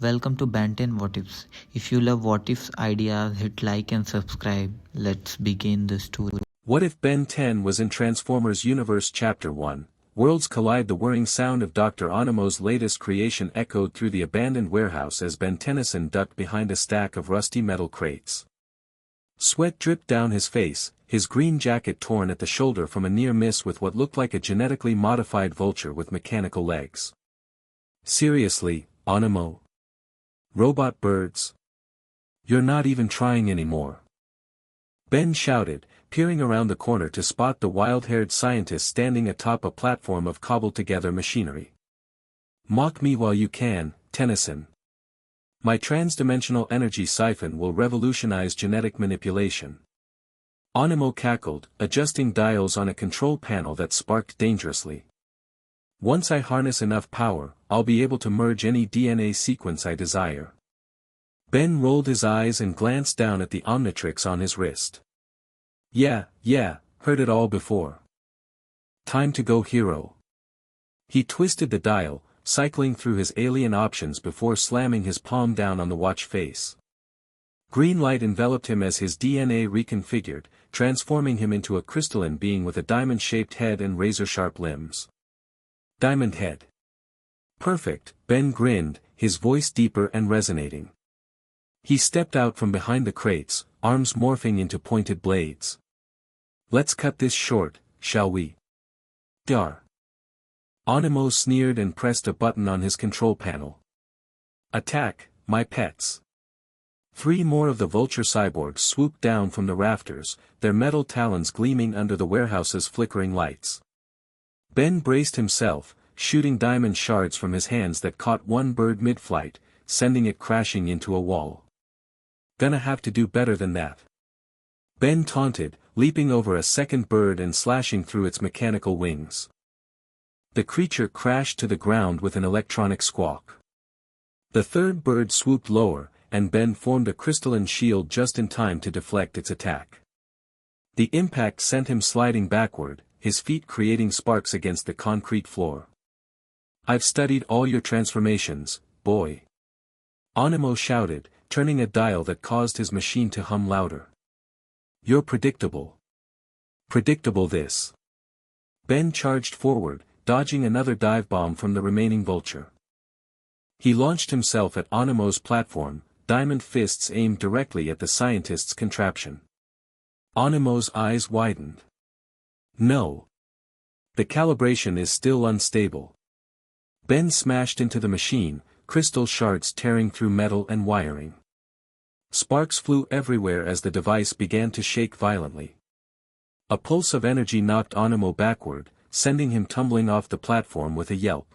Welcome to Banten What Ifs. If you love what ifs ideas, hit like and subscribe. Let's begin the story. What if Ben 10 was in Transformers Universe Chapter 1? Worlds collide. The whirring sound of Dr. Onimo's latest creation echoed through the abandoned warehouse as Ben Tennyson ducked behind a stack of rusty metal crates. Sweat dripped down his face, his green jacket torn at the shoulder from a near miss with what looked like a genetically modified vulture with mechanical legs. Seriously, Onimo? Robot birds? You're not even trying anymore. Ben shouted, peering around the corner to spot the wild-haired scientist standing atop a platform of cobbled-together machinery. Mock me while you can, Tennyson. My transdimensional energy siphon will revolutionize genetic manipulation. Onimo cackled, adjusting dials on a control panel that sparked dangerously. Once I harness enough power, I'll be able to merge any DNA sequence I desire. Ben rolled his eyes and glanced down at the Omnitrix on his wrist. Yeah, heard it all before. Time to go, hero. He twisted the dial, cycling through his alien options before slamming his palm down on the watch face. Green light enveloped him as his DNA reconfigured, transforming him into a crystalline being with a diamond-shaped head and razor-sharp limbs. Diamond head. Perfect, Ben grinned, his voice deeper and resonating. He stepped out from behind the crates, arms morphing into pointed blades. Let's cut this short, shall we? Dar. Onimo sneered and pressed a button on his control panel. Attack, my pets. 3 more of the vulture cyborgs swooped down from the rafters, their metal talons gleaming under the warehouse's flickering lights. Ben braced himself, shooting diamond shards from his hands that caught one bird mid-flight, sending it crashing into a wall. Gonna have to do better than that. Ben taunted, leaping over a second bird and slashing through its mechanical wings. The creature crashed to the ground with an electronic squawk. The third bird swooped lower, and Ben formed a crystalline shield just in time to deflect its attack. The impact sent him sliding backward, his feet creating sparks against the concrete floor. I've studied all your transformations, boy. Onimo shouted, turning a dial that caused his machine to hum louder. You're predictable. Predictable this. Ben charged forward, dodging another dive bomb from the remaining vulture. He launched himself at Onimo's platform, diamond fists aimed directly at the scientist's contraption. Onimo's eyes widened. No. The calibration is still unstable. Ben smashed into the machine, crystal shards tearing through metal and wiring. Sparks flew everywhere as the device began to shake violently. A pulse of energy knocked Onimo backward, sending him tumbling off the platform with a yelp.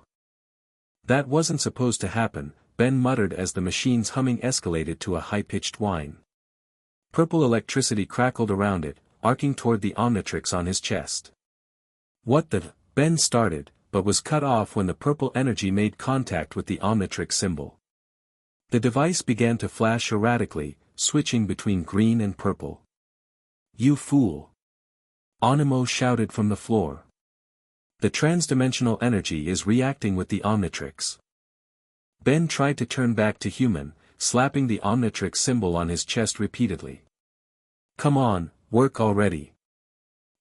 That wasn't supposed to happen, Ben muttered as the machine's humming escalated to a high-pitched whine. Purple electricity crackled around it, arcing toward the Omnitrix on his chest. What the? Ben started, but was cut off when the purple energy made contact with the Omnitrix symbol. The device began to flash erratically, switching between green and purple. You fool! Onimo shouted from the floor. The transdimensional energy is reacting with the Omnitrix. Ben tried to turn back to human, slapping the Omnitrix symbol on his chest repeatedly. Come on, work already.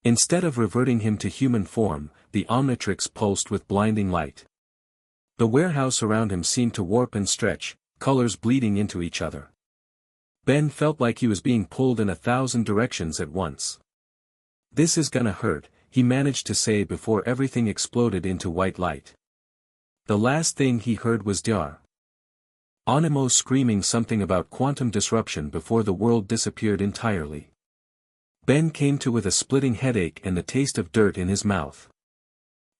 Instead of reverting him to human form, the Omnitrix pulsed with blinding light. The warehouse around him seemed to warp and stretch, colors bleeding into each other. Ben felt like he was being pulled in 1,000 directions at once. This is gonna hurt, he managed to say before everything exploded into white light. The last thing he heard was Dar. Onimo screaming something about quantum disruption before the world disappeared entirely. Ben came to with a splitting headache and the taste of dirt in his mouth.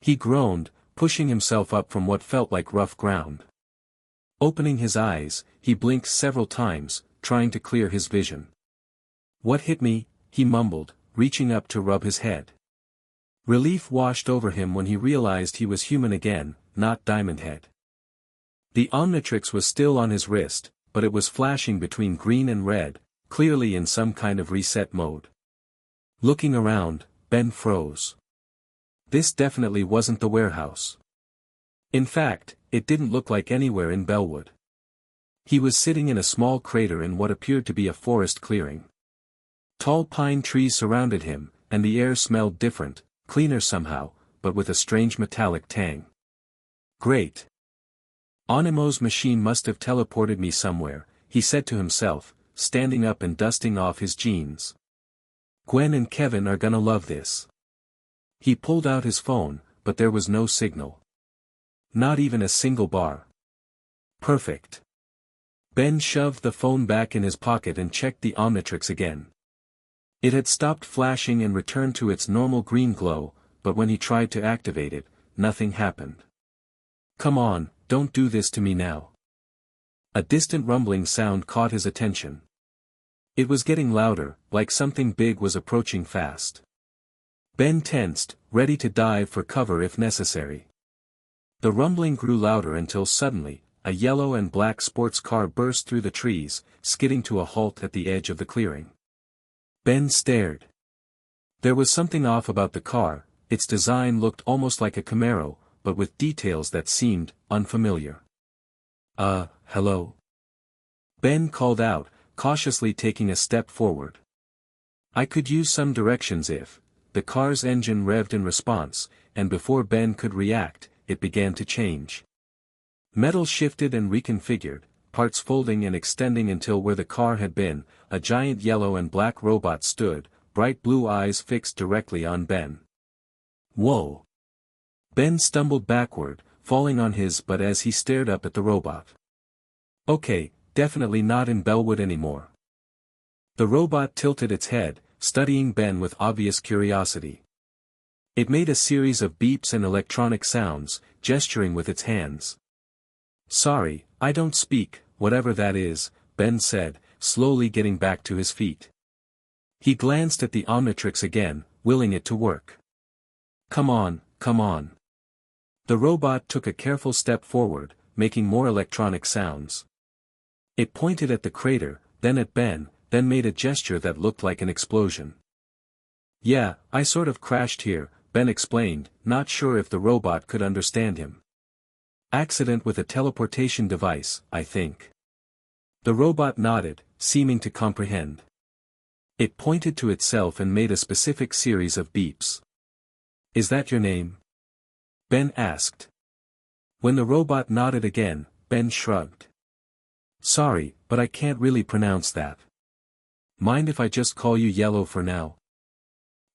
He groaned, pushing himself up from what felt like rough ground. Opening his eyes, he blinked several times, trying to clear his vision. What hit me? He mumbled, reaching up to rub his head. Relief washed over him when he realized he was human again, not Diamond Head. The Omnitrix was still on his wrist, but it was flashing between green and red, clearly in some kind of reset mode. Looking around, Ben froze. This definitely wasn't the warehouse. In fact, it didn't look like anywhere in Bellwood. He was sitting in a small crater in what appeared to be a forest clearing. Tall pine trees surrounded him, and the air smelled different, cleaner somehow, but with a strange metallic tang. Great. Onimo's machine must have teleported me somewhere, he said to himself, standing up and dusting off his jeans. Gwen and Kevin are gonna love this. He pulled out his phone, but there was no signal. Not even a single bar. Perfect. Ben shoved the phone back in his pocket and checked the Omnitrix again. It had stopped flashing and returned to its normal green glow, but when he tried to activate it, nothing happened. Come on, don't do this to me now. A distant rumbling sound caught his attention. It was getting louder, like something big was approaching fast. Ben tensed, ready to dive for cover if necessary. The rumbling grew louder until suddenly, a yellow and black sports car burst through the trees, skidding to a halt at the edge of the clearing. Ben stared. There was something off about the car, its design looked almost like a Camaro, but with details that seemed unfamiliar. Hello? Ben called out, cautiously taking a step forward. I could use some directions if. The car's engine revved in response, and before Ben could react, it began to change. Metal shifted and reconfigured, parts folding and extending until where the car had been, a giant yellow and black robot stood, bright blue eyes fixed directly on Ben. Whoa! Ben stumbled backward, falling on his butt as he stared up at the robot. Okay, definitely not in Bellwood anymore. The robot tilted its head, studying Ben with obvious curiosity. It made a series of beeps and electronic sounds, gesturing with its hands. Sorry, I don't speak, whatever that is, Ben said, slowly getting back to his feet. He glanced at the Omnitrix again, willing it to work. Come on, come on. The robot took a careful step forward, making more electronic sounds. It pointed at the crater, then at Ben, then made a gesture that looked like an explosion. Yeah, I sort of crashed here, Ben explained, not sure if the robot could understand him. Accident with a teleportation device, I think. The robot nodded, seeming to comprehend. It pointed to itself and made a specific series of beeps. Is that your name? Ben asked. When the robot nodded again, Ben shrugged. Sorry, but I can't really pronounce that. Mind if I just call you Yellow for now?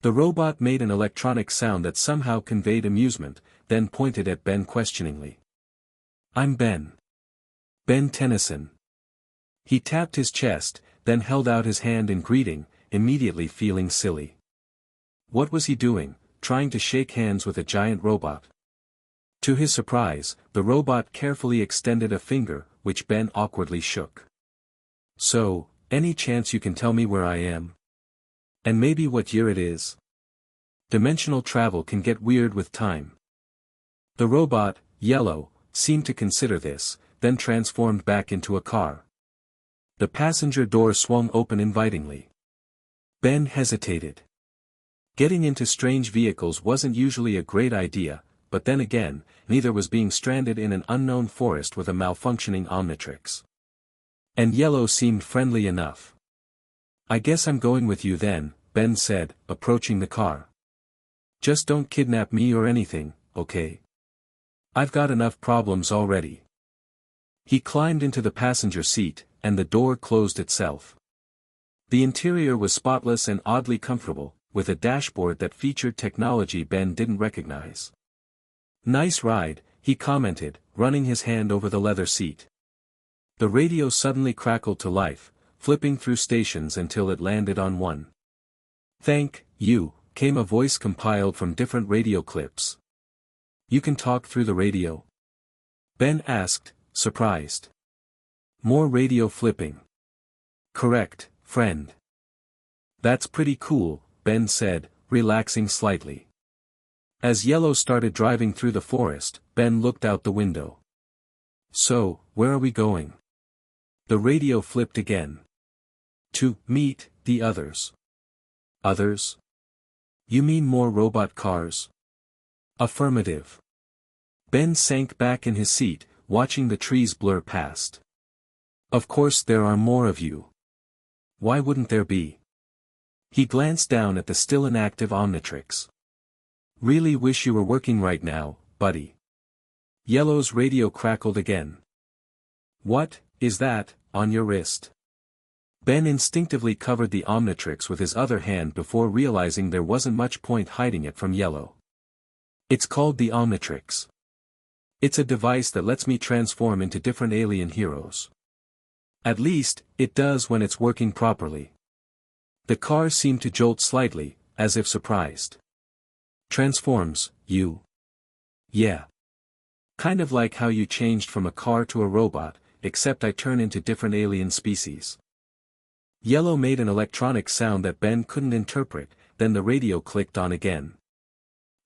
The robot made an electronic sound that somehow conveyed amusement, then pointed at Ben questioningly. I'm Ben. Ben Tennyson. He tapped his chest, then held out his hand in greeting, immediately feeling silly. What was he doing, trying to shake hands with a giant robot? To his surprise, the robot carefully extended a finger, which Ben awkwardly shook. So, any chance you can tell me where I am? And maybe what year it is? Dimensional travel can get weird with time. The robot, Yellow, seemed to consider this, then transformed back into a car. The passenger door swung open invitingly. Ben hesitated. Getting into strange vehicles wasn't usually a great idea, but then again, neither was being stranded in an unknown forest with a malfunctioning Omnitrix. And Yellow seemed friendly enough. I guess I'm going with you then, Ben said, approaching the car. Just don't kidnap me or anything, okay? I've got enough problems already. He climbed into the passenger seat, and the door closed itself. The interior was spotless and oddly comfortable, with a dashboard that featured technology Ben didn't recognize. Nice ride, he commented, running his hand over the leather seat. The radio suddenly crackled to life, flipping through stations until it landed on one. Thank you, came a voice compiled from different radio clips. You can talk through the radio? Ben asked, surprised. More radio flipping. Correct, friend. That's pretty cool, Ben said, relaxing slightly. As Yellow started driving through the forest, Ben looked out the window. So, where are we going? The radio flipped again. To meet the others. Others? You mean more robot cars? Affirmative. Ben sank back in his seat, watching the trees blur past. Of course there are more of you. Why wouldn't there be? He glanced down at the still inactive Omnitrix. Really wish you were working right now, buddy. Yellow's radio crackled again. What, is that, on your wrist? Ben instinctively covered the Omnitrix with his other hand before realizing there wasn't much point hiding it from Yellow. It's called the Omnitrix. It's a device that lets me transform into different alien heroes. At least, it does when it's working properly. The car seemed to jolt slightly, as if surprised. Transforms, you? Yeah. Kind of like how you changed from a car to a robot, except I turn into different alien species. Yellow made an electronic sound that Ben couldn't interpret, then the radio clicked on again.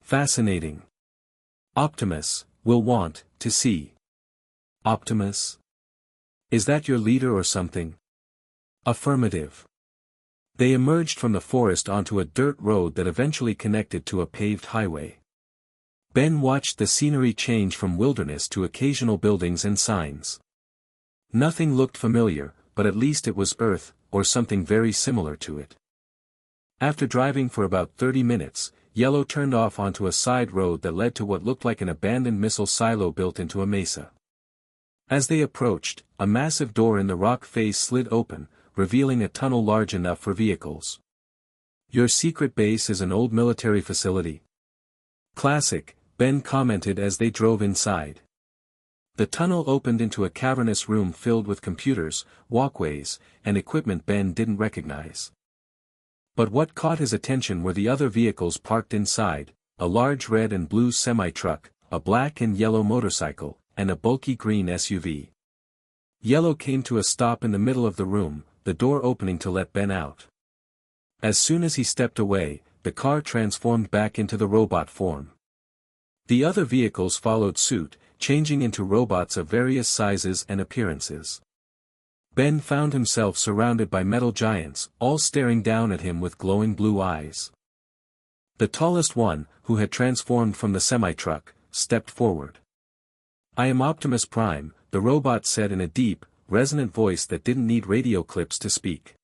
Fascinating. Optimus, will want, to see. Optimus? Is that your leader or something? Affirmative. They emerged from the forest onto a dirt road that eventually connected to a paved highway. Ben watched the scenery change from wilderness to occasional buildings and signs. Nothing looked familiar, but at least it was Earth, or something very similar to it. After driving for about 30 minutes, Yellow turned off onto a side road that led to what looked like an abandoned missile silo built into a mesa. As they approached, a massive door in the rock face slid open, revealing a tunnel large enough for vehicles. Your secret base is an old military facility. Classic, Ben commented as they drove inside. The tunnel opened into a cavernous room filled with computers, walkways, and equipment Ben didn't recognize. But what caught his attention were the other vehicles parked inside, a large red and blue semi-truck, a black and yellow motorcycle, and a bulky green SUV. Yellow came to a stop in the middle of the room, the door opening to let Ben out. As soon as he stepped away, the car transformed back into the robot form. The other vehicles followed suit, changing into robots of various sizes and appearances. Ben found himself surrounded by metal giants, all staring down at him with glowing blue eyes. The tallest one, who had transformed from the semi-truck, stepped forward. I am Optimus Prime, the robot said in a deep, resonant voice that didn't need radio clips to speak.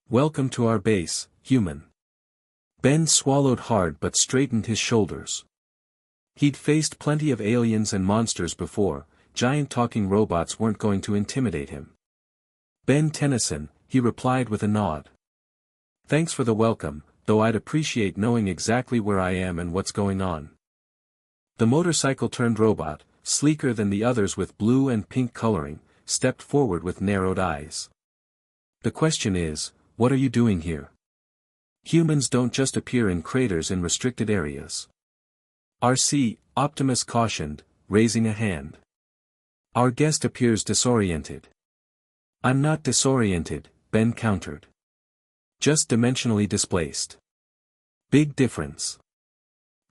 Welcome to our base, human. Ben swallowed hard but straightened his shoulders. He'd faced plenty of aliens and monsters before, giant talking robots weren't going to intimidate him. Ben Tennyson, he replied with a nod. Thanks for the welcome, though I'd appreciate knowing exactly where I am and what's going on. The motorcycle-turned robot, sleeker than the others with blue and pink coloring, stepped forward with narrowed eyes. The question is, what are you doing here? Humans don't just appear in craters in restricted areas. RC, Optimus cautioned, raising a hand. Our guest appears disoriented. I'm not disoriented, Ben countered. Just dimensionally displaced. Big difference.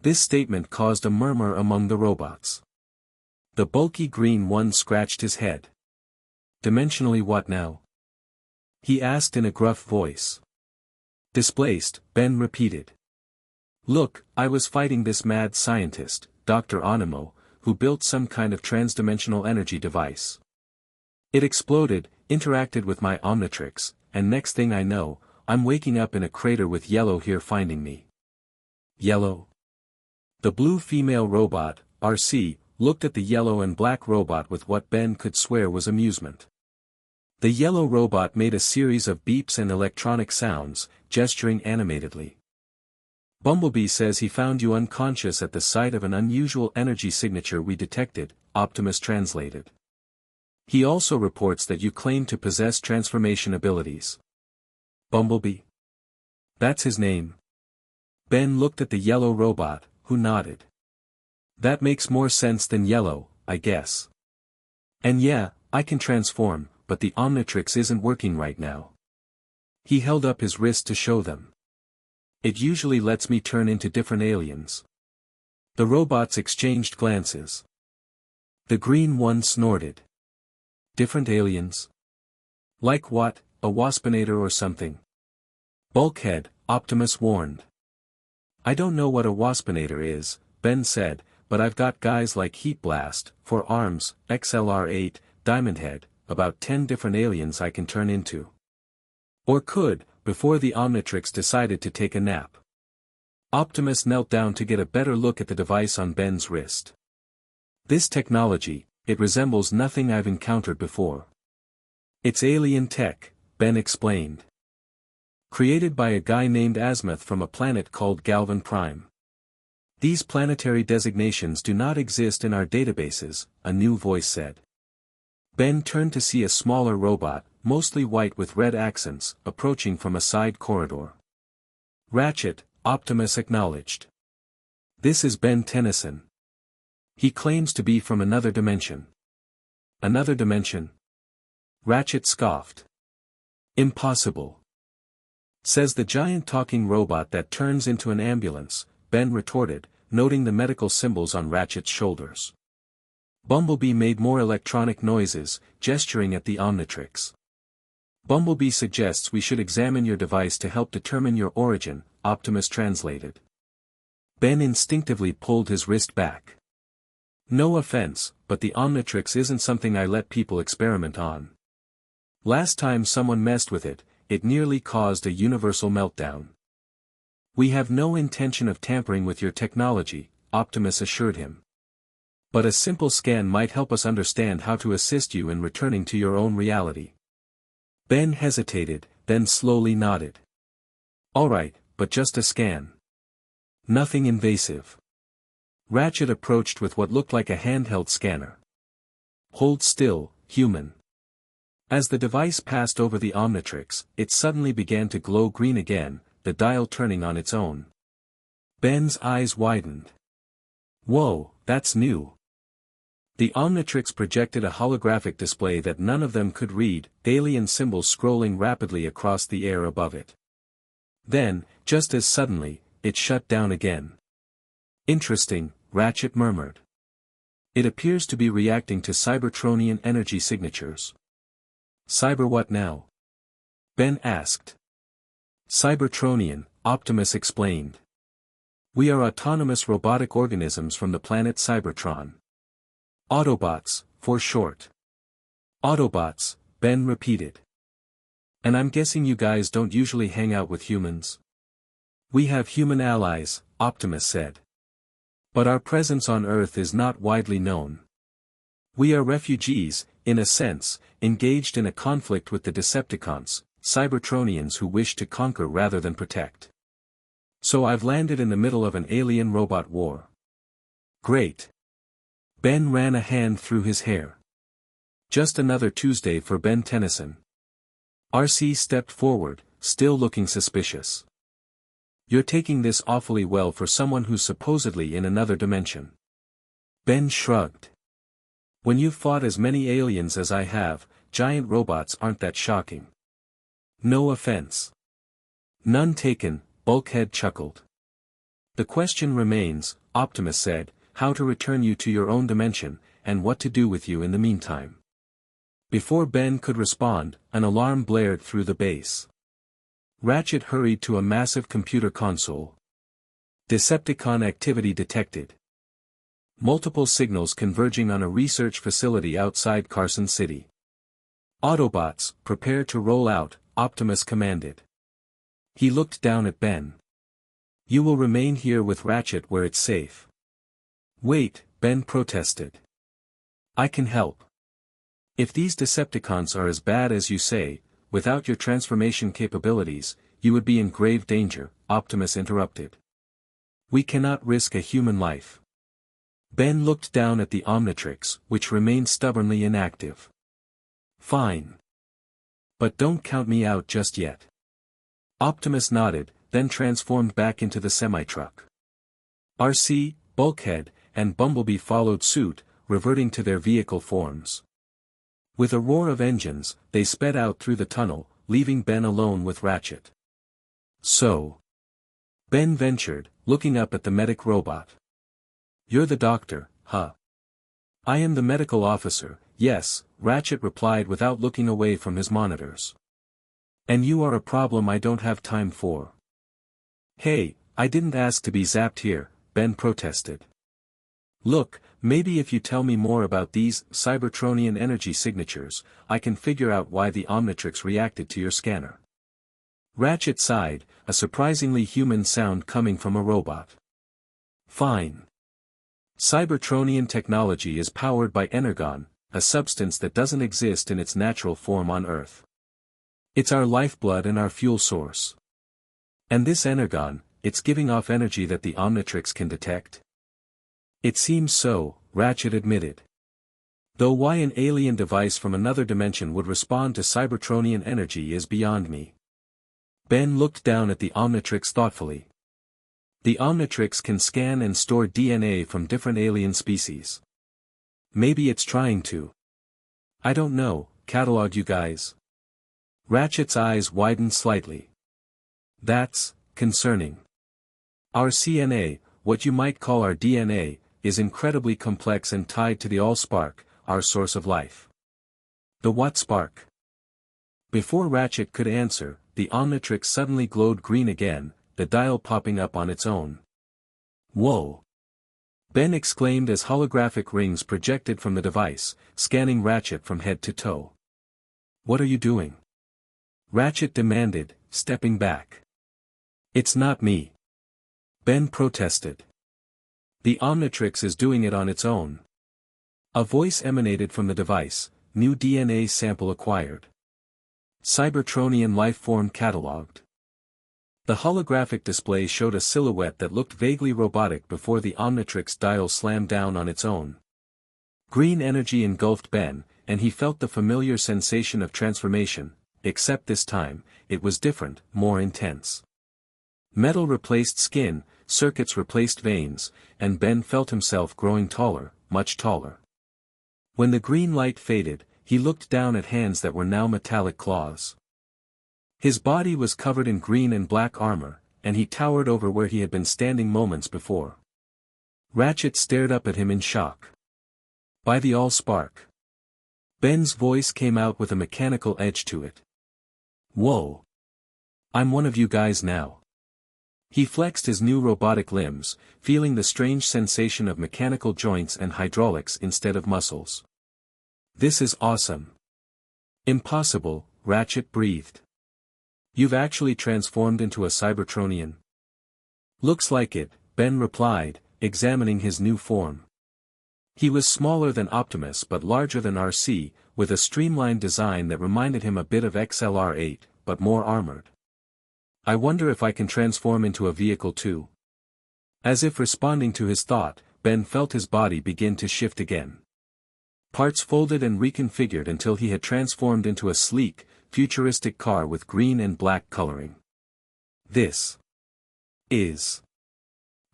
This statement caused a murmur among the robots. The bulky green one scratched his head. Dimensionally what now? He asked in a gruff voice. Displaced, Ben repeated. Look, I was fighting this mad scientist, Dr. Onimo, who built some kind of transdimensional energy device. It exploded, interacted with my Omnitrix, and next thing I know, I'm waking up in a crater with Yellow here finding me. Yellow? The blue female robot, RC, looked at the yellow and black robot with what Ben could swear was amusement. The yellow robot made a series of beeps and electronic sounds, gesturing animatedly. Bumblebee says he found you unconscious at the site of an unusual energy signature we detected, Optimus translated. He also reports that you claim to possess transformation abilities. Bumblebee? That's his name. Ben looked at the yellow robot, who nodded. That makes more sense than Yellow, I guess. And yeah, I can transform, but the Omnitrix isn't working right now. He held up his wrist to show them. It usually lets me turn into different aliens. The robots exchanged glances. The green one snorted. Different aliens? Like what, a waspinator or something? Bulkhead, Optimus warned. I don't know what a waspinator is, Ben said, but I've got guys like Heat Blast, for arms, XLR-8, Diamond Head, about 10 different aliens I can turn into. Or could, before the Omnitrix decided to take a nap. Optimus knelt down to get a better look at the device on Ben's wrist. This technology, it resembles nothing I've encountered before. It's alien tech, Ben explained. Created by a guy named Azimuth from a planet called Galvan Prime. These planetary designations do not exist in our databases, a new voice said. Ben turned to see a smaller robot, mostly white with red accents, approaching from a side corridor. Ratchet, Optimus acknowledged. This is Ben Tennyson. He claims to be from another dimension. Another dimension? Ratchet scoffed. Impossible. Says the giant talking robot that turns into an ambulance, Ben retorted, noting the medical symbols on Ratchet's shoulders. Bumblebee made more electronic noises, gesturing at the Omnitrix. Bumblebee suggests we should examine your device to help determine your origin, Optimus translated. Ben instinctively pulled his wrist back. No offense, but the Omnitrix isn't something I let people experiment on. Last time someone messed with it, it nearly caused a universal meltdown. We have no intention of tampering with your technology, Optimus assured him. But a simple scan might help us understand how to assist you in returning to your own reality. Ben hesitated, then slowly nodded. All right, but just a scan. Nothing invasive. Ratchet approached with what looked like a handheld scanner. Hold still, human. As the device passed over the Omnitrix, it suddenly began to glow green again, the dial turning on its own. Ben's eyes widened. Whoa, that's new. The Omnitrix projected a holographic display that none of them could read, alien symbols scrolling rapidly across the air above it. Then, just as suddenly, it shut down again. Interesting, Ratchet murmured. It appears to be reacting to Cybertronian energy signatures. Cyber what now? Ben asked. Cybertronian, Optimus explained. We are autonomous robotic organisms from the planet Cybertron. Autobots, for short. Autobots, Ben repeated. And I'm guessing you guys don't usually hang out with humans? We have human allies, Optimus said. But our presence on Earth is not widely known. We are refugees, in a sense, engaged in a conflict with the Decepticons, Cybertronians who wish to conquer rather than protect. So I've landed in the middle of an alien-robot war. Great. Ben ran a hand through his hair. Just another Tuesday for Ben Tennyson. RC stepped forward, still looking suspicious. You're taking this awfully well for someone who's supposedly in another dimension. Ben shrugged. When you've fought as many aliens as I have, giant robots aren't that shocking. No offense. None taken, Bulkhead chuckled. The question remains, Optimus said, how to return you to your own dimension, and what to do with you in the meantime. Before Ben could respond, an alarm blared through the base. Ratchet hurried to a massive computer console. Decepticon activity detected. Multiple signals converging on a research facility outside Carson City. Autobots, prepare to roll out, Optimus commanded. He looked down at Ben. You will remain here with Ratchet where it's safe. Wait, Ben protested. I can help. If these Decepticons are as bad as you say, without your transformation capabilities, you would be in grave danger, Optimus interrupted. We cannot risk a human life. Ben looked down at the Omnitrix, which remained stubbornly inactive. Fine. But don't count me out just yet. Optimus nodded, then transformed back into the semi-truck. RC, Bulkhead, and Bumblebee followed suit, reverting to their vehicle forms. With a roar of engines, they sped out through the tunnel, leaving Ben alone with Ratchet. So. Ben ventured, looking up at the medic robot. You're the doctor, huh? I am the medical officer, yes, Ratchet replied without looking away from his monitors. And you are a problem I don't have time for. Hey, I didn't ask to be zapped here, Ben protested. Look, maybe if you tell me more about these Cybertronian energy signatures, I can figure out why the Omnitrix reacted to your scanner. Ratchet sighed, a surprisingly human sound coming from a robot. Fine. Cybertronian technology is powered by energon, a substance that doesn't exist in its natural form on Earth. It's our lifeblood and our fuel source. And this energon, it's giving off energy that the Omnitrix can detect? It seems so, Ratchet admitted. Though why an alien device from another dimension would respond to Cybertronian energy is beyond me. Ben looked down at the Omnitrix thoughtfully. The Omnitrix can scan and store DNA from different alien species. Maybe it's trying to. I don't know, catalog you guys. Ratchet's eyes widened slightly. That's concerning. Our CNA, what you might call our DNA, is incredibly complex and tied to the Allspark, our source of life. The what spark? Before Ratchet could answer, the Omnitrix suddenly glowed green again, the dial popping up on its own. Whoa! Ben exclaimed as holographic rings projected from the device, scanning Ratchet from head to toe. What are you doing? Ratchet demanded, stepping back. It's not me. Ben protested. The Omnitrix is doing it on its own. A voice emanated from the device, new DNA sample acquired. Cybertronian lifeform catalogued. The holographic display showed a silhouette that looked vaguely robotic before the Omnitrix dial slammed down on its own. Green energy engulfed Ben, and he felt the familiar sensation of transformation, except this time, it was different, more intense. Metal replaced skin, circuits replaced veins, and Ben felt himself growing taller, much taller. When the green light faded, he looked down at hands that were now metallic claws. His body was covered in green and black armor, and he towered over where he had been standing moments before. Ratchet stared up at him in shock. By the Allspark. Ben's voice came out with a mechanical edge to it. Whoa! I'm one of you guys now. He flexed his new robotic limbs, feeling the strange sensation of mechanical joints and hydraulics instead of muscles. This is awesome. Impossible, Ratchet breathed. You've actually transformed into a Cybertronian? Looks like it, Ben replied, examining his new form. He was smaller than Optimus but larger than RC, with a streamlined design that reminded him a bit of XLR-8, but more armored. I wonder if I can transform into a vehicle too. As if responding to his thought, Ben felt his body begin to shift again. Parts folded and reconfigured until he had transformed into a sleek, futuristic car with green and black coloring. This is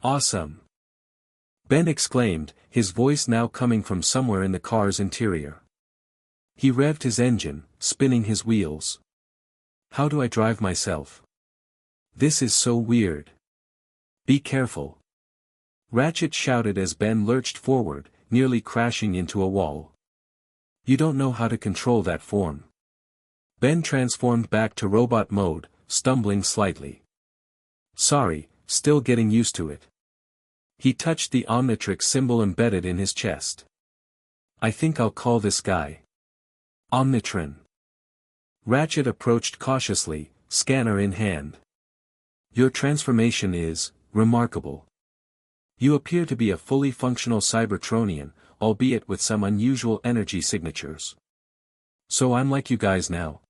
awesome! Ben exclaimed, his voice now coming from somewhere in the car's interior. He revved his engine, spinning his wheels. How do I drive myself? This is so weird. Be careful. Ratchet shouted as Ben lurched forward, nearly crashing into a wall. You don't know how to control that form. Ben transformed back to robot mode, stumbling slightly. Sorry, still getting used to it. He touched the Omnitrix symbol embedded in his chest. I think I'll call this guy Omnitron. Ratchet approached cautiously, scanner in hand. Your transformation is remarkable. You appear to be a fully functional Cybertronian, albeit with some unusual energy signatures. So I'm like you guys now.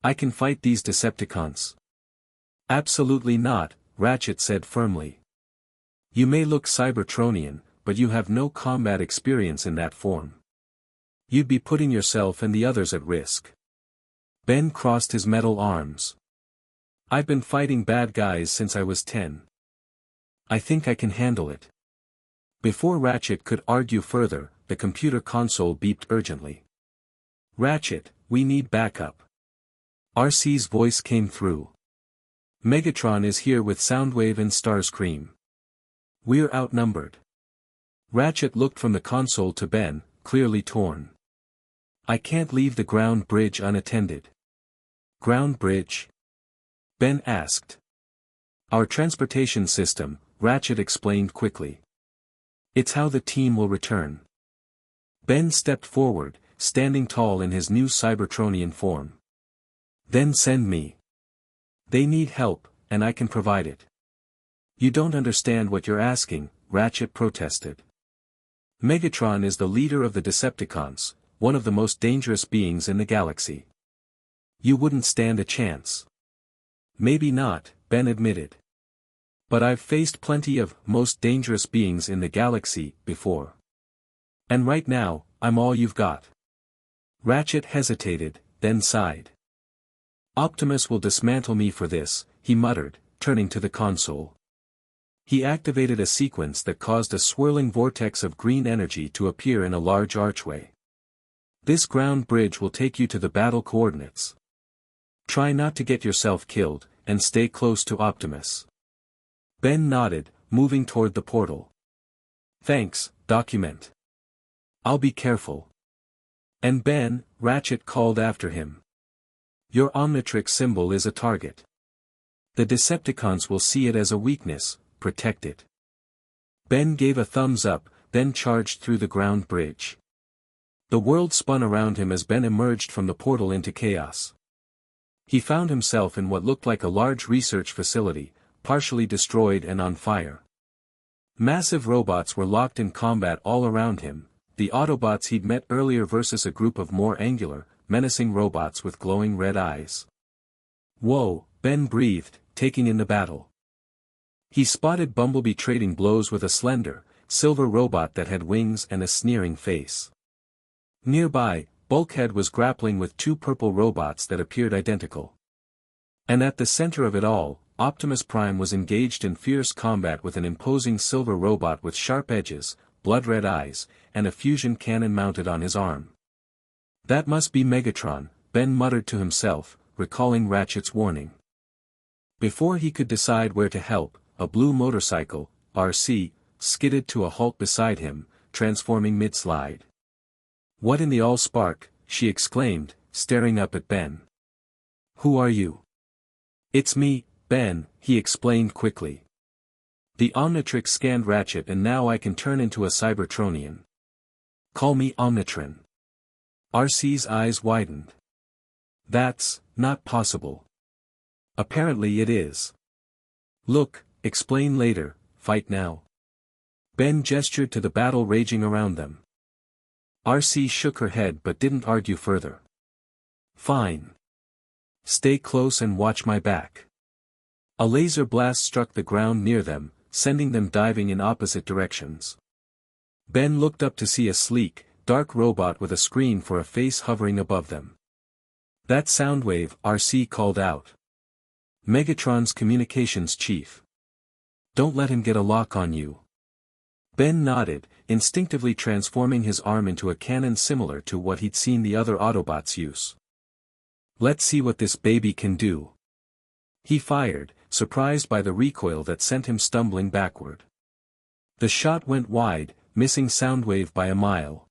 I can fight these Decepticons. Absolutely not, Ratchet said firmly. You may look Cybertronian, but you have no combat experience in that form. You'd be putting yourself and the others at risk. Ben crossed his metal arms. I've been fighting bad guys since I was 10. I think I can handle it. Before Ratchet could argue further, the computer console beeped urgently. Ratchet, we need backup. RC's voice came through. Megatron is here with Soundwave and Starscream. We're outnumbered. Ratchet looked from the console to Ben, clearly torn. I can't leave the ground bridge unattended. Ground bridge? Ben asked. Our transportation system, Ratchet explained quickly. It's how the team will return. Ben stepped forward, standing tall in his new Cybertronian form. Then send me. They need help, and I can provide it. You don't understand what you're asking, Ratchet protested. Megatron is the leader of the Decepticons, one of the most dangerous beings in the galaxy. You wouldn't stand a chance. Maybe not, Ben admitted. But I've faced plenty of most dangerous beings in the galaxy before. And right now, I'm all you've got. Ratchet hesitated, then sighed. Optimus will dismantle me for this, he muttered, turning to the console. He activated a sequence that caused a swirling vortex of green energy to appear in a large archway. This ground bridge will take you to the battle coordinates. Try not to get yourself killed, and stay close to Optimus. Ben nodded, moving toward the portal. Thanks, Document. I'll be careful. And Ben, Ratchet called after him. Your Omnitrix symbol is a target. The Decepticons will see it as a weakness, protect it. Ben gave a thumbs up, then charged through the ground bridge. The world spun around him as Ben emerged from the portal into chaos. He found himself in what looked like a large research facility, partially destroyed and on fire. Massive robots were locked in combat all around him, the Autobots he'd met earlier versus a group of more angular, menacing robots with glowing red eyes. Whoa, Ben breathed, taking in the battle. He spotted Bumblebee trading blows with a slender, silver robot that had wings and a sneering face. Nearby, Bulkhead was grappling with two purple robots that appeared identical. And at the center of it all, Optimus Prime was engaged in fierce combat with an imposing silver robot with sharp edges, blood-red eyes, and a fusion cannon mounted on his arm. That must be Megatron, Ben muttered to himself, recalling Ratchet's warning. Before he could decide where to help, a blue motorcycle, RC, skidded to a halt beside him, transforming mid-slide. What in the all-spark, she exclaimed, staring up at Ben. Who are you? It's me, Ben, he explained quickly. The Omnitrix scanned Ratchet and now I can turn into a Cybertronian. Call me Omnitron. RC's eyes widened. That's not possible. Apparently it is. Look, explain later, fight now. Ben gestured to the battle raging around them. RC shook her head but didn't argue further. Fine. Stay close and watch my back. A laser blast struck the ground near them, sending them diving in opposite directions. Ben looked up to see a sleek, dark robot with a screen for a face hovering above them. That Soundwave, RC called out. Megatron's communications chief. Don't let him get a lock on you. Ben nodded, instinctively transforming his arm into a cannon similar to what he'd seen the other Autobots use. Let's see what this baby can do. He fired, surprised by the recoil that sent him stumbling backward. The shot went wide, missing Soundwave by a mile.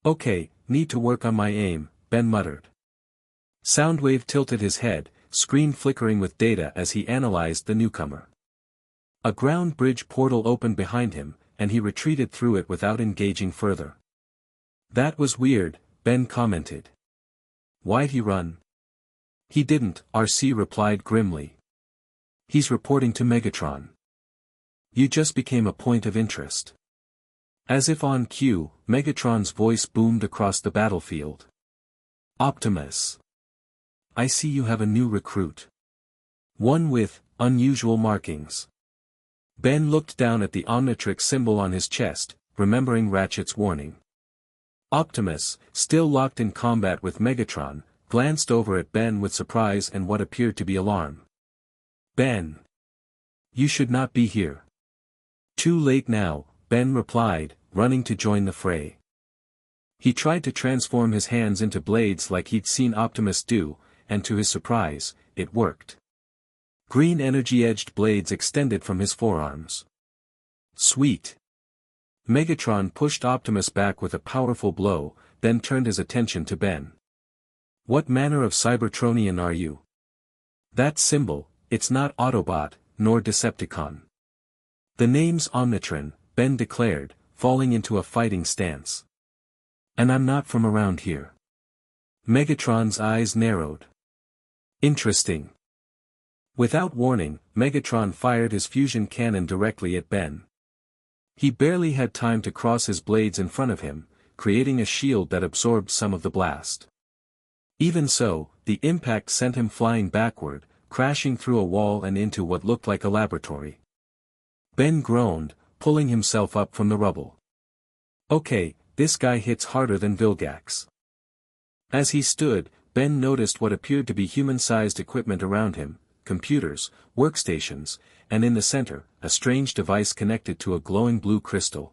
Okay, need to work on my aim, Ben muttered. Soundwave tilted his head, screen flickering with data as he analyzed the newcomer. A ground bridge portal opened behind him, and he retreated through it without engaging further. That was weird, Ben commented. Why'd he run? He didn't, RC replied grimly. He's reporting to Megatron. You just became a point of interest. As if on cue, Megatron's voice boomed across the battlefield. Optimus. I see you have a new recruit. One with unusual markings. Ben looked down at the Omnitrix symbol on his chest, remembering Ratchet's warning. Optimus, still locked in combat with Megatron, glanced over at Ben with surprise and what appeared to be alarm. Ben. You should not be here. Too late now, Ben replied, running to join the fray. He tried to transform his hands into blades like he'd seen Optimus do, and to his surprise, it worked. Green energy-edged blades extended from his forearms. Sweet. Megatron pushed Optimus back with a powerful blow, then turned his attention to Ben. What manner of Cybertronian are you? That symbol, it's not Autobot, nor Decepticon. The name's Omnitron, Ben declared, falling into a fighting stance. And I'm not from around here. Megatron's eyes narrowed. Interesting. Without warning, Megatron fired his fusion cannon directly at Ben. He barely had time to cross his blades in front of him, creating a shield that absorbed some of the blast. Even so, the impact sent him flying backward, crashing through a wall and into what looked like a laboratory. Ben groaned, pulling himself up from the rubble. Okay, this guy hits harder than Vilgax. As he stood, Ben noticed what appeared to be human-sized equipment around him, computers, workstations, and in the center, a strange device connected to a glowing blue crystal.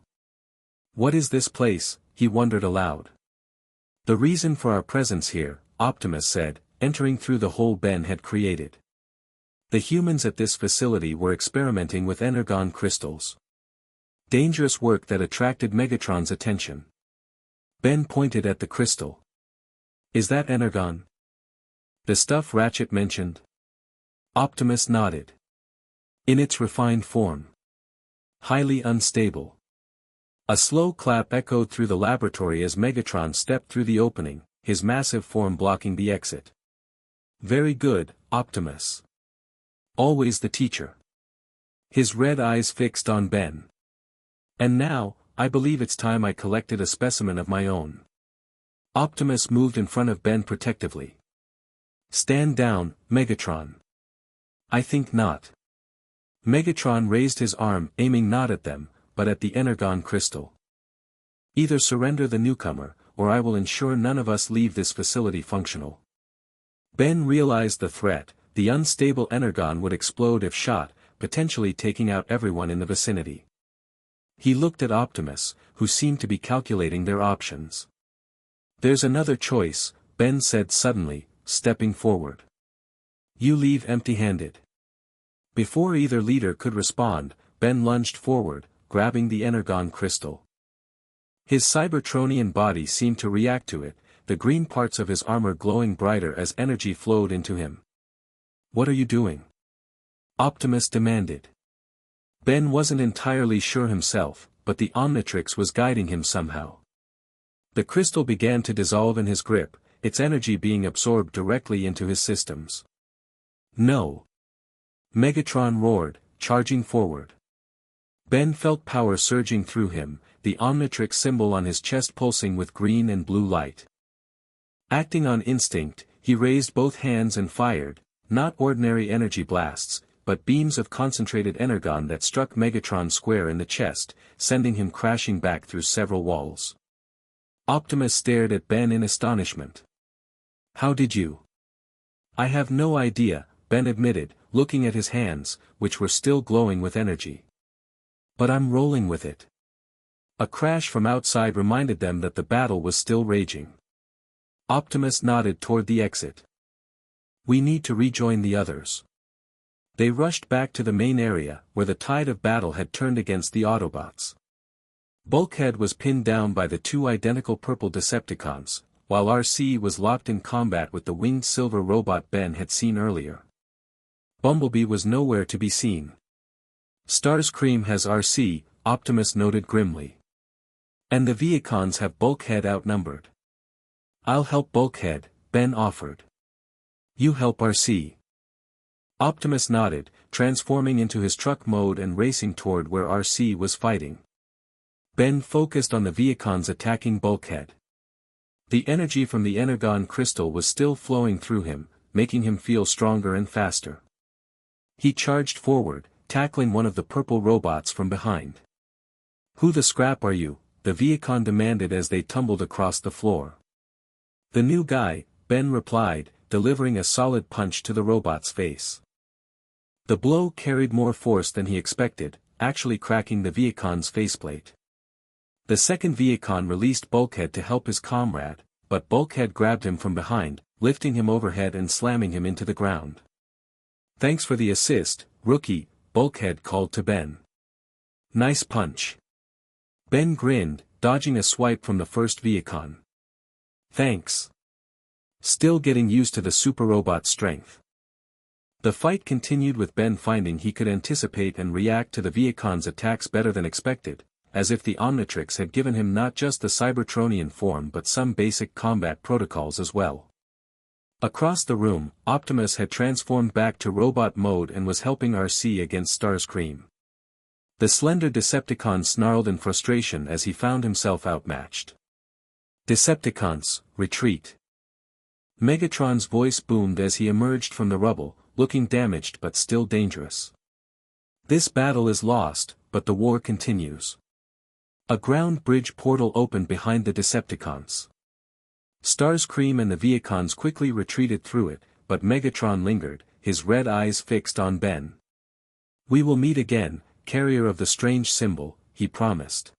What is this place? He wondered aloud. The reason for our presence here, Optimus said, entering through the hole Ben had created. The humans at this facility were experimenting with energon crystals. Dangerous work that attracted Megatron's attention. Ben pointed at the crystal. Is that energon? The stuff Ratchet mentioned? Optimus nodded. In its refined form. Highly unstable. A slow clap echoed through the laboratory as Megatron stepped through the opening, his massive form blocking the exit. Very good, Optimus. Always the teacher. His red eyes fixed on Ben. And now, I believe it's time I collected a specimen of my own. Optimus moved in front of Ben protectively. Stand down, Megatron. I think not. Megatron raised his arm, aiming not at them, but at the energon crystal. Either surrender the newcomer, or I will ensure none of us leave this facility functional. Ben realized the threat. The unstable energon would explode if shot, potentially taking out everyone in the vicinity. He looked at Optimus, who seemed to be calculating their options. There's another choice, Ben said suddenly, stepping forward. You leave empty-handed. Before either leader could respond, Ben lunged forward, grabbing the energon crystal. His Cybertronian body seemed to react to it, the green parts of his armor glowing brighter as energy flowed into him. What are you doing? Optimus demanded. Ben wasn't entirely sure himself, but the Omnitrix was guiding him somehow. The crystal began to dissolve in his grip, its energy being absorbed directly into his systems. No. Megatron roared, charging forward. Ben felt power surging through him, the Omnitrix symbol on his chest pulsing with green and blue light. Acting on instinct, he raised both hands and fired, not ordinary energy blasts, but beams of concentrated energon that struck Megatron square in the chest, sending him crashing back through several walls. Optimus stared at Ben in astonishment. How did you? I have no idea, Ben admitted, looking at his hands, which were still glowing with energy. But I'm rolling with it. A crash from outside reminded them that the battle was still raging. Optimus nodded toward the exit. We need to rejoin the others. They rushed back to the main area, where the tide of battle had turned against the Autobots. Bulkhead was pinned down by the two identical purple Decepticons, while RC was locked in combat with the winged silver robot Ben had seen earlier. Bumblebee was nowhere to be seen. Starscream has RC, Optimus noted grimly. And the Viacons have Bulkhead outnumbered. I'll help Bulkhead, Ben offered. You help RC. Optimus nodded, transforming into his truck mode and racing toward where RC was fighting. Ben focused on the Viacons attacking Bulkhead. The energy from the energon crystal was still flowing through him, making him feel stronger and faster. He charged forward, tackling one of the purple robots from behind. Who the scrap are you? The Viacon demanded as they tumbled across the floor. The new guy, Ben replied, delivering a solid punch to the robot's face. The blow carried more force than he expected, actually cracking the Viacon's faceplate. The second Viacon released Bulkhead to help his comrade, but Bulkhead grabbed him from behind, lifting him overhead and slamming him into the ground. Thanks for the assist, rookie, Bulkhead called to Ben. Nice punch. Ben grinned, dodging a swipe from the first Viacon. Thanks. Still getting used to the super robot strength. The fight continued with Ben finding he could anticipate and react to the Viacon's attacks better than expected, as if the Omnitrix had given him not just the Cybertronian form but some basic combat protocols as well. Across the room, Optimus had transformed back to robot mode and was helping RC against Starscream. The slender Decepticon snarled in frustration as he found himself outmatched. "Decepticons, retreat." Megatron's voice boomed as he emerged from the rubble, looking damaged but still dangerous. "This battle is lost, but the war continues." A ground bridge portal opened behind the Decepticons. Starscream and the Viacons quickly retreated through it, but Megatron lingered, his red eyes fixed on Ben. "We will meet again, carrier of the strange symbol," he promised.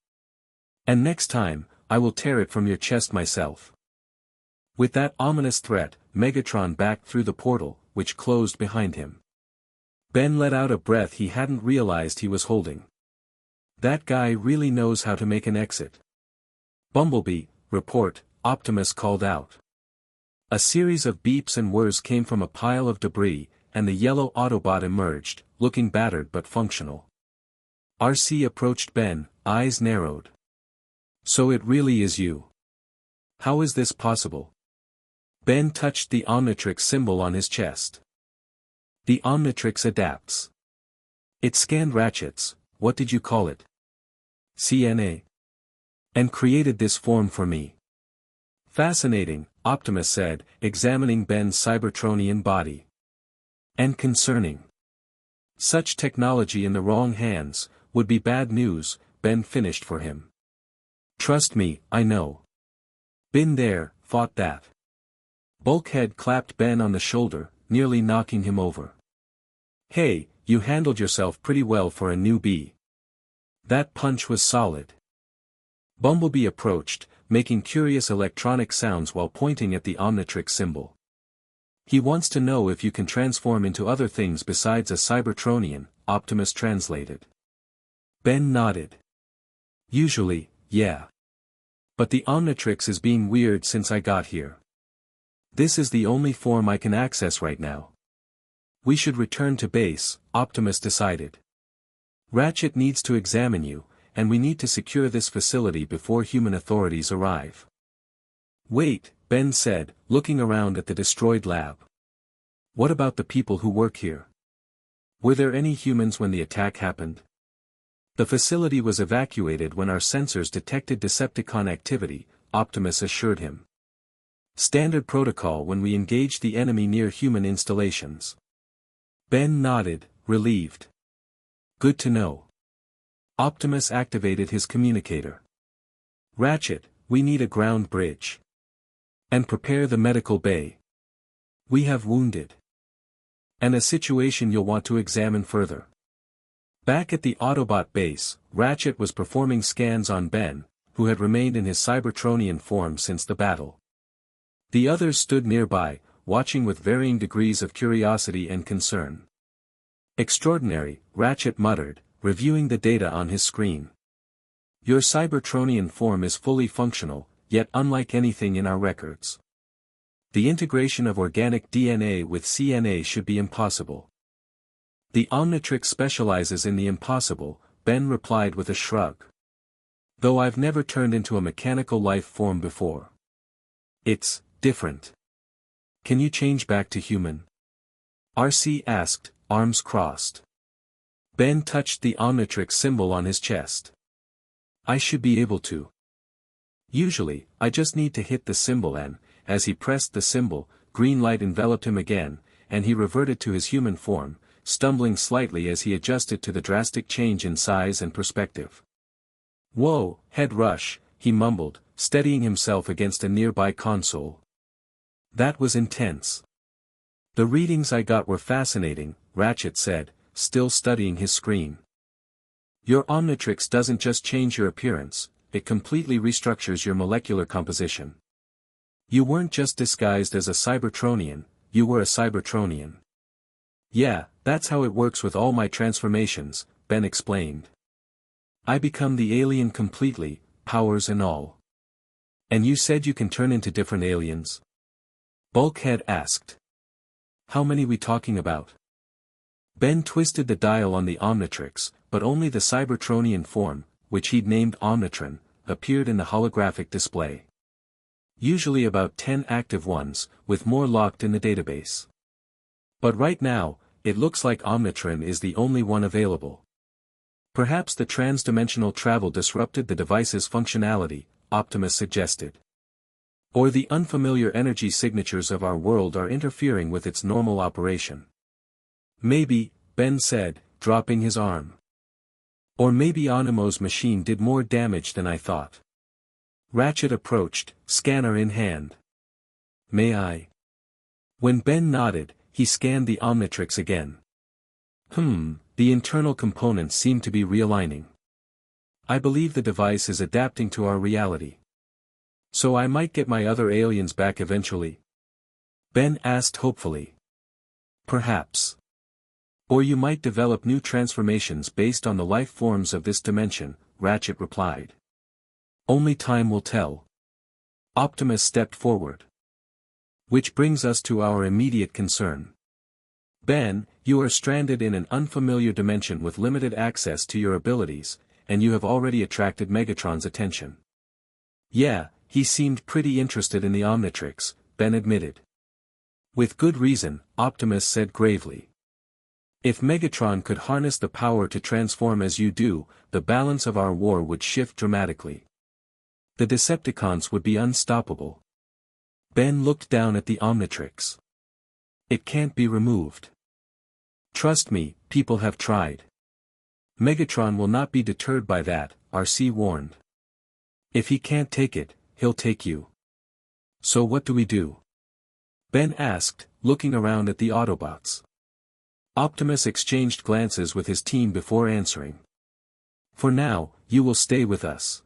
"And next time, I will tear it from your chest myself." With that ominous threat, Megatron backed through the portal, which closed behind him. Ben let out a breath he hadn't realized he was holding. That guy really knows how to make an exit. "Bumblebee, report," Optimus called out. A series of beeps and whirs came from a pile of debris, and the yellow Autobot emerged, looking battered but functional. RC approached Ben, eyes narrowed. "So it really is you. How is this possible?" Ben touched the Omnitrix symbol on his chest. "The Omnitrix adapts. It scanned Ratchet's, what did you call it? CNA. And created this form for me." "Fascinating," Optimus said, examining Ben's Cybertronian body. "And concerning. Such technology in the wrong hands would be bad news," Ben finished for him. "Trust me, I know. Been there, fought that." Bulkhead clapped Ben on the shoulder, nearly knocking him over. "Hey, you handled yourself pretty well for a newbie. That punch was solid." Bumblebee approached, making curious electronic sounds while pointing at the Omnitrix symbol. "He wants to know if you can transform into other things besides a Cybertronian," Optimus translated. Ben nodded. "Usually, yeah. But the Omnitrix is being weird since I got here. This is the only form I can access right now. We should return to base," Optimus decided. "Ratchet needs to examine you, and we need to secure this facility before human authorities arrive." "Wait," Ben said, looking around at the destroyed lab. "What about the people who work here? Were there any humans when the attack happened?" "The facility was evacuated when our sensors detected Decepticon activity," Optimus assured him. "Standard protocol when we engage the enemy near human installations." Ben nodded, relieved. "Good to know." Optimus activated his communicator. "Ratchet, we need a ground bridge. And prepare the medical bay. We have wounded. And a situation you'll want to examine further." Back at the Autobot base, Ratchet was performing scans on Ben, who had remained in his Cybertronian form since the battle. The others stood nearby, watching with varying degrees of curiosity and concern. "Extraordinary," Ratchet muttered, reviewing the data on his screen. "Your Cybertronian form is fully functional, yet unlike anything in our records. The integration of organic DNA with CNA should be impossible." "The Omnitrix specializes in the impossible," Ben replied with a shrug. "Though I've never turned into a mechanical life form before. It's different." "Can you change back to human?" RC asked, arms crossed. Ben touched the Omnitrix symbol on his chest. "I should be able to. Usually, I just need to hit the symbol and," as he pressed the symbol, green light enveloped him again, and he reverted to his human form, stumbling slightly as he adjusted to the drastic change in size and perspective. "Whoa, head rush," he mumbled, steadying himself against a nearby console. "That was intense." "The readings I got were fascinating," Ratchet said, still studying his screen. "Your Omnitrix doesn't just change your appearance, it completely restructures your molecular composition. You weren't just disguised as a Cybertronian, you were a Cybertronian." "Yeah, that's how it works with all my transformations," Ben explained. "I become the alien completely, powers and all." "And you said you can turn into different aliens?" Bulkhead asked. "How many we talking about?" Ben twisted the dial on the Omnitrix, but only the Cybertronian form, which he'd named Omnitron, appeared in the holographic display. Usually about 10 active ones, with more locked in the database. But right now, it looks like Omnitron is the only one available. Perhaps the trans-dimensional travel disrupted the device's functionality, Optimus suggested. Or the unfamiliar energy signatures of our world are interfering with its normal operation. Maybe, Ben said, dropping his arm. Or maybe Onimo's machine did more damage than I thought. Ratchet approached, scanner in hand. May I? When Ben nodded, he scanned the Omnitrix again. The internal components seem to be realigning. I believe the device is adapting to our reality. So I might get my other aliens back eventually? Ben asked hopefully. Perhaps. Or you might develop new transformations based on the life forms of this dimension, Ratchet replied. Only time will tell. Optimus stepped forward. Which brings us to our immediate concern. Ben, you are stranded in an unfamiliar dimension with limited access to your abilities, and you have already attracted Megatron's attention. Yeah, he seemed pretty interested in the Omnitrix, Ben admitted. With good reason, Optimus said gravely. If Megatron could harness the power to transform as you do, the balance of our war would shift dramatically. The Decepticons would be unstoppable. Ben looked down at the Omnitrix. It can't be removed. Trust me, people have tried. Megatron will not be deterred by that, RC warned. If he can't take it, he'll take you. So what do we do? Ben asked, looking around at the Autobots. Optimus exchanged glances with his team before answering. For now, you will stay with us.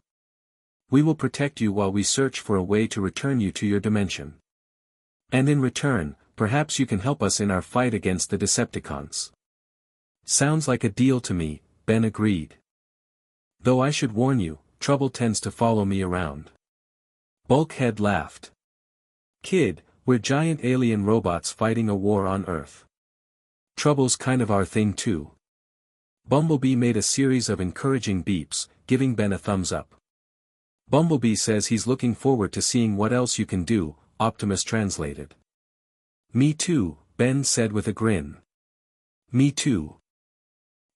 We will protect you while we search for a way to return you to your dimension. And in return, perhaps you can help us in our fight against the Decepticons. Sounds like a deal to me, Ben agreed. Though I should warn you, trouble tends to follow me around. Bulkhead laughed. Kid, we're giant alien robots fighting a war on Earth. Trouble's kind of our thing too. Bumblebee made a series of encouraging beeps, giving Ben a thumbs up. Bumblebee says he's looking forward to seeing what else you can do, Optimus translated. Me too, Ben said with a grin. Me too.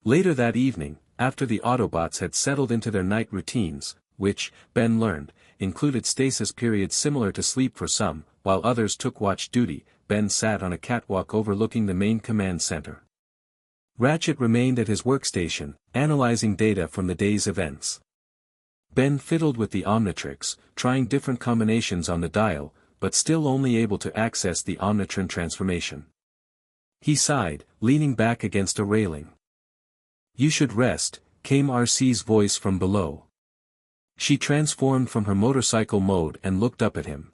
Later that evening, after the Autobots had settled into their night routines, which, Ben learned, included stasis periods similar to sleep for some, while others took watch duty, Ben sat on a catwalk overlooking the main command center. Ratchet remained at his workstation, analyzing data from the day's events. Ben fiddled with the Omnitrix, trying different combinations on the dial, but still only able to access the Omnitron transformation. He sighed, leaning back against a railing. You should rest, came RC's voice from below. She transformed from her motorcycle mode and looked up at him.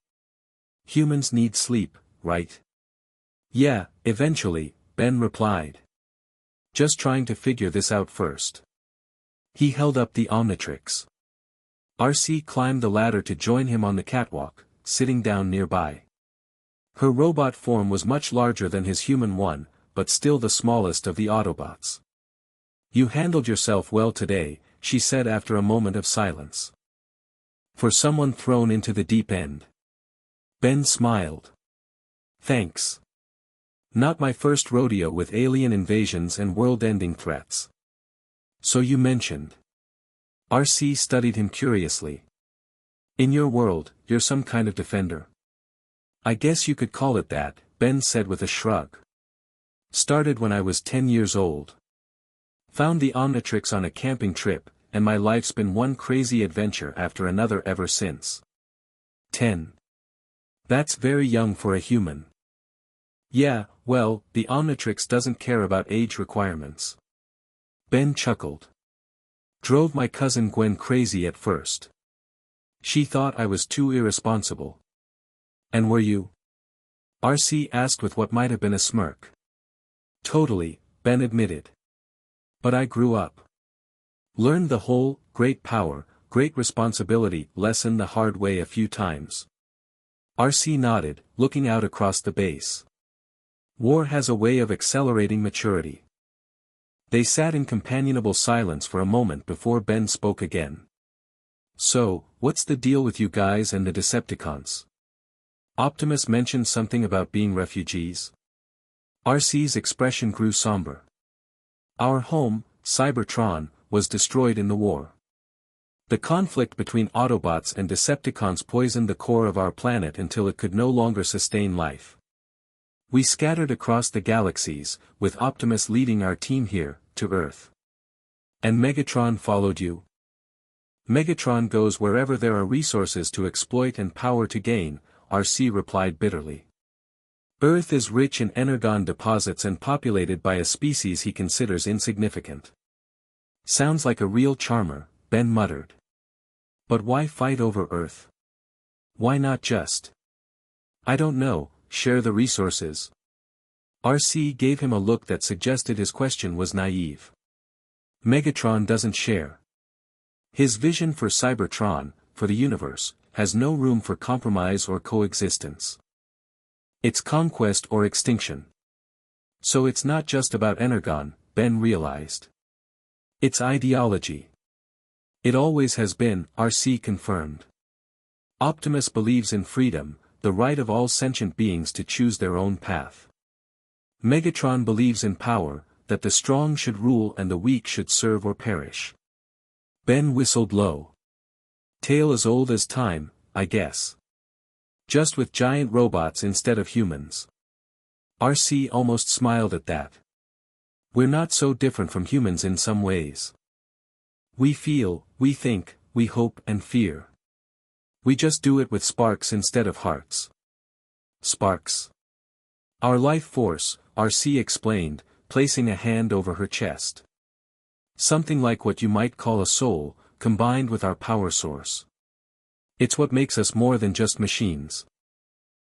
Humans need sleep, right? Yeah, eventually, Ben replied. Just trying to figure this out first. He held up the Omnitrix. RC climbed the ladder to join him on the catwalk, sitting down nearby. Her robot form was much larger than his human one, but still the smallest of the Autobots. You handled yourself well today, she said after a moment of silence. For someone thrown into the deep end. Ben smiled. Thanks. Not my first rodeo with alien invasions and world-ending threats. So you mentioned. RC studied him curiously. In your world, you're some kind of defender. I guess you could call it that, Ben said with a shrug. Started when I was 10 years old. Found the Omnitrix on a camping trip, and my life's been one crazy adventure after another ever since. 10. That's very young for a human. Yeah, well, the Omnitrix doesn't care about age requirements. Ben chuckled. Drove my cousin Gwen crazy at first. She thought I was too irresponsible. And were you? RC asked with what might have been a smirk. Totally, Ben admitted. But I grew up. Learned the whole, great power, great responsibility lesson the hard way a few times. RC nodded, looking out across the base. War has a way of accelerating maturity. They sat in companionable silence for a moment before Ben spoke again. "So, what's the deal with you guys and the Decepticons? Optimus mentioned something about being refugees." RC's expression grew somber. "Our home, Cybertron, was destroyed in the war. The conflict between Autobots and Decepticons poisoned the core of our planet until it could no longer sustain life. We scattered across the galaxies, with Optimus leading our team here, to Earth. And Megatron followed you?" "Megatron goes wherever there are resources to exploit and power to gain," RC replied bitterly. "Earth is rich in energon deposits and populated by a species he considers insignificant." "Sounds like a real charmer," Ben muttered. "But why fight over Earth? Why not just, I don't know, share the resources?" RC gave him a look that suggested his question was naive. "Megatron doesn't share. His vision for Cybertron, for the universe, has no room for compromise or coexistence. It's conquest or extinction. So it's not just about energon," Ben realized. "It's ideology. It always has been," RC confirmed. "Optimus believes in freedom, the right of all sentient beings to choose their own path. Megatron believes in power, that the strong should rule and the weak should serve or perish." Ben whistled low. "Tale as old as time, I guess. Just with giant robots instead of humans." RC almost smiled at that. "We're not so different from humans in some ways. We feel, we think, we hope and fear. We just do it with sparks instead of hearts." "Sparks? Our life force," RC explained, placing a hand over her chest. "Something like what you might call a soul, combined with our power source. It's what makes us more than just machines."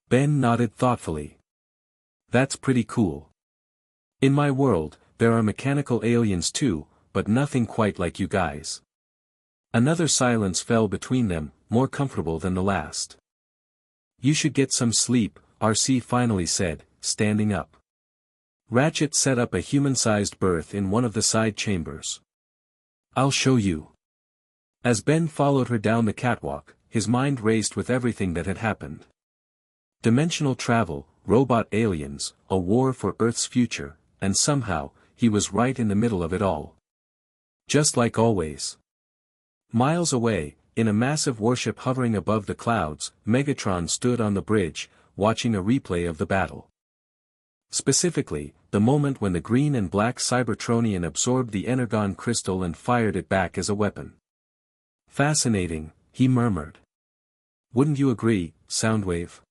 Ben nodded thoughtfully. "That's pretty cool. In my world, there are mechanical aliens too, but nothing quite like you guys." Another silence fell between them, more comfortable than the last. "You should get some sleep," RC finally said, standing up. Ratchet set up a human-sized berth in one of the side chambers. "I'll show you." As Ben followed her down the catwalk, his mind raced with everything that had happened. Dimensional travel, robot aliens, a war for Earth's future, and somehow, he was right in the middle of it all. Just like always. Miles away, in a massive warship hovering above the clouds, Megatron stood on the bridge, watching a replay of the battle. Specifically, the moment when the green and black Cybertronian absorbed the energon crystal and fired it back as a weapon. "Fascinating," he murmured. "Wouldn't you agree, Soundwave?"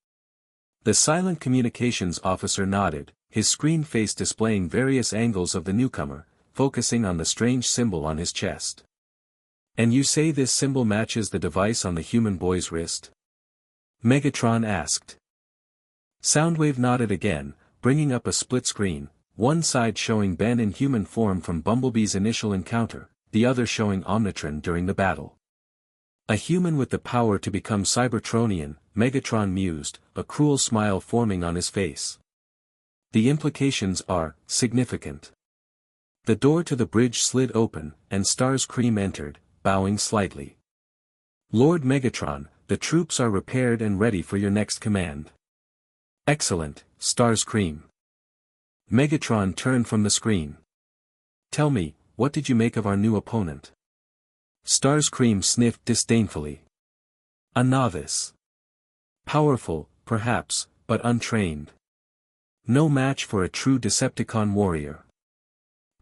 The silent communications officer nodded, his screen face displaying various angles of the newcomer, focusing on the strange symbol on his chest. "And you say this symbol matches the device on the human boy's wrist?" Megatron asked. Soundwave nodded again, bringing up a split screen, one side showing Ben in human form from Bumblebee's initial encounter, the other showing Omnitron during the battle. "A human with the power to become Cybertronian," Megatron mused, a cruel smile forming on his face. "The implications are significant." The door to the bridge slid open, and Starscream entered, bowing slightly. "Lord Megatron, the troops are repaired and ready for your next command." "Excellent, Starscream." Megatron turned from the screen. "Tell me, what did you make of our new opponent?" Starscream sniffed disdainfully. "A novice. Powerful, perhaps, but untrained. No match for a true Decepticon warrior.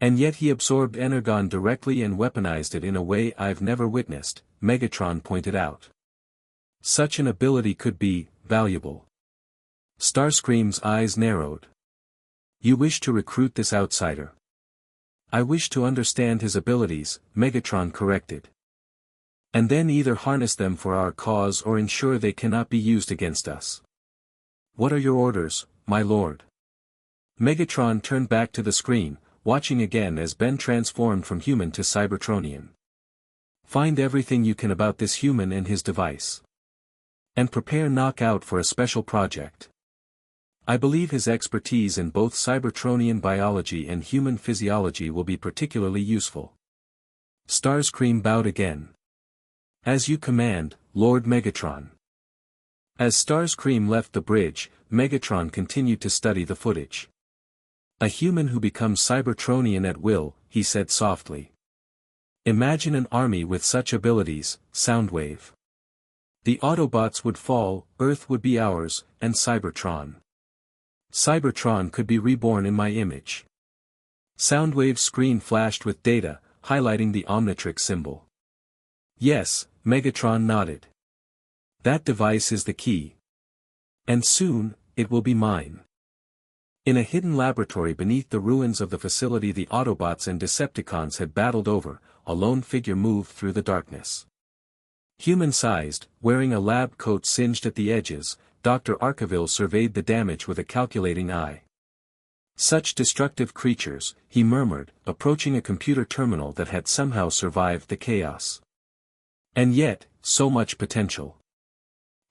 And yet he absorbed energon directly and weaponized it in a way I've never witnessed," Megatron pointed out. "Such an ability could be valuable." Starscream's eyes narrowed. "You wish to recruit this outsider?" "I wish to understand his abilities," Megatron corrected. "And then either harness them for our cause or ensure they cannot be used against us." "What are your orders, my lord?" Megatron turned back to the screen, watching again as Ben transformed from human to Cybertronian. "Find everything you can about this human and his device. And prepare Knockout for a special project. I believe his expertise in both Cybertronian biology and human physiology will be particularly useful. Starscream bowed again. As you command, Lord Megatron. As Starscream left the bridge, Megatron continued to study the footage. A human who becomes Cybertronian at will, he said softly. Imagine an army with such abilities, Soundwave. The Autobots would fall, Earth would be ours, and Cybertron. Cybertron could be reborn in my image. Soundwave's screen flashed with data, highlighting the Omnitrix symbol. Yes, Megatron nodded. That device is the key. And soon, it will be mine. In a hidden laboratory beneath the ruins of the facility the Autobots and Decepticons had battled over, a lone figure moved through the darkness. Human-sized, wearing a lab coat singed at the edges, Dr. Arkeville surveyed the damage with a calculating eye. Such destructive creatures, he murmured, approaching a computer terminal that had somehow survived the chaos. And yet, so much potential.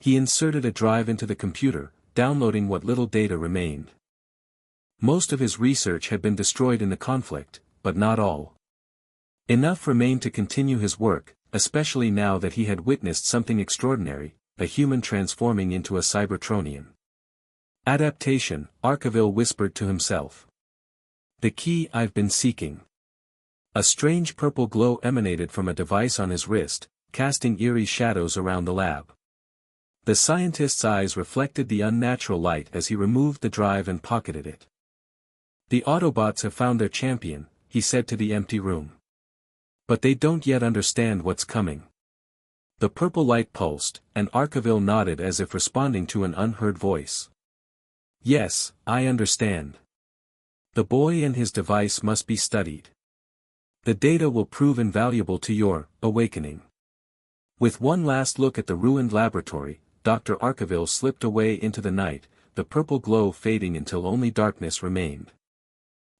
He inserted a drive into the computer, downloading what little data remained. Most of his research had been destroyed in the conflict, but not all. Enough remained to continue his work, especially now that he had witnessed something extraordinary, a human transforming into a Cybertronian. Adaptation, Arkeville whispered to himself. The key I've been seeking. A strange purple glow emanated from a device on his wrist, casting eerie shadows around the lab. The scientist's eyes reflected the unnatural light as he removed the drive and pocketed it. The Autobots have found their champion, he said to the empty room. But they don't yet understand what's coming. The purple light pulsed, and Arkeville nodded as if responding to an unheard voice. Yes, I understand. The boy and his device must be studied. The data will prove invaluable to your awakening. With one last look at the ruined laboratory, Dr. Arkeville slipped away into the night, the purple glow fading until only darkness remained.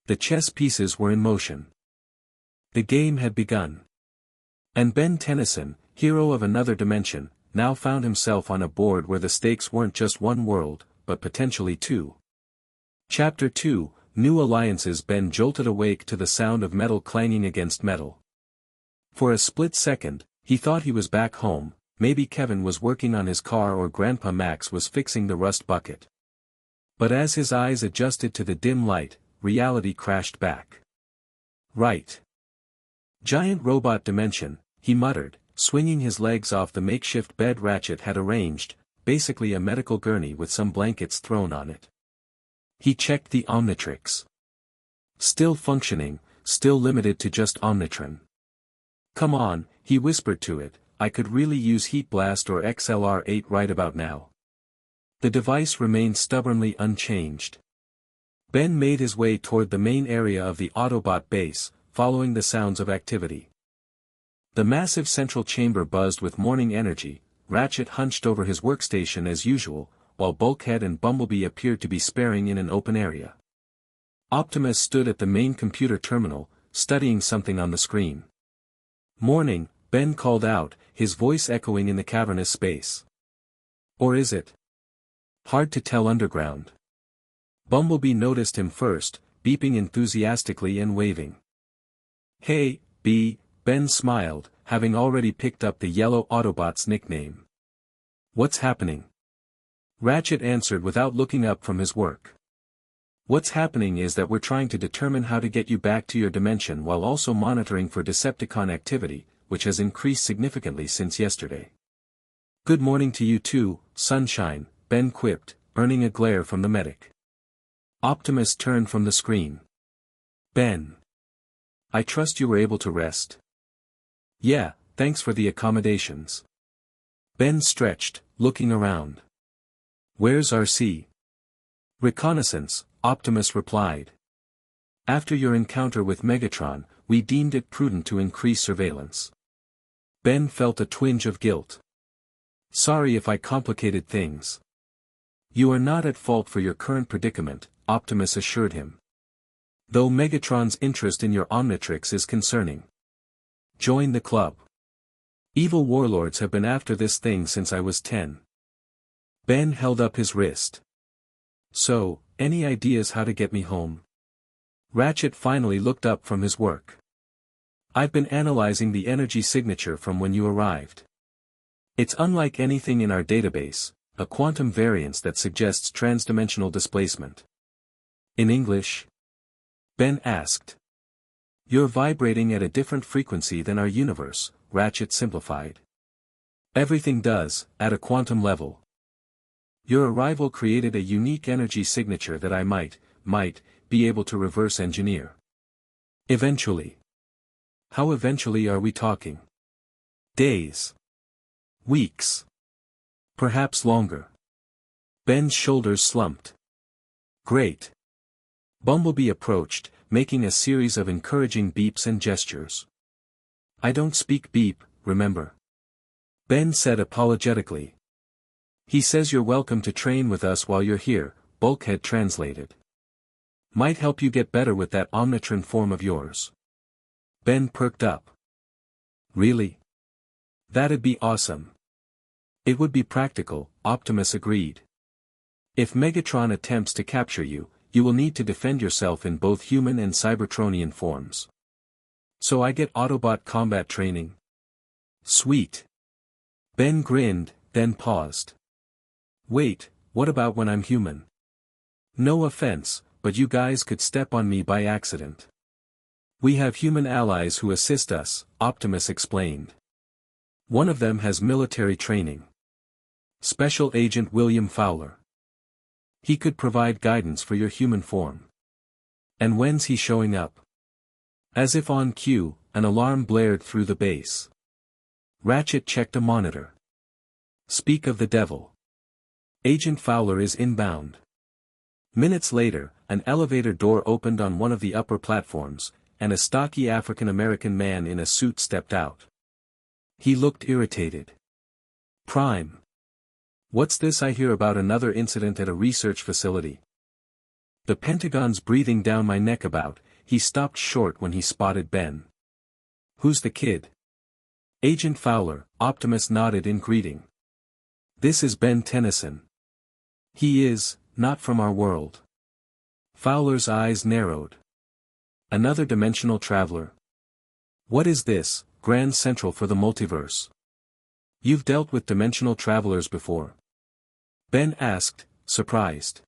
The chess pieces were in motion. The game had begun. And Ben Tennyson, hero of another dimension, now found himself on a board where the stakes weren't just one world, but potentially two. Chapter 2, New Alliances. Ben jolted awake to the sound of metal clanging against metal. For a split second, he thought he was back home, maybe Kevin was working on his car or Grandpa Max was fixing the rust bucket. But as his eyes adjusted to the dim light, reality crashed back. Right. Giant robot dimension, he muttered, swinging his legs off the makeshift bed Ratchet had arranged, basically a medical gurney with some blankets thrown on it. He checked the Omnitrix. Still functioning, still limited to just Omnitron. Come on, he whispered to it, I could really use Heat Blast or XLR-8 right about now. The device remained stubbornly unchanged. Ben made his way toward the main area of the Autobot base, following the sounds of activity. The massive central chamber buzzed with morning energy, Ratchet hunched over his workstation as usual, while Bulkhead and Bumblebee appeared to be sparring in an open area. Optimus stood at the main computer terminal, studying something on the screen. Morning, Ben called out, his voice echoing in the cavernous space. Or is it? Hard to tell underground. Bumblebee noticed him first, beeping enthusiastically and waving. Hey, B, Ben smiled, having already picked up the yellow Autobot's nickname. What's happening? Ratchet answered without looking up from his work. What's happening is that we're trying to determine how to get you back to your dimension while also monitoring for Decepticon activity, which has increased significantly since yesterday. Good morning to you too, Sunshine, Ben quipped, earning a glare from the medic. Optimus turned from the screen. Ben. I trust you were able to rest. Yeah, thanks for the accommodations. Ben stretched, looking around. Where's RC? Reconnaissance, Optimus replied. After your encounter with Megatron, we deemed it prudent to increase surveillance. Ben felt a twinge of guilt. Sorry if I complicated things. You are not at fault for your current predicament, Optimus assured him. Though Megatron's interest in your Omnitrix is concerning. Join the club. Evil warlords have been after this thing since I was 10. Ben held up his wrist. So, any ideas how to get me home? Ratchet finally looked up from his work. I've been analyzing the energy signature from when you arrived. It's unlike anything in our database, a quantum variance that suggests transdimensional displacement. In English? Ben asked. You're vibrating at a different frequency than our universe, Ratchet simplified. Everything does, at a quantum level. Your arrival created a unique energy signature that I might be able to reverse engineer. Eventually. How eventually are we talking? Days. Weeks. Perhaps longer. Ben's shoulders slumped. Great. Bumblebee approached, making a series of encouraging beeps and gestures. I don't speak beep, remember? Ben said apologetically. He says you're welcome to train with us while you're here, Bulkhead translated. Might help you get better with that Omnitron form of yours. Ben perked up. Really? That'd be awesome. It would be practical, Optimus agreed. If Megatron attempts to capture you, you will need to defend yourself in both human and Cybertronian forms. So I get Autobot combat training? Sweet. Ben grinned, then paused. Wait, what about when I'm human? No offense, but you guys could step on me by accident. We have human allies who assist us, Optimus explained. One of them has military training. Special Agent William Fowler. He could provide guidance for your human form. And when's he showing up? As if on cue, an alarm blared through the base. Ratchet checked a monitor. Speak of the devil. Agent Fowler is inbound. Minutes later, an elevator door opened on one of the upper platforms, and a stocky African-American man in a suit stepped out. He looked irritated. Prime. What's this I hear about another incident at a research facility? The Pentagon's breathing down my neck about. He stopped short when he spotted Ben. Who's the kid? Agent Fowler, Optimus nodded in greeting. This is Ben Tennyson. He is, not from our world. Fowler's eyes narrowed. Another dimensional traveler. What is this, Grand Central for the multiverse? You've dealt with dimensional travelers before? Ben asked, surprised.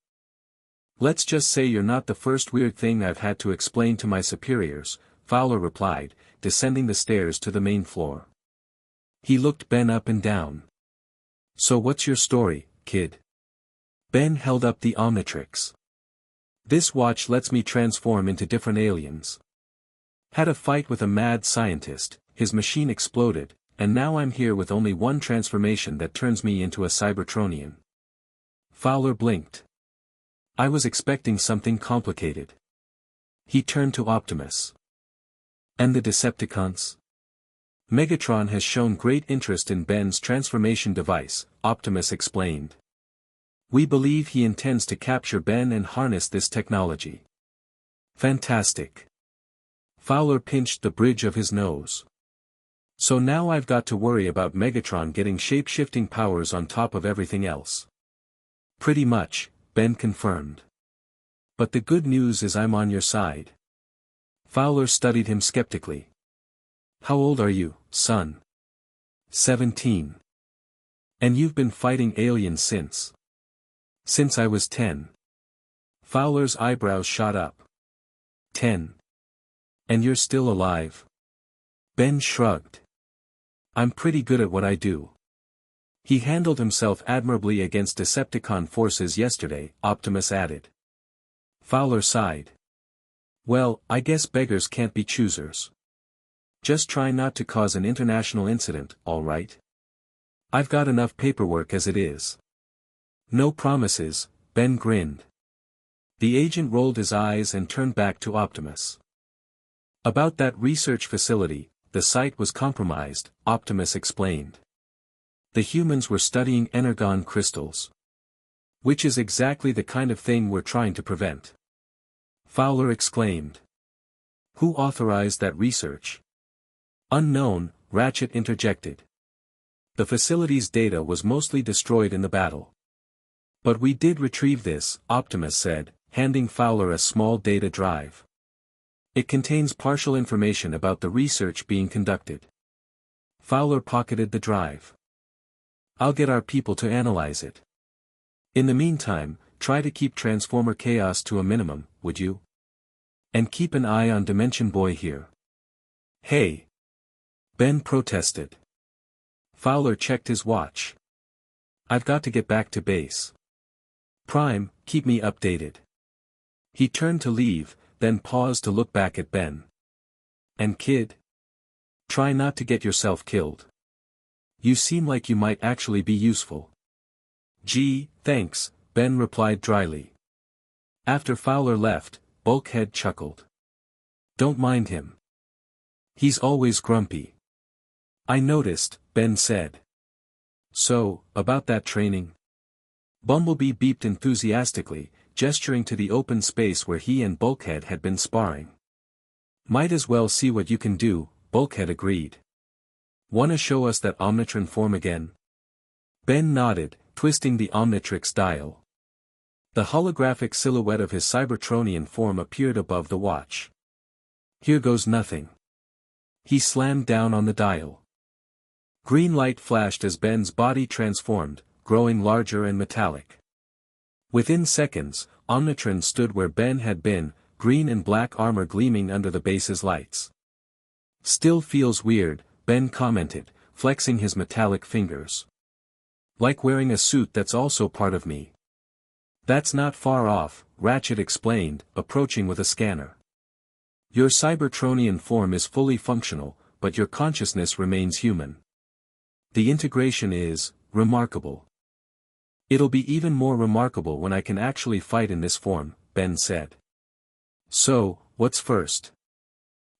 Let's just say you're not the first weird thing I've had to explain to my superiors, Fowler replied, descending the stairs to the main floor. He looked Ben up and down. So what's your story, kid? Ben held up the Omnitrix. This watch lets me transform into different aliens. Had a fight with a mad scientist, his machine exploded, and now I'm here with only one transformation that turns me into a Cybertronian. Fowler blinked. I was expecting something complicated. He turned to Optimus. And the Decepticons? Megatron has shown great interest in Ben's transformation device, Optimus explained. We believe he intends to capture Ben and harness this technology. Fantastic. Fowler pinched the bridge of his nose. So now I've got to worry about Megatron getting shape-shifting powers on top of everything else. Pretty much, Ben confirmed. But the good news is I'm on your side. Fowler studied him skeptically. How old are you, son? 17. And you've been fighting aliens since? Since I was 10. Fowler's eyebrows shot up. 10. And you're still alive? Ben shrugged. I'm pretty good at what I do. He handled himself admirably against Decepticon forces yesterday, Optimus added. Fowler sighed. Well, I guess beggars can't be choosers. Just try not to cause an international incident, all right? I've got enough paperwork as it is. No promises, Ben grinned. The agent rolled his eyes and turned back to Optimus. About that research facility, the site was compromised, Optimus explained. The humans were studying energon crystals. Which is exactly the kind of thing we're trying to prevent. Fowler exclaimed. Who authorized that research? Unknown, Ratchet interjected. The facility's data was mostly destroyed in the battle. But we did retrieve this, Optimus said, handing Fowler a small data drive. It contains partial information about the research being conducted. Fowler pocketed the drive. I'll get our people to analyze it. In the meantime, try to keep Transformer chaos to a minimum, would you? And keep an eye on Dimension Boy here. Hey! Ben protested. Fowler checked his watch. I've got to get back to base. Prime, keep me updated. He turned to leave, then paused to look back at Ben. And kid? Try not to get yourself killed. You seem like you might actually be useful. Gee, thanks, Ben replied dryly. After Fowler left, Bulkhead chuckled. Don't mind him. He's always grumpy. I noticed, Ben said. So, about that training? Bumblebee beeped enthusiastically, gesturing to the open space where he and Bulkhead had been sparring. Might as well see what you can do, Bulkhead agreed. Wanna show us that Omnitron form again? Ben nodded, twisting the Omnitrix dial. The holographic silhouette of his Cybertronian form appeared above the watch. Here goes nothing. He slammed down on the dial. Green light flashed as Ben's body transformed, growing larger and metallic. Within seconds, Omnitron stood where Ben had been, green and black armor gleaming under the base's lights. Still feels weird, Ben commented, flexing his metallic fingers. Like wearing a suit that's also part of me. That's not far off, Ratchet explained, approaching with a scanner. Your Cybertronian form is fully functional, but your consciousness remains human. The integration is remarkable. It'll be even more remarkable when I can actually fight in this form, Ben said. So, what's first?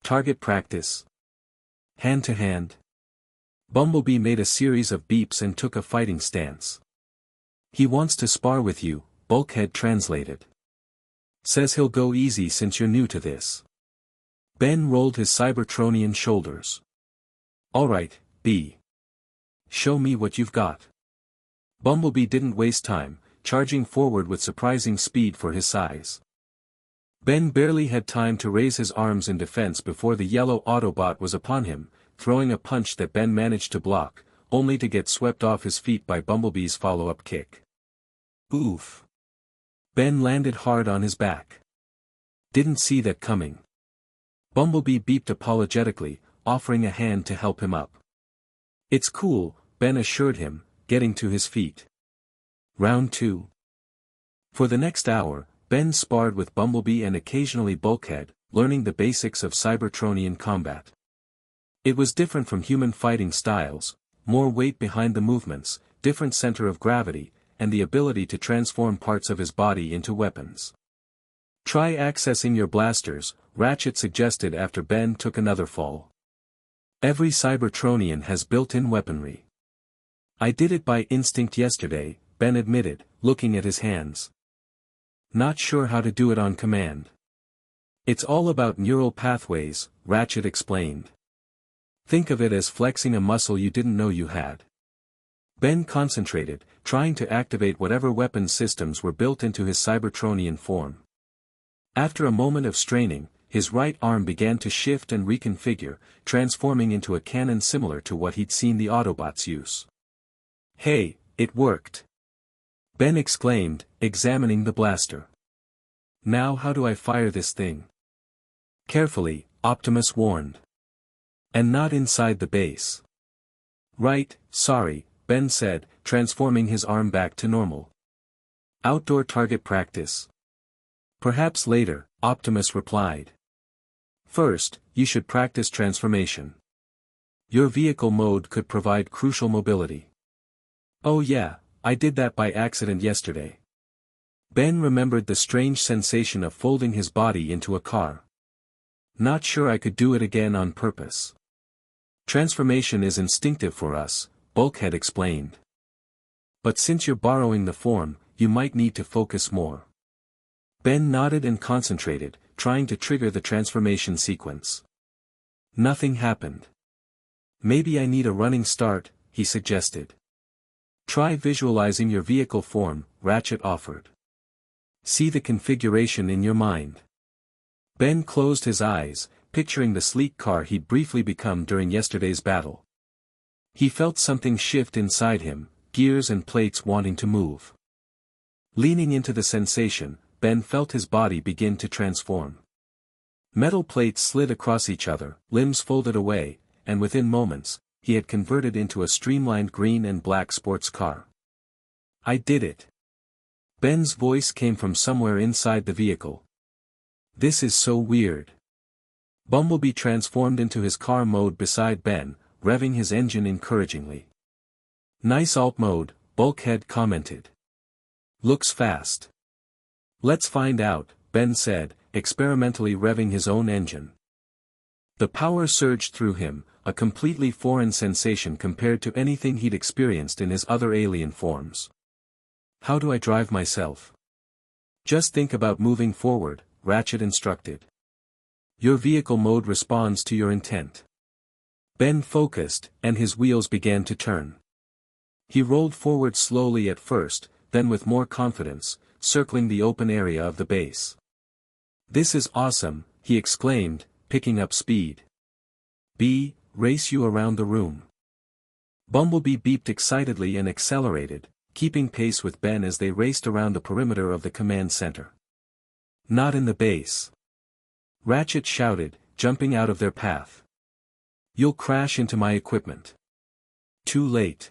Target practice. Hand to hand. Bumblebee made a series of beeps and took a fighting stance. He wants to spar with you, Bulkhead translated. Says he'll go easy since you're new to this. Ben rolled his Cybertronian shoulders. Alright, B. Show me what you've got. Bumblebee didn't waste time, charging forward with surprising speed for his size. Ben barely had time to raise his arms in defense before the yellow Autobot was upon him, throwing a punch that Ben managed to block, only to get swept off his feet by Bumblebee's follow-up kick. Oof. Ben landed hard on his back. Didn't see that coming. Bumblebee beeped apologetically, offering a hand to help him up. It's cool, Ben assured him, getting to his feet. Round 2. For the next hour, Ben sparred with Bumblebee and occasionally Bulkhead, learning the basics of Cybertronian combat. It was different from human fighting styles, more weight behind the movements, different center of gravity, and the ability to transform parts of his body into weapons. Try accessing your blasters, Ratchet suggested after Ben took another fall. Every Cybertronian has built-in weaponry. I did it by instinct yesterday, Ben admitted, looking at his hands. Not sure how to do it on command. It's all about neural pathways, Ratchet explained. Think of it as flexing a muscle you didn't know you had. Ben concentrated, trying to activate whatever weapon systems were built into his Cybertronian form. After a moment of straining, his right arm began to shift and reconfigure, transforming into a cannon similar to what he'd seen the Autobots use. Hey, it worked! Ben exclaimed, examining the blaster. Now how do I fire this thing? Carefully, Optimus warned. And not inside the base. Right, sorry, Ben said, transforming his arm back to normal. Outdoor target practice. Perhaps later, Optimus replied. First, you should practice transformation. Your vehicle mode could provide crucial mobility. Oh yeah, I did that by accident yesterday. Ben remembered the strange sensation of folding his body into a car. Not sure I could do it again on purpose. Transformation is instinctive for us, Bulkhead explained. But since you're borrowing the form, you might need to focus more. Ben nodded and concentrated, trying to trigger the transformation sequence. Nothing happened. Maybe I need a running start, he suggested. Try visualizing your vehicle form, Ratchet offered. See the configuration in your mind. Ben closed his eyes, picturing the sleek car he'd briefly become during yesterday's battle. He felt something shift inside him, gears and plates wanting to move. Leaning into the sensation, Ben felt his body begin to transform. Metal plates slid across each other, limbs folded away, and within moments, he had converted into a streamlined green and black sports car. I did it. Ben's voice came from somewhere inside the vehicle. This is so weird. Bumblebee transformed into his car mode beside Ben, revving his engine encouragingly. Nice alt mode, Bulkhead commented. Looks fast. Let's find out, Ben said, experimentally revving his own engine. The power surged through him, a completely foreign sensation compared to anything he'd experienced in his other alien forms. How do I drive myself? Just think about moving forward, Ratchet instructed. Your vehicle mode responds to your intent. Ben focused, and his wheels began to turn. He rolled forward slowly at first, then with more confidence, circling the open area of the base. This is awesome, he exclaimed, picking up speed. B, race you around the room. Bumblebee beeped excitedly and accelerated, keeping pace with Ben as they raced around the perimeter of the command center. Not in the base. Ratchet shouted, jumping out of their path. You'll crash into my equipment. Too late.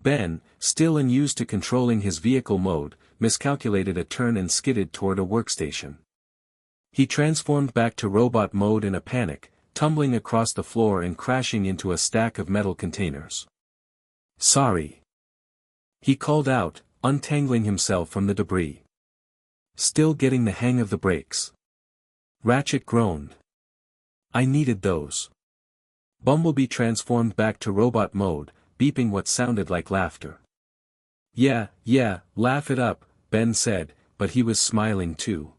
Ben, still unused to controlling his vehicle mode, miscalculated a turn and skidded toward a workstation. He transformed back to robot mode in a panic, tumbling across the floor and crashing into a stack of metal containers. Sorry. He called out, untangling himself from the debris. Still getting the hang of the brakes. Ratchet groaned. I needed those. Bumblebee transformed back to robot mode, beeping what sounded like laughter. Yeah, laugh it up, Ben said, but he was smiling too.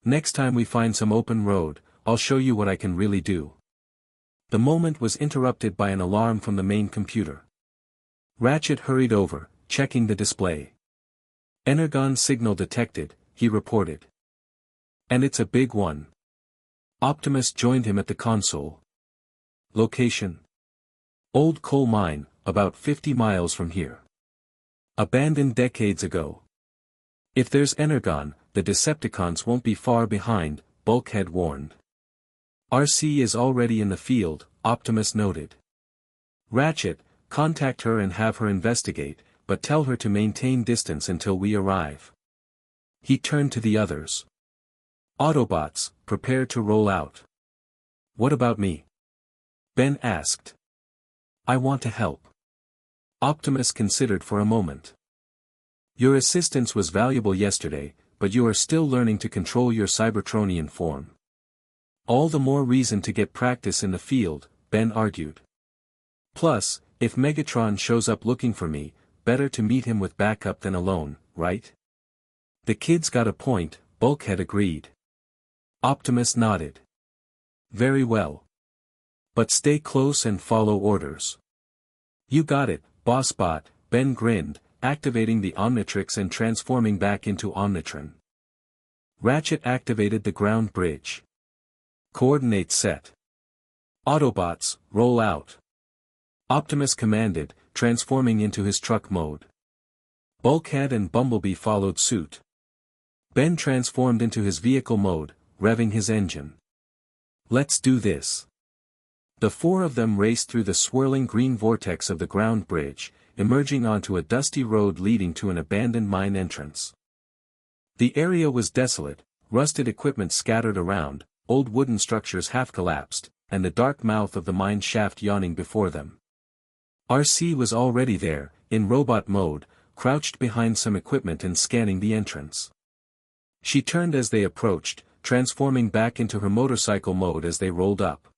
Next time we find some open road, I'll show you what I can really do. The moment was interrupted by an alarm from the main computer. Ratchet hurried over, checking the display. Energon signal detected, he reported. And it's a big one. Optimus joined him at the console. Location: Old coal mine, about 50 miles from here. Abandoned decades ago. If there's Energon, the Decepticons won't be far behind, Bulkhead warned. RC is already in the field, Optimus noted. Ratchet, contact her and have her investigate, but tell her to maintain distance until we arrive. He turned to the others. Autobots, prepare to roll out. What about me? Ben asked. I want to help. Optimus considered for a moment. Your assistance was valuable yesterday, but you are still learning to control your Cybertronian form. All the more reason to get practice in the field, Ben argued. Plus, if Megatron shows up looking for me, better to meet him with backup than alone, right? The kid's got a point, Bulkhead agreed. Optimus nodded. Very well. But stay close and follow orders. You got it, Bossbot, Ben grinned, activating the Omnitrix and transforming back into Omnitron. Ratchet activated the ground bridge. Coordinates set. Autobots, roll out. Optimus commanded, transforming into his truck mode. Bulkhead and Bumblebee followed suit. Ben transformed into his vehicle mode, revving his engine. Let's do this. The four of them raced through the swirling green vortex of the ground bridge, emerging onto a dusty road leading to an abandoned mine entrance. The area was desolate, rusted equipment scattered around, old wooden structures half collapsed, and the dark mouth of the mine shaft yawning before them. RC was already there, in robot mode, crouched behind some equipment and scanning the entrance. She turned as they approached, transforming back into her motorcycle mode as they rolled up.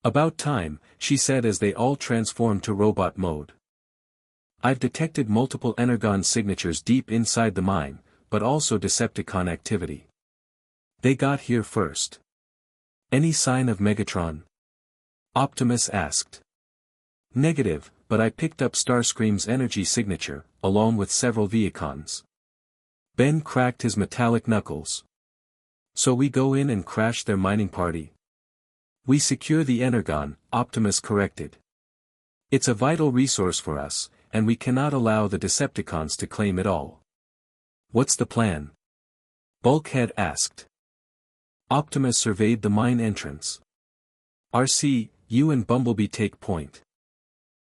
About time, she said as they all transformed to robot mode. I've detected multiple Energon signatures deep inside the mine, but also Decepticon activity. They got here first. Any sign of Megatron? Optimus asked. Negative, but I picked up Starscream's energy signature, along with several Viacons. Ben cracked his metallic knuckles. So we go in and crash their mining party? We secure the Energon, Optimus corrected. It's a vital resource for us, and we cannot allow the Decepticons to claim it all. What's the plan? Bulkhead asked. Optimus surveyed the mine entrance. RC, you and Bumblebee take point.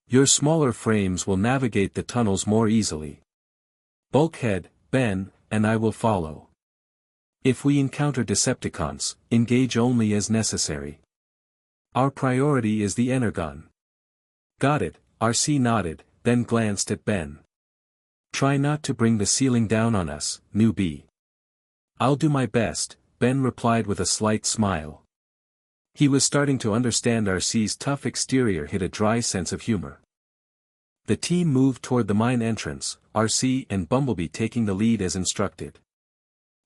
Your smaller frames will navigate the tunnels more easily. Bulkhead, Ben, and I will follow. If we encounter Decepticons, engage only as necessary. Our priority is the Energon. Got it, RC nodded, then glanced at Ben. Try not to bring the ceiling down on us, newbie. I'll do my best, Ben replied with a slight smile. He was starting to understand RC's tough exterior hid a dry sense of humor. The team moved toward the mine entrance, RC and Bumblebee taking the lead as instructed.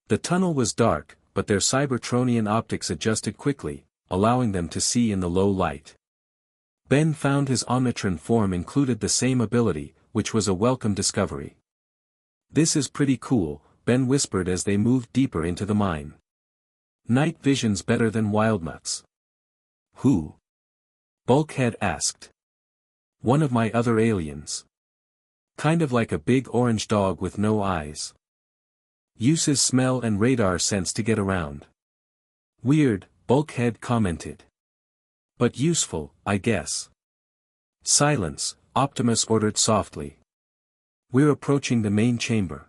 The tunnel was dark, but their Cybertronian optics adjusted quickly, allowing them to see in the low light. Ben found his Omnitron form included the same ability, which was a welcome discovery. This is pretty cool, Ben whispered as they moved deeper into the mine. Night vision's better than Wildmutt's. Who? Bulkhead asked. One of my other aliens. Kind of like a big orange dog with no eyes. Uses smell and radar sense to get around. Weird, Bulkhead commented. But useful, I guess. Silence, Optimus ordered softly. We're approaching the main chamber.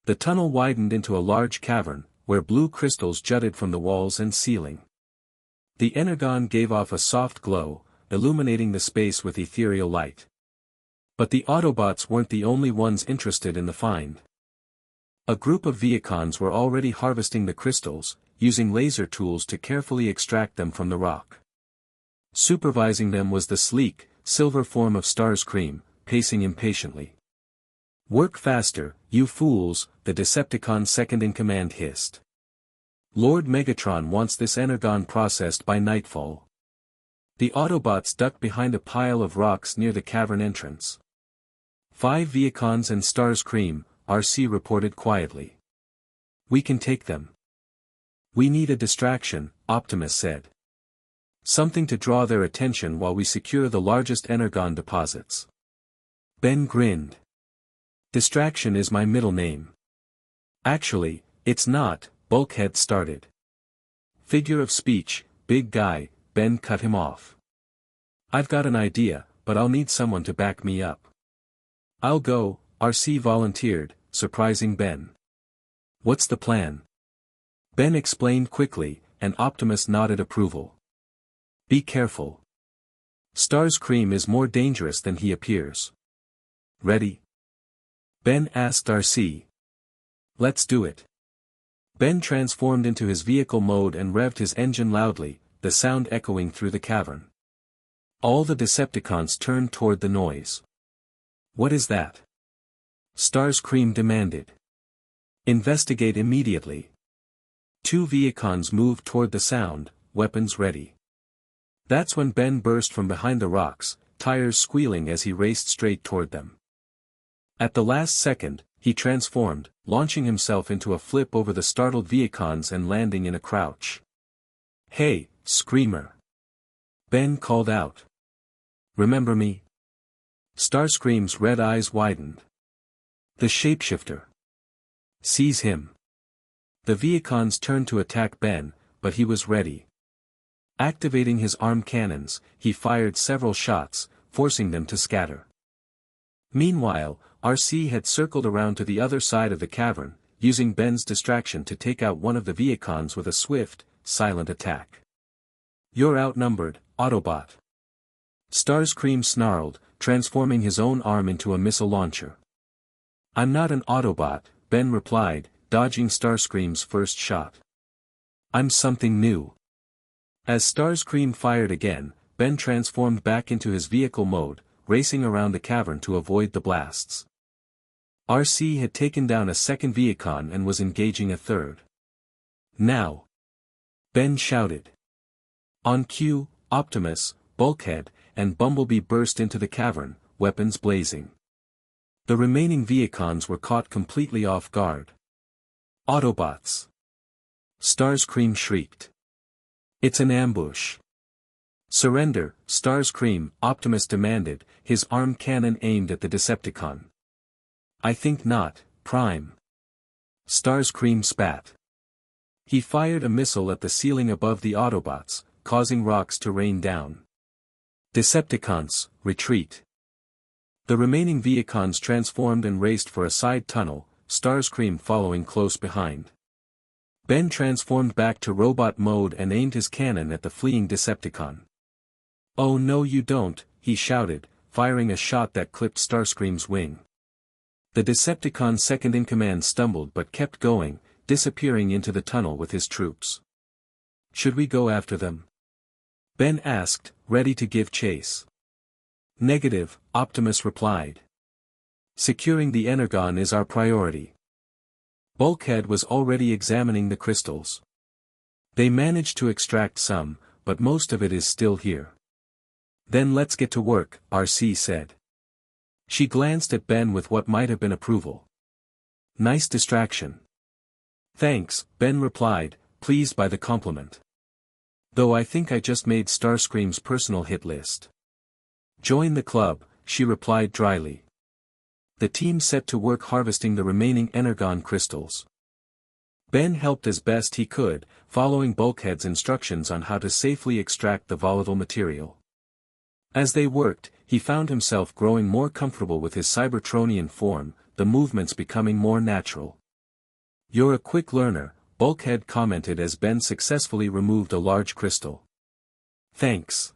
The tunnel widened into a large cavern, where blue crystals jutted from the walls and ceiling. The Energon gave off a soft glow, illuminating the space with ethereal light. But the Autobots weren't the only ones interested in the find. A group of Viacons were already harvesting the crystals, using laser tools to carefully extract them from the rock. Supervising them was the sleek, silver form of Starscream, pacing impatiently. Work faster, you fools, the Decepticon second-in-command hissed. Lord Megatron wants this Energon processed by nightfall. The Autobots ducked behind a pile of rocks near the cavern entrance. 5 Viacons and Starscream, RC reported quietly. We can take them. We need a distraction, Optimus said. Something to draw their attention while we secure the largest Energon deposits. Ben grinned. Distraction is my middle name. Actually, it's not, Bulkhead started. Figure of speech, big guy, Ben cut him off. I've got an idea, but I'll need someone to back me up. I'll go, RC volunteered, surprising Ben. What's the plan? Ben explained quickly, and Optimus nodded approval. Be careful. Starscream is more dangerous than he appears. Ready? Ben asked RC. Let's do it. Ben transformed into his vehicle mode and revved his engine loudly, the sound echoing through the cavern. All the Decepticons turned toward the noise. What is that? Starscream demanded. Investigate immediately. 2 Viacons moved toward the sound, weapons ready. That's when Ben burst from behind the rocks, tires squealing as he raced straight toward them. At the last second, he transformed, launching himself into a flip over the startled Viacons and landing in a crouch. Hey, Screamer! Ben called out. Remember me? Starscream's red eyes widened. The shapeshifter. Seize him. The Viacons turned to attack Ben, but he was ready. Activating his arm cannons, he fired several shots, forcing them to scatter. Meanwhile, RC had circled around to the other side of the cavern, using Ben's distraction to take out one of the Viacons with a swift, silent attack. You're outnumbered, Autobot. Starscream snarled, transforming his own arm into a missile launcher. I'm not an Autobot, Ben replied, dodging Starscream's first shot. I'm something new. As Starscream fired again, Ben transformed back into his vehicle mode, racing around the cavern to avoid the blasts. RC had taken down a second Viacon and was engaging a third. Now! Ben shouted. On cue, Optimus, Bulkhead, and Bumblebee burst into the cavern, weapons blazing. The remaining Viacons were caught completely off guard. Autobots! Starscream shrieked. It's an ambush. Surrender, Starscream, Optimus demanded, his arm cannon aimed at the Decepticon. I think not, Prime. Starscream spat. He fired a missile at the ceiling above the Autobots, causing rocks to rain down. Decepticons, retreat. The remaining Viacons transformed and raced for a side tunnel, Starscream following close behind. Ben transformed back to robot mode and aimed his cannon at the fleeing Decepticon. Oh no you don't, he shouted, firing a shot that clipped Starscream's wing. The Decepticon second-in-command stumbled but kept going, disappearing into the tunnel with his troops. Should we go after them? Ben asked, ready to give chase. Negative, Optimus replied. Securing the Energon is our priority. Bulkhead was already examining the crystals. They managed to extract some, but most of it is still here. Then let's get to work, RC said. She glanced at Ben with what might have been approval. Nice distraction. Thanks, Ben replied, pleased by the compliment. Though I think I just made Starscream's personal hit list. Join the club, she replied dryly. The team set to work harvesting the remaining Energon crystals. Ben helped as best he could, following Bulkhead's instructions on how to safely extract the volatile material. As they worked, he found himself growing more comfortable with his Cybertronian form, the movements becoming more natural. You're a quick learner, Bulkhead commented as Ben successfully removed a large crystal. Thanks.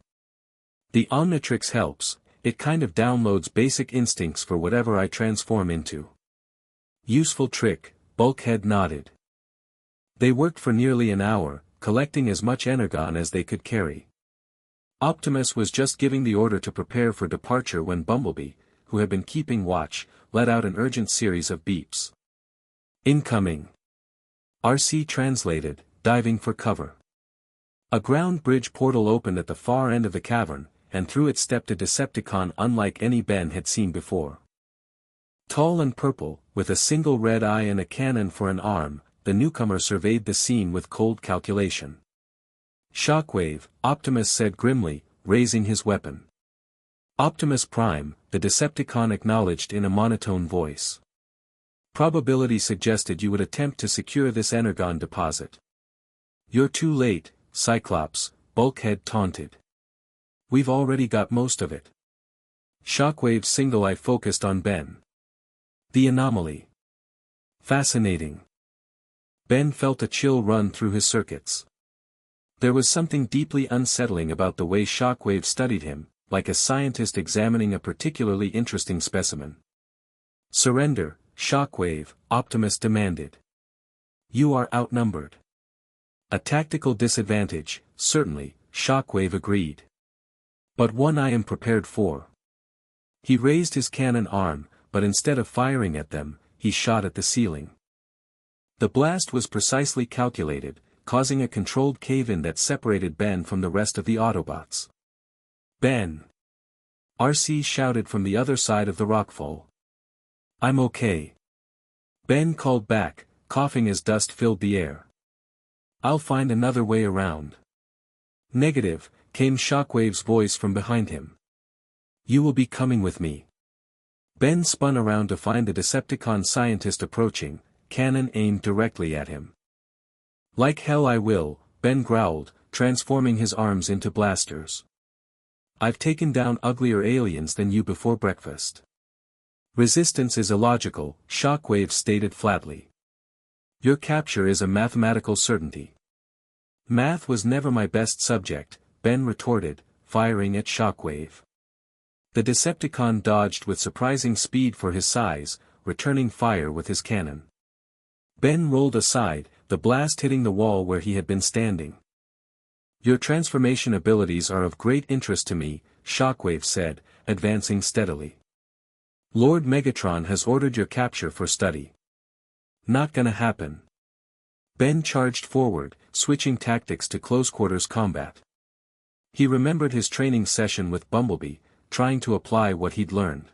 The Omnitrix helps, it kind of downloads basic instincts for whatever I transform into. Useful trick, Bulkhead nodded. They worked for nearly an hour, collecting as much Energon as they could carry. Optimus was just giving the order to prepare for departure when Bumblebee, who had been keeping watch, let out an urgent series of beeps. Incoming. RC translated, diving for cover. A ground bridge portal opened at the far end of the cavern, and through it stepped a Decepticon unlike any Ben had seen before. Tall and purple, with a single red eye and a cannon for an arm, the newcomer surveyed the scene with cold calculation. Shockwave, Optimus said grimly, raising his weapon. Optimus Prime, the Decepticon acknowledged in a monotone voice. Probability suggested you would attempt to secure this Energon deposit. You're too late, Cyclops, Bulkhead taunted. We've already got most of it. Shockwave's single eye focused on Ben. The anomaly. Fascinating. Ben felt a chill run through his circuits. There was something deeply unsettling about the way Shockwave studied him, like a scientist examining a particularly interesting specimen. Surrender, Shockwave, Optimus demanded. You are outnumbered. A tactical disadvantage, certainly, Shockwave agreed. But one I am prepared for. He raised his cannon arm, but instead of firing at them, he shot at the ceiling. The blast was precisely calculated, causing a controlled cave-in that separated Ben from the rest of the Autobots. Ben! RC shouted from the other side of the rockfall. I'm okay. Ben called back, coughing as dust filled the air. I'll find another way around. Negative, came Shockwave's voice from behind him. You will be coming with me. Ben spun around to find the Decepticon scientist approaching, cannon aimed directly at him. Like hell I will, Ben growled, transforming his arms into blasters. I've taken down uglier aliens than you before breakfast. Resistance is illogical, Shockwave stated flatly. Your capture is a mathematical certainty. Math was never my best subject, Ben retorted, firing at Shockwave. The Decepticon dodged with surprising speed for his size, returning fire with his cannon. Ben rolled aside, the blast hitting the wall where he had been standing. Your transformation abilities are of great interest to me, Shockwave said, advancing steadily. Lord Megatron has ordered your capture for study. Not gonna happen. Ben charged forward, switching tactics to close-quarters combat. He remembered his training session with Bumblebee, trying to apply what he'd learned.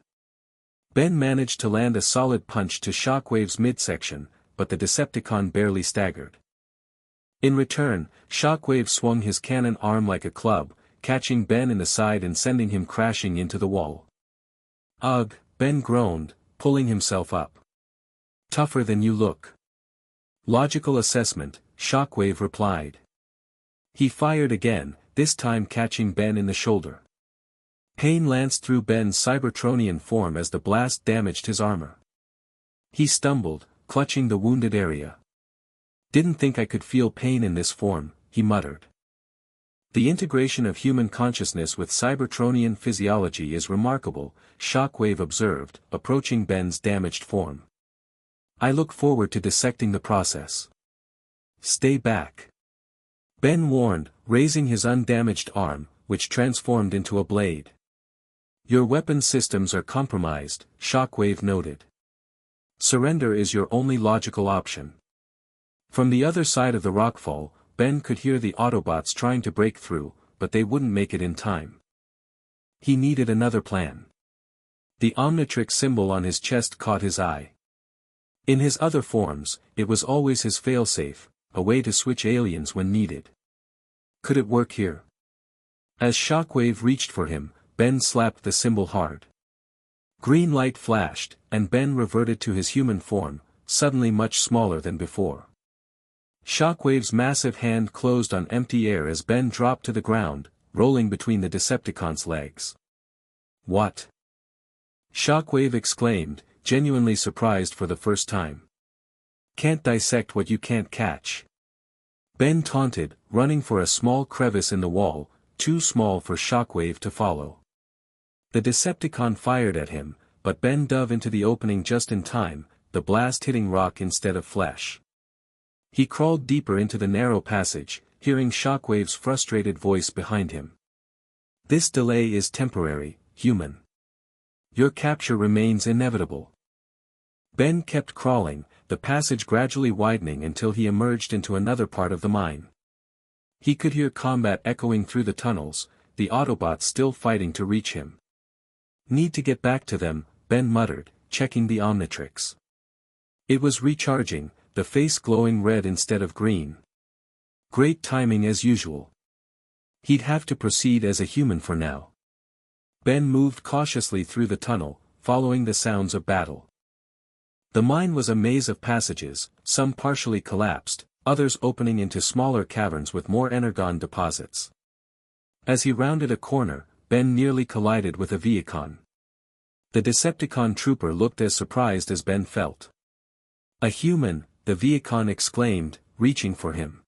Ben managed to land a solid punch to Shockwave's midsection, but the Decepticon barely staggered. In return, Shockwave swung his cannon arm like a club, catching Ben in the side and sending him crashing into the wall. "Ugh," Ben groaned, pulling himself up. "Tougher than you look." "Logical assessment," Shockwave replied. He fired again, this time catching Ben in the shoulder. Pain lanced through Ben's Cybertronian form as the blast damaged his armor. He stumbled, clutching the wounded area. "Didn't think I could feel pain in this form," he muttered. "The integration of human consciousness with Cybertronian physiology is remarkable," Shockwave observed, approaching Ben's damaged form. "I look forward to dissecting the process." "Stay back," Ben warned, raising his undamaged arm, which transformed into a blade. "Your weapon systems are compromised," Shockwave noted. "Surrender is your only logical option." From the other side of the rockfall, Ben could hear the Autobots trying to break through, but they wouldn't make it in time. He needed another plan. The Omnitrix symbol on his chest caught his eye. In his other forms, it was always his failsafe, a way to switch aliens when needed. Could it work here? As Shockwave reached for him, Ben slapped the symbol hard. Green light flashed, and Ben reverted to his human form, suddenly much smaller than before. Shockwave's massive hand closed on empty air as Ben dropped to the ground, rolling between the Decepticon's legs. "What?" Shockwave exclaimed, genuinely surprised for the first time. "Can't dissect what you can't catch." Ben taunted, running for a small crevice in the wall, too small for Shockwave to follow. The Decepticon fired at him, but Ben dove into the opening just in time, the blast hitting rock instead of flesh. He crawled deeper into the narrow passage, hearing Shockwave's frustrated voice behind him. "This delay is temporary, human. Your capture remains inevitable." Ben kept crawling, the passage gradually widening until he emerged into another part of the mine. He could hear combat echoing through the tunnels, the Autobots still fighting to reach him. "Need to get back to them," Ben muttered, checking the Omnitrix. It was recharging, the face glowing red instead of green. Great timing as usual. He'd have to proceed as a human for now. Ben moved cautiously through the tunnel, following the sounds of battle. The mine was a maze of passages, some partially collapsed, others opening into smaller caverns with more energon deposits. As he rounded a corner, Ben nearly collided with a Viacon. The Decepticon trooper looked as surprised as Ben felt. "A human," the Viacon exclaimed, reaching for him.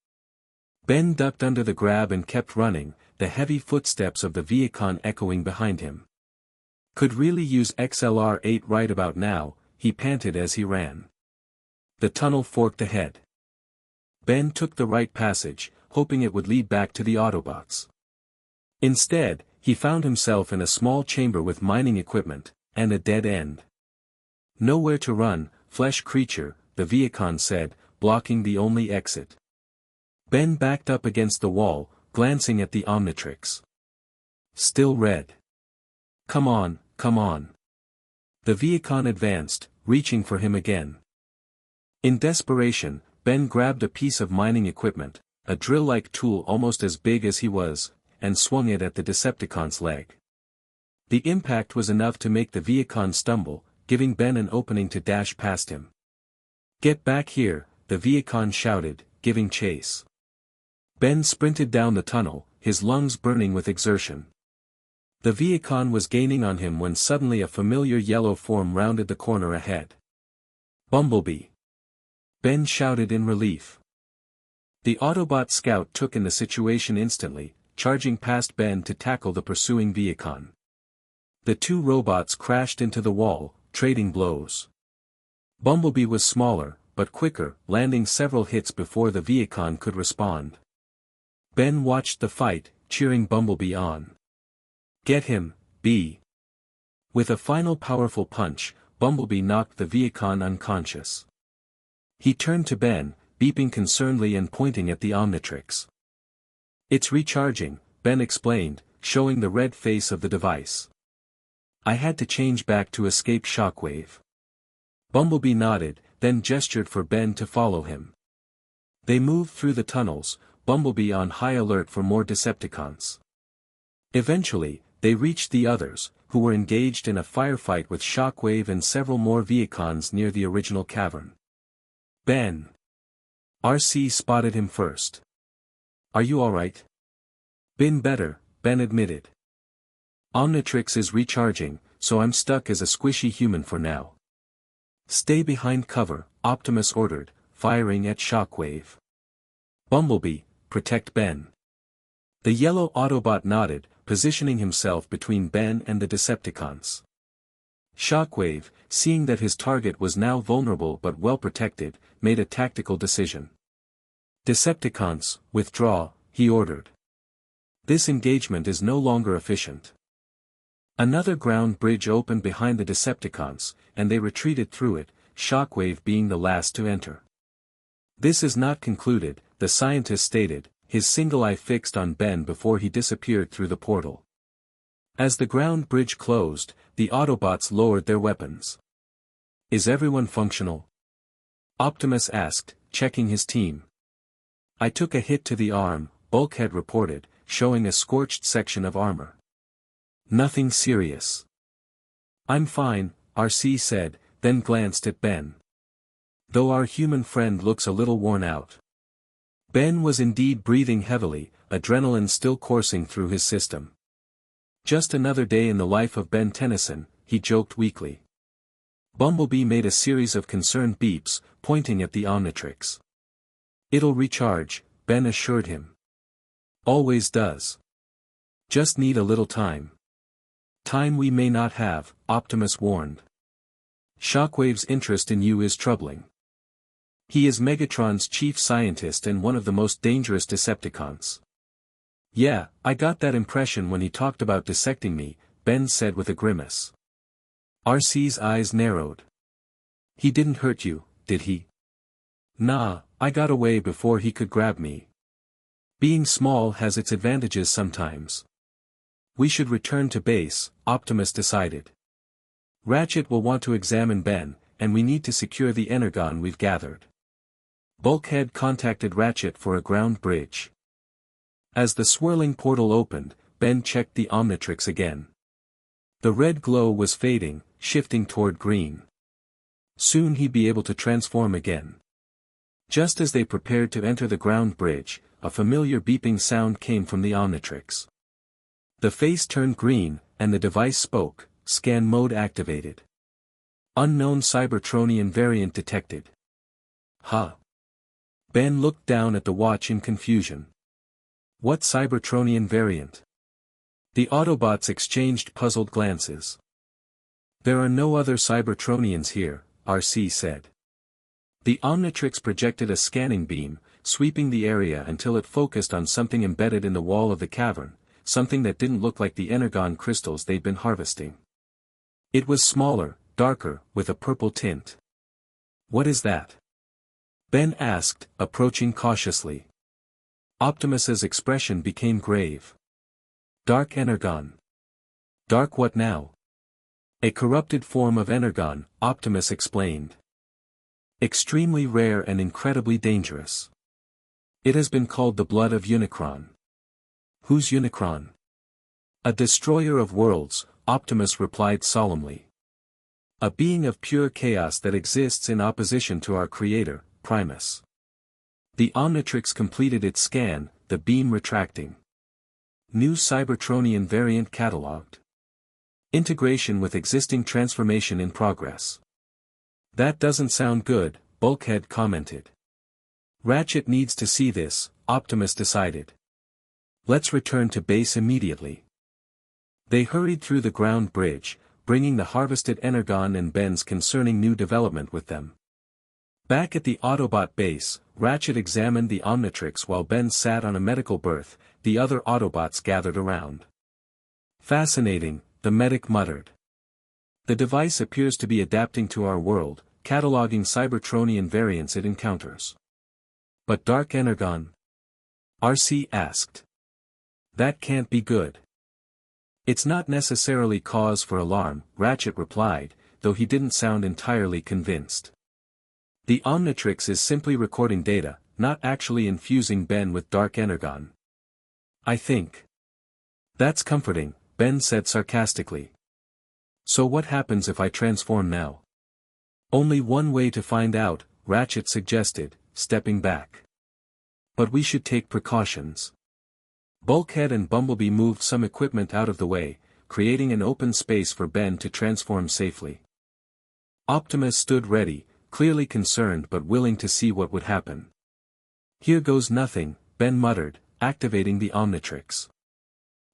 Ben ducked under the grab and kept running, the heavy footsteps of the Viacon echoing behind him. "Could really use XLR-8 right about now," he panted as he ran. The tunnel forked ahead. Ben took the right passage, hoping it would lead back to the Autobots. Instead, he found himself in a small chamber with mining equipment, and a dead end. "Nowhere to run, flesh creature," the Viacon said, blocking the only exit. Ben backed up against the wall, glancing at the Omnitrix. Still red. Come on, come on." The Viacon advanced, reaching for him again. In desperation, Ben grabbed a piece of mining equipment, a drill-like tool almost as big as he was, and swung it at the Decepticon's leg. The impact was enough to make the Viacon stumble, giving Ben an opening to dash past him. "Get back here," the Viacon shouted, giving chase. Ben sprinted down the tunnel, his lungs burning with exertion. The Viacon was gaining on him when suddenly a familiar yellow form rounded the corner ahead. "Bumblebee!" Ben shouted in relief. The Autobot scout took in the situation instantly, charging past Ben to tackle the pursuing Viacon. The two robots crashed into the wall, trading blows. Bumblebee was smaller, but quicker, landing several hits before the Viacon could respond. Ben watched the fight, cheering Bumblebee on. "Get him, B." With a final powerful punch, Bumblebee knocked the Viacon unconscious. He turned to Ben, beeping concernedly and pointing at the Omnitrix. "It's recharging," Ben explained, showing the red face of the device. I had to change back to escape Shockwave. Bumblebee nodded, then gestured for Ben to follow him. They moved through the tunnels, Bumblebee on high alert for more Decepticons. Eventually, they reached the others, who were engaged in a firefight with Shockwave and several more Vehicons near the original cavern. Ben. RC spotted him first. Are you alright? Been better, Ben admitted. Omnitrix is recharging, so I'm stuck as a squishy human for now. Stay behind cover, Optimus ordered, firing at Shockwave. Bumblebee, protect Ben. The yellow Autobot nodded, positioning himself between Ben and the Decepticons. Shockwave, seeing that his target was now vulnerable but well protected, made a tactical decision. Decepticons, withdraw, he ordered. This engagement is no longer efficient. Another ground bridge opened behind the Decepticons, and they retreated through it, Shockwave being the last to enter. This is not concluded, the scientist stated, his single eye fixed on Ben before he disappeared through the portal. As the ground bridge closed, the Autobots lowered their weapons. Is everyone functional? Optimus asked, checking his team. I took a hit to the arm, Bulkhead reported, showing a scorched section of armor. Nothing serious. I'm fine, RC said, then glanced at Ben. Though our human friend looks a little worn out. Ben was indeed breathing heavily, adrenaline still coursing through his system. Just another day in the life of Ben Tennyson, he joked weakly. Bumblebee made a series of concerned beeps, pointing at the Omnitrix. It'll recharge, Ben assured him. Always does. Just need a little time. Time we may not have, Optimus warned. Shockwave's interest in you is troubling. He is Megatron's chief scientist and one of the most dangerous Decepticons. Yeah, I got that impression when he talked about dissecting me, Ben said with a grimace. RC's eyes narrowed. He didn't hurt you, did he? Nah, I got away before he could grab me. Being small has its advantages sometimes. We should return to base, Optimus decided. Ratchet will want to examine Ben, and we need to secure the Energon we've gathered. Bulkhead contacted Ratchet for a ground bridge. As the swirling portal opened, Ben checked the Omnitrix again. The red glow was fading, shifting toward green. Soon he'd be able to transform again. Just as they prepared to enter the ground bridge, a familiar beeping sound came from the Omnitrix. The face turned green, and the device spoke, scan mode activated. Unknown Cybertronian variant detected. Huh? Ben looked down at the watch in confusion. What Cybertronian variant? The Autobots exchanged puzzled glances. There are no other Cybertronians here, RC said. The Omnitrix projected a scanning beam, sweeping the area until it focused on something embedded in the wall of the cavern, something that didn't look like the Energon crystals they'd been harvesting. It was smaller, darker, with a purple tint. What is that? Ben asked, approaching cautiously. Optimus's expression became grave. Dark Energon. Dark what now? A corrupted form of Energon, Optimus explained. Extremely rare and incredibly dangerous. It has been called the blood of Unicron. Who's Unicron? A destroyer of worlds, Optimus replied solemnly. A being of pure chaos that exists in opposition to our creator, Primus. The Omnitrix completed its scan, the beam retracting. New Cybertronian variant catalogued. Integration with existing transformation in progress. That doesn't sound good, Bulkhead commented. Ratchet needs to see this, Optimus decided. Let's return to base immediately. They hurried through the ground bridge, bringing the harvested Energon and Ben's concerning new development with them. Back at the Autobot base, Ratchet examined the Omnitrix while Ben sat on a medical berth, the other Autobots gathered around. Fascinating, the medic muttered. The device appears to be adapting to our world, cataloging Cybertronian variants it encounters. But Dark Energon? RC asked. That can't be good. It's not necessarily cause for alarm, Ratchet replied, though he didn't sound entirely convinced. The Omnitrix is simply recording data, not actually infusing Ben with Dark Energon. I think. That's comforting, Ben said sarcastically. So what happens if I transform now? Only one way to find out, Ratchet suggested, stepping back. But we should take precautions. Bulkhead and Bumblebee moved some equipment out of the way, creating an open space for Ben to transform safely. Optimus stood ready, clearly concerned but willing to see what would happen. Here goes nothing, Ben muttered, activating the Omnitrix.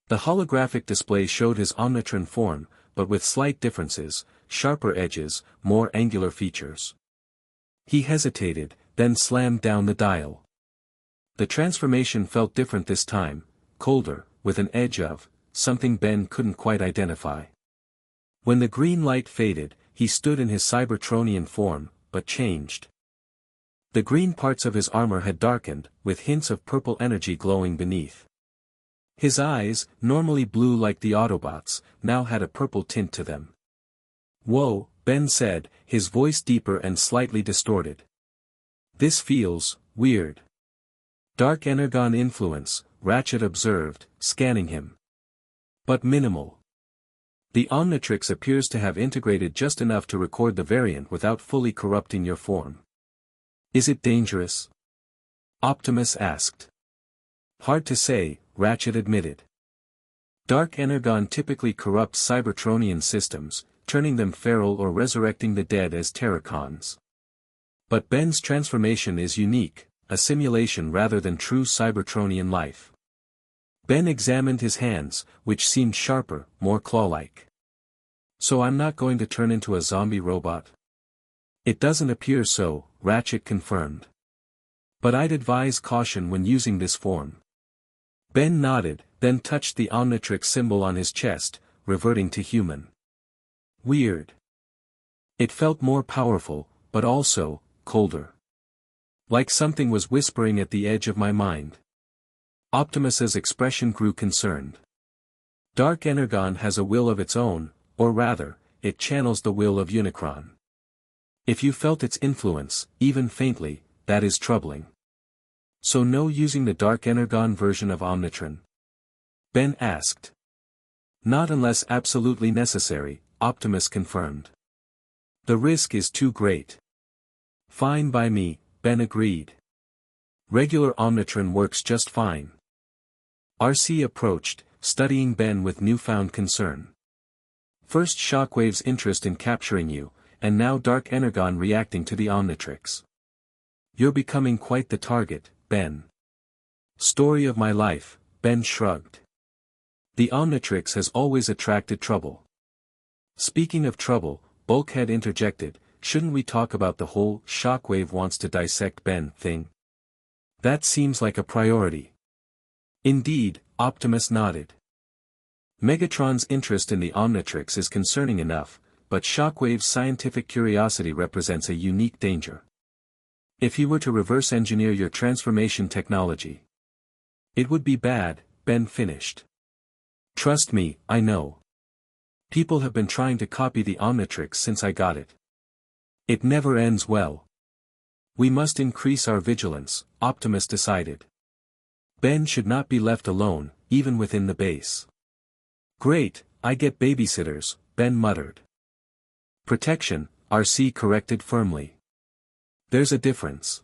The holographic display showed his Omnitron form, but with slight differences, sharper edges, more angular features. He hesitated, then slammed down the dial. The transformation felt different this time, colder, with an edge of something Ben couldn't quite identify. When the green light faded, he stood in his Cybertronian form, but changed. The green parts of his armor had darkened, with hints of purple energy glowing beneath. His eyes, normally blue like the Autobots, now had a purple tint to them. "Whoa," Ben said, his voice deeper and slightly distorted. "This feels weird." "Dark Energon influence," Ratchet observed, scanning him. "But minimal. The Omnitrix appears to have integrated just enough to record the variant without fully corrupting your form." "Is it dangerous?" Optimus asked. "Hard to say," Ratchet admitted. Dark Energon typically corrupts Cybertronian systems, turning them feral or resurrecting the dead as Terracons. But Ben's transformation is unique, a simulation rather than true Cybertronian life. Ben examined his hands, which seemed sharper, more claw-like. "So I'm not going to turn into a zombie robot?" "It doesn't appear so," Ratchet confirmed. "But I'd advise caution when using this form." Ben nodded, then touched the Omnitrix symbol on his chest, reverting to human. Weird. It felt more powerful, but also colder. Like something was whispering at the edge of my mind. Optimus's expression grew concerned. Dark Energon has a will of its own, or rather, it channels the will of Unicron. If you felt its influence, even faintly, that is troubling. So no using the Dark Energon version of Omnitron? Ben asked. Not unless absolutely necessary, Optimus confirmed. The risk is too great. Fine by me, Ben agreed. Regular Omnitron works just fine. RC approached, studying Ben with newfound concern. First Shockwave's interest in capturing you, and now Dark Energon reacting to the Omnitrix. You're becoming quite the target, Ben. Story of my life, Ben shrugged. The Omnitrix has always attracted trouble. Speaking of trouble, Bulkhead interjected, shouldn't we talk about the whole Shockwave wants to dissect Ben thing? That seems like a priority. Indeed, Optimus nodded. Megatron's interest in the Omnitrix is concerning enough, but Shockwave's scientific curiosity represents a unique danger. If he were to reverse engineer your transformation technology, it would be bad, Ben finished. Trust me, I know. People have been trying to copy the Omnitrix since I got it. It never ends well. We must increase our vigilance, Optimus decided. Ben should not be left alone, even within the base. Great, I get babysitters, Ben muttered. Protection, RC corrected firmly. There's a difference.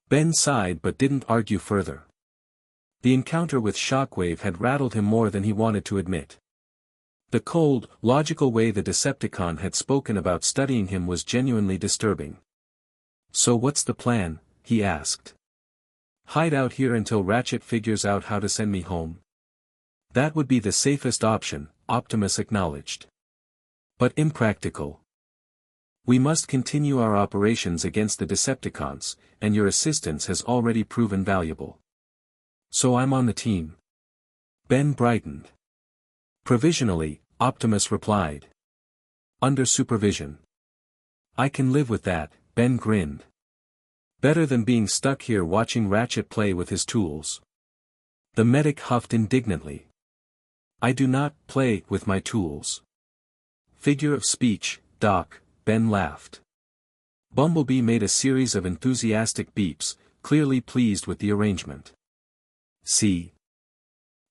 Ben sighed but didn't argue further. The encounter with Shockwave had rattled him more than he wanted to admit. The cold, logical way the Decepticon had spoken about studying him was genuinely disturbing. So what's the plan? He asked. Hide out here until Ratchet figures out how to send me home. That would be the safest option, Optimus acknowledged. But impractical. We must continue our operations against the Decepticons, and your assistance has already proven valuable. So I'm on the team. Ben brightened. Provisionally, Optimus replied. Under supervision. I can live with that, Ben grinned. Better than being stuck here watching Ratchet play with his tools. The medic huffed indignantly. I do not play with my tools. Figure of speech, Doc, Ben laughed. Bumblebee made a series of enthusiastic beeps, clearly pleased with the arrangement. See?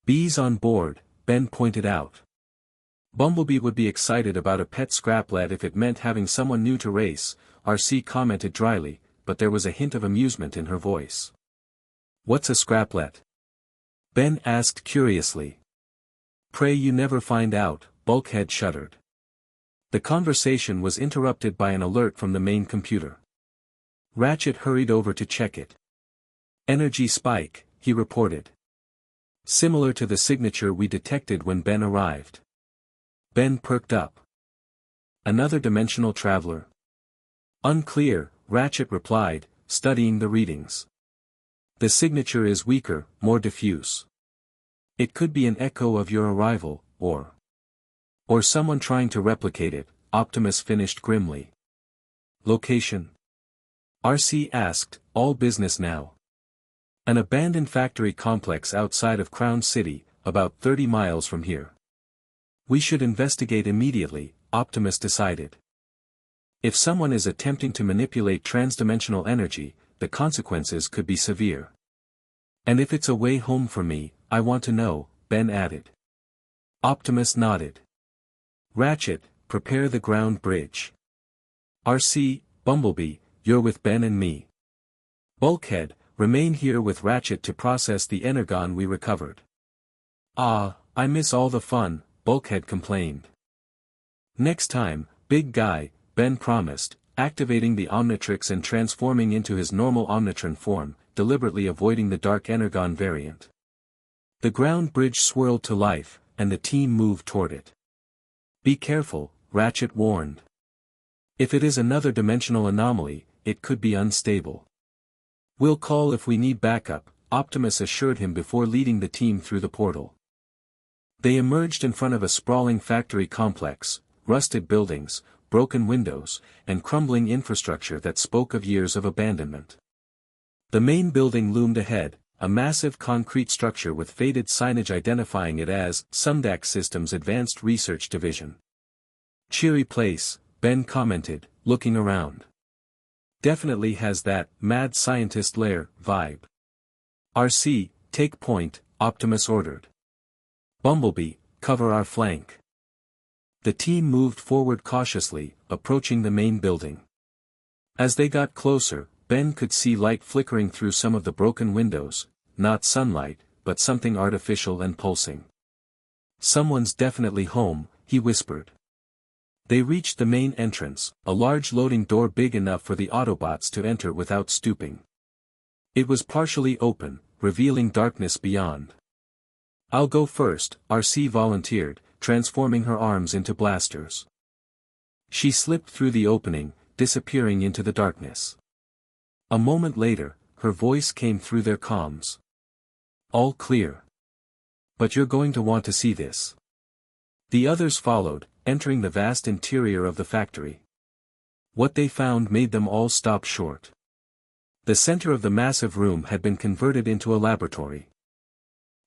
Bees on board, Ben pointed out. Bumblebee would be excited about a pet scraplet if it meant having someone new to race, RC commented dryly, but there was a hint of amusement in her voice. What's a scraplet? Ben asked curiously. Pray you never find out, Bulkhead shuddered. The conversation was interrupted by an alert from the main computer. Ratchet hurried over to check it. Energy spike, he reported. Similar to the signature we detected when Ben arrived. Ben perked up. Another dimensional traveler? Unclear, Ratchet replied, studying the readings. The signature is weaker, more diffuse. It could be an echo of your arrival, or someone trying to replicate it, Optimus finished grimly. Location? RC asked, all business now. An abandoned factory complex outside of Crown City, about 30 miles from here. We should investigate immediately, Optimus decided. If someone is attempting to manipulate transdimensional energy, the consequences could be severe. And if it's a way home for me, I want to know, Ben added. Optimus nodded. Ratchet, prepare the ground bridge. RC, Bumblebee, you're with Ben and me. Bulkhead, remain here with Ratchet to process the energon we recovered. Ah, I miss all the fun, Bulkhead complained. Next time, big guy, Ben promised, activating the Omnitrix and transforming into his normal Omnitron form, deliberately avoiding the dark energon variant. The ground bridge swirled to life, and the team moved toward it. Be careful, Ratchet warned. If it is another dimensional anomaly, it could be unstable. We'll call if we need backup, Optimus assured him before leading the team through the portal. They emerged in front of a sprawling factory complex, rusted buildings, broken windows, and crumbling infrastructure that spoke of years of abandonment. The main building loomed ahead, a massive concrete structure with faded signage identifying it as Sumdac Systems Advanced Research Division. Cheery place, Ben commented, looking around. Definitely has that mad scientist lair vibe. RC, take point, Optimus ordered. Bumblebee, cover our flank. The team moved forward cautiously, approaching the main building. As they got closer, Ben could see light flickering through some of the broken windows, not sunlight, but something artificial and pulsing. Someone's definitely home, he whispered. They reached the main entrance, a large loading door big enough for the Autobots to enter without stooping. It was partially open, revealing darkness beyond. I'll go first, RC volunteered, transforming her arms into blasters. She slipped through the opening, disappearing into the darkness. A moment later, her voice came through their comms. All clear. But you're going to want to see this. The others followed, entering the vast interior of the factory. What they found made them all stop short. The center of the massive room had been converted into a laboratory.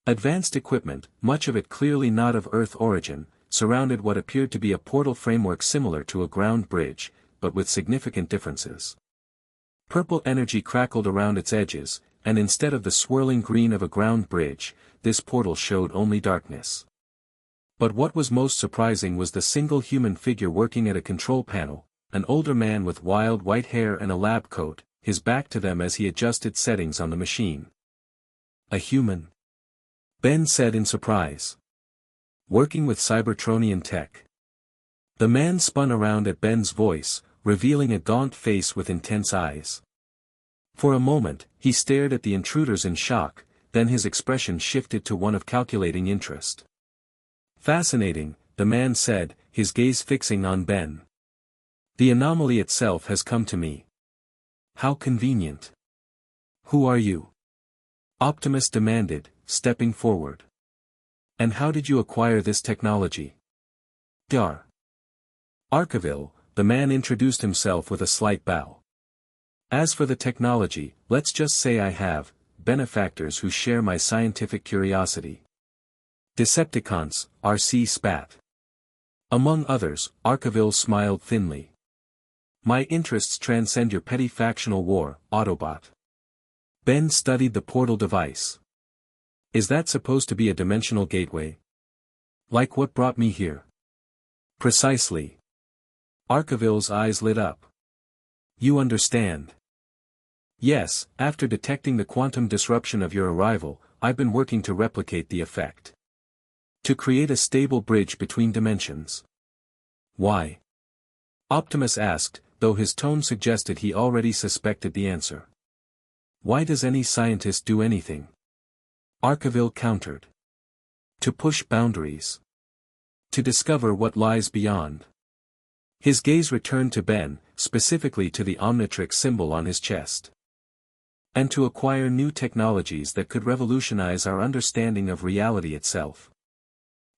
Advanced equipment, much of it clearly not of Earth origin, surrounded what appeared to be a portal framework similar to a ground bridge, but with significant differences. Purple energy crackled around its edges, and instead of the swirling green of a ground bridge, this portal showed only darkness. But what was most surprising was the single human figure working at a control panel, an older man with wild white hair and a lab coat, his back to them as he adjusted settings on the machine. A human? Ben said in surprise. Working with Cybertronian tech. The man spun around at Ben's voice, revealing a gaunt face with intense eyes. For a moment, he stared at the intruders in shock, then his expression shifted to one of calculating interest. Fascinating, the man said, his gaze fixing on Ben. The anomaly itself has come to me. How convenient. Who are you? Optimus demanded, stepping forward. And how did you acquire this technology? Dar. Arkeville, the man introduced himself with a slight bow. As for the technology, let's just say I have benefactors who share my scientific curiosity. Decepticons, RC spat. Among others, Arkaville smiled thinly. My interests transcend your petty factional war, Autobot. Ben studied the portal device. Is that supposed to be a dimensional gateway? Like what brought me here? Precisely. Arkaville's eyes lit up. You understand. Yes, after detecting the quantum disruption of your arrival, I've been working to replicate the effect. To create a stable bridge between dimensions. Why? Optimus asked, though his tone suggested he already suspected the answer. Why does any scientist do anything? Arkaville countered. To push boundaries. To discover what lies beyond. His gaze returned to Ben, specifically to the Omnitrix symbol on his chest. And to acquire new technologies that could revolutionize our understanding of reality itself.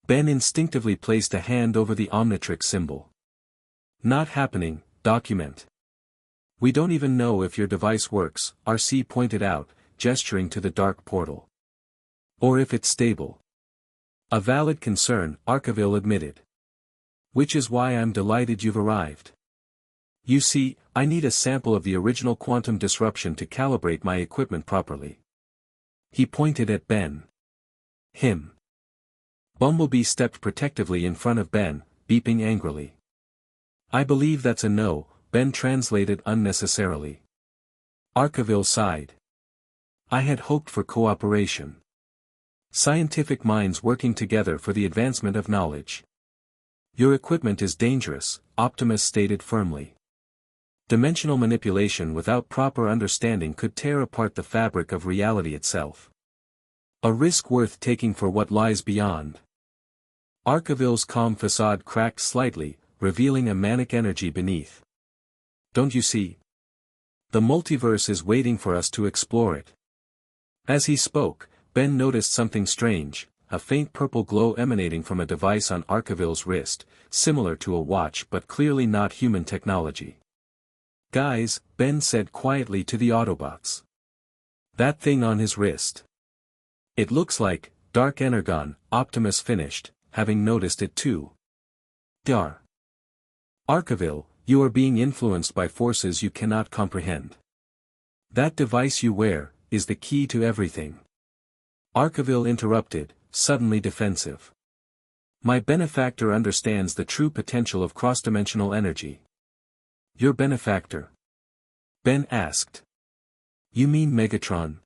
Ben instinctively placed a hand over the Omnitrix symbol. Not happening, document. We don't even know if your device works, RC pointed out, gesturing to the dark portal. Or if it's stable. A valid concern, Arkaville admitted. Which is why I'm delighted you've arrived. You see, I need a sample of the original quantum disruption to calibrate my equipment properly. He pointed at Ben. Him. Bumblebee stepped protectively in front of Ben, beeping angrily. I believe that's a no, Ben translated unnecessarily. Arkaville sighed. I had hoped for cooperation. Scientific minds working together for the advancement of knowledge. Your equipment is dangerous, Optimus stated firmly. Dimensional manipulation without proper understanding could tear apart the fabric of reality itself. A risk worth taking for what lies beyond. Arkaville's calm facade cracked slightly, revealing a manic energy beneath. Don't you see? The multiverse is waiting for us to explore it. As he spoke, Ben noticed something strange, a faint purple glow emanating from a device on Arkaville's wrist, similar to a watch but clearly not human technology. Guys, Ben said quietly to the Autobots. That thing on his wrist. It looks like, Dark Energon, Optimus finished, having noticed it too. Dar. Arkaville, you are being influenced by forces you cannot comprehend. That device you wear, is the key to everything. Arkaville interrupted, suddenly defensive. My benefactor understands the true potential of cross-dimensional energy. Your benefactor? Ben asked. You mean Megatron?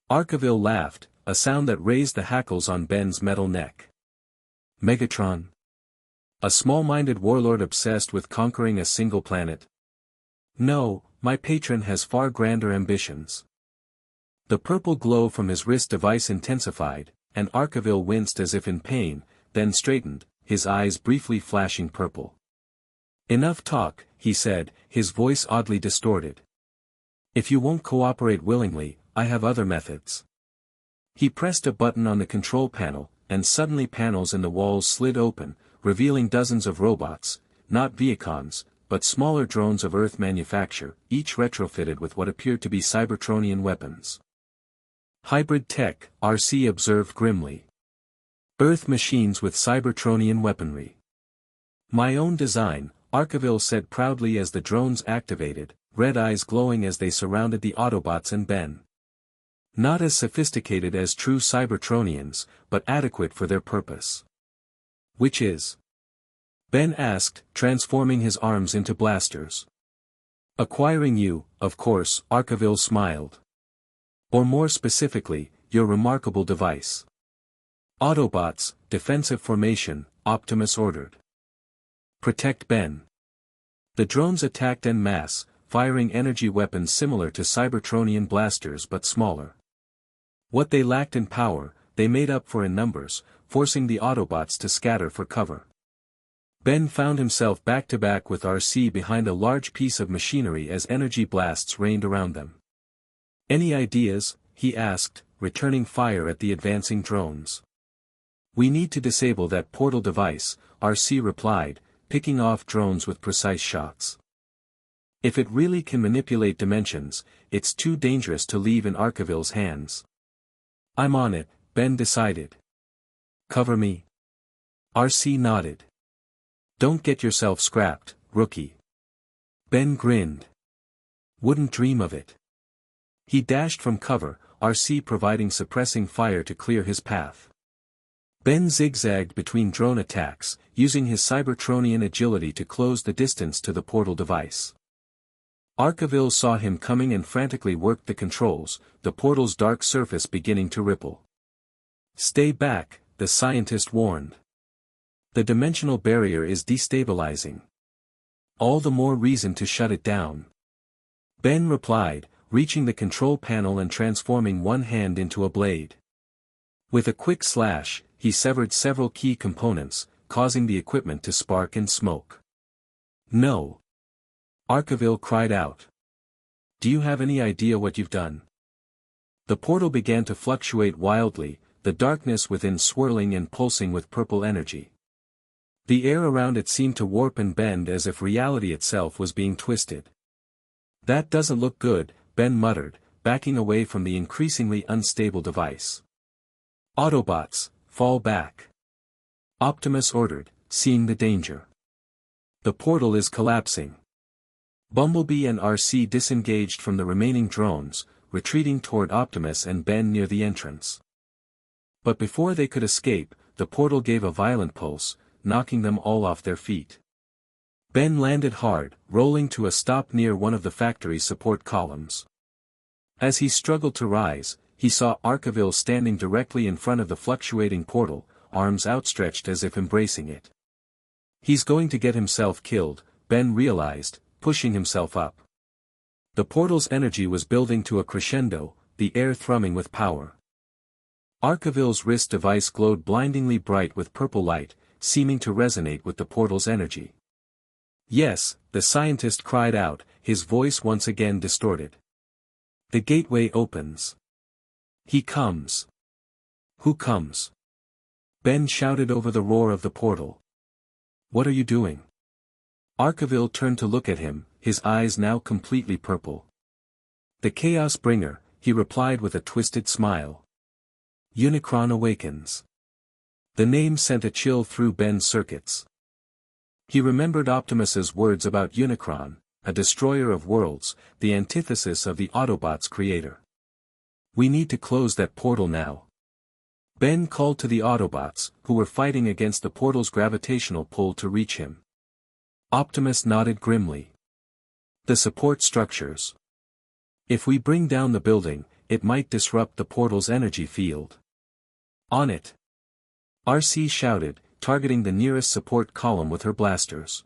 Arkaville laughed, a sound that raised the hackles on Ben's metal neck. Megatron? A small-minded warlord obsessed with conquering a single planet? No, my patron has far grander ambitions. The purple glow from his wrist device intensified, and Arkaville winced as if in pain, then straightened, his eyes briefly flashing purple. Enough talk, he said, his voice oddly distorted. If you won't cooperate willingly, I have other methods. He pressed a button on the control panel, and suddenly panels in the walls slid open, revealing dozens of robots, not Viacons, but smaller drones of Earth manufacture, each retrofitted with what appeared to be Cybertronian weapons. Hybrid tech, RC observed grimly. Earth machines with Cybertronian weaponry. My own design, Arkaville said proudly as the drones activated, red eyes glowing as they surrounded the Autobots and Ben. Not as sophisticated as true Cybertronians, but adequate for their purpose. Which is? Ben asked, transforming his arms into blasters. Acquiring you, of course, Arkaville smiled. Or more specifically, your remarkable device. Autobots, defensive formation, Optimus ordered. Protect Ben. The drones attacked en masse, firing energy weapons similar to Cybertronian blasters but smaller. What they lacked in power, they made up for in numbers, forcing the Autobots to scatter for cover. Ben found himself back-to-back with RC behind a large piece of machinery as energy blasts rained around them. Any ideas? He asked, returning fire at the advancing drones. We need to disable that portal device, RC replied, picking off drones with precise shots. If it really can manipulate dimensions, it's too dangerous to leave in Arkaville's hands. I'm on it, Ben decided. Cover me. RC nodded. Don't get yourself scrapped, rookie. Ben grinned. Wouldn't dream of it. He dashed from cover, RC providing suppressing fire to clear his path. Ben zigzagged between drone attacks, using his Cybertronian agility to close the distance to the portal device. Arkaville saw him coming and frantically worked the controls, the portal's dark surface beginning to ripple. Stay back, the scientist warned. The dimensional barrier is destabilizing. All the more reason to shut it down. Ben replied, reaching the control panel and transforming one hand into a blade. With a quick slash, he severed several key components, causing the equipment to spark and smoke. No! Arkaville cried out. Do you have any idea what you've done? The portal began to fluctuate wildly, the darkness within swirling and pulsing with purple energy. The air around it seemed to warp and bend as if reality itself was being twisted. That doesn't look good, Ben muttered, backing away from the increasingly unstable device. Autobots, fall back. Optimus ordered, seeing the danger. The portal is collapsing. Bumblebee and RC disengaged from the remaining drones, retreating toward Optimus and Ben near the entrance. But before they could escape, the portal gave a violent pulse, knocking them all off their feet. Ben landed hard, rolling to a stop near one of the factory's support columns. As he struggled to rise, he saw Arkaville standing directly in front of the fluctuating portal, arms outstretched as if embracing it. He's going to get himself killed, Ben realized, pushing himself up. The portal's energy was building to a crescendo, the air thrumming with power. Arkaville's wrist device glowed blindingly bright with purple light, seeming to resonate with the portal's energy. Yes, the scientist cried out, his voice once again distorted. The gateway opens. He comes. Who comes? Ben shouted over the roar of the portal. What are you doing? Arkaville turned to look at him, his eyes now completely purple. The Chaos Bringer, he replied with a twisted smile. Unicron awakens. The name sent a chill through Ben's circuits. He remembered Optimus's words about Unicron, a destroyer of worlds, the antithesis of the Autobots' creator. We need to close that portal now. Ben called to the Autobots, who were fighting against the portal's gravitational pull to reach him. Optimus nodded grimly. The support structures. If we bring down the building, it might disrupt the portal's energy field. On it. RC shouted, targeting the nearest support column with her blasters.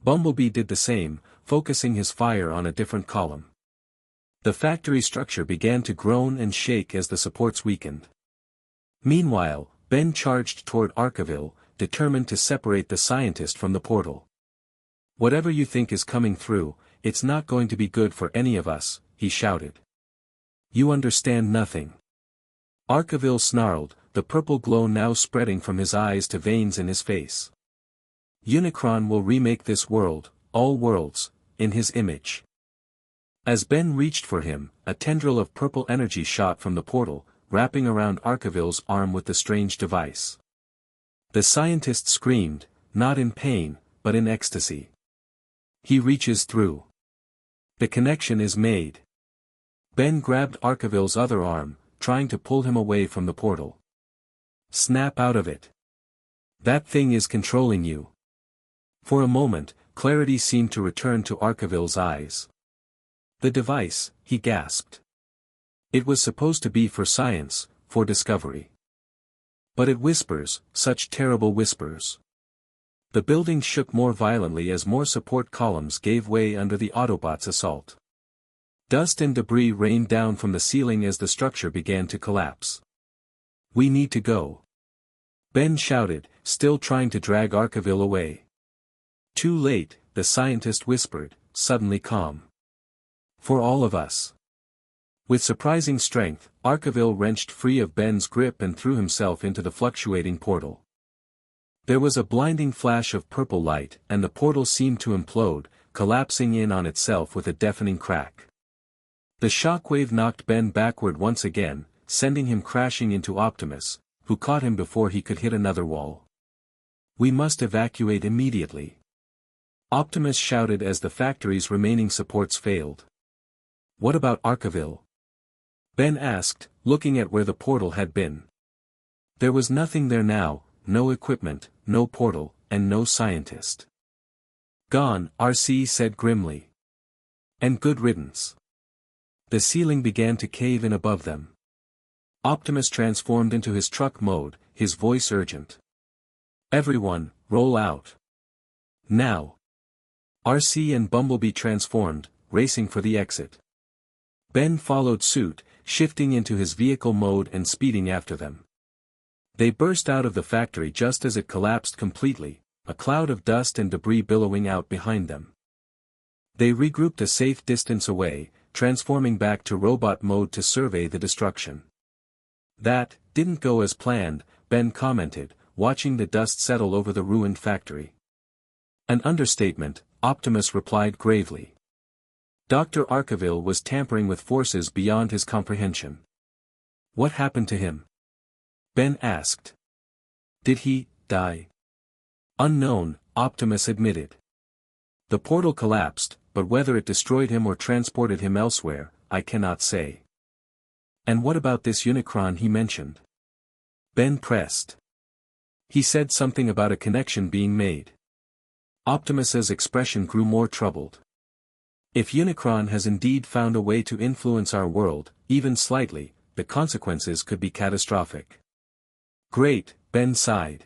Bumblebee did the same, focusing his fire on a different column. The factory structure began to groan and shake as the supports weakened. Meanwhile, Ben charged toward Arkaville, determined to separate the scientist from the portal. Whatever you think is coming through, it's not going to be good for any of us, he shouted. You understand nothing. Arkaville snarled, the purple glow now spreading from his eyes to veins in his face. Unicron will remake this world, all worlds, in his image. As Ben reached for him, a tendril of purple energy shot from the portal, wrapping around Arkaville's arm with the strange device. The scientist screamed, not in pain, but in ecstasy. He reaches through. The connection is made. Ben grabbed Arkaville's other arm, trying to pull him away from the portal. Snap out of it. That thing is controlling you. For a moment, clarity seemed to return to Arkaville's eyes. The device, he gasped. It was supposed to be for science, for discovery. But it whispers, such terrible whispers. The building shook more violently as more support columns gave way under the Autobots' assault. Dust and debris rained down from the ceiling as the structure began to collapse. We need to go. Ben shouted, still trying to drag Arkaville away. Too late, the scientist whispered, suddenly calm. For all of us. With surprising strength, Arkaville wrenched free of Ben's grip and threw himself into the fluctuating portal. There was a blinding flash of purple light, and the portal seemed to implode, collapsing in on itself with a deafening crack. The shockwave knocked Ben backward once again, sending him crashing into Optimus, who caught him before he could hit another wall. "We must evacuate immediately," Optimus shouted as the factory's remaining supports failed. "What about Arkaville?" Ben asked, looking at where the portal had been. There was nothing there now, no equipment, no portal, and no scientist. "Gone," RC said grimly. "And good riddance." The ceiling began to cave in above them. Optimus transformed into his truck mode, his voice urgent. "Everyone, roll out. Now." RC and Bumblebee transformed, racing for the exit. Ben followed suit, shifting into his vehicle mode and speeding after them. They burst out of the factory just as it collapsed completely, a cloud of dust and debris billowing out behind them. They regrouped a safe distance away, transforming back to robot mode to survey the destruction. "That didn't go as planned," Ben commented, watching the dust settle over the ruined factory. "An understatement," Optimus replied gravely. Dr. Arkaville was tampering with forces beyond his comprehension. "What happened to him?" Ben asked. "Did he die?" "Unknown," Optimus admitted. "The portal collapsed, but whether it destroyed him or transported him elsewhere, I cannot say." "And what about this Unicron he mentioned?" Ben pressed. "He said something about a connection being made." Optimus's expression grew more troubled. "If Unicron has indeed found a way to influence our world, even slightly, the consequences could be catastrophic." "Great," Ben sighed.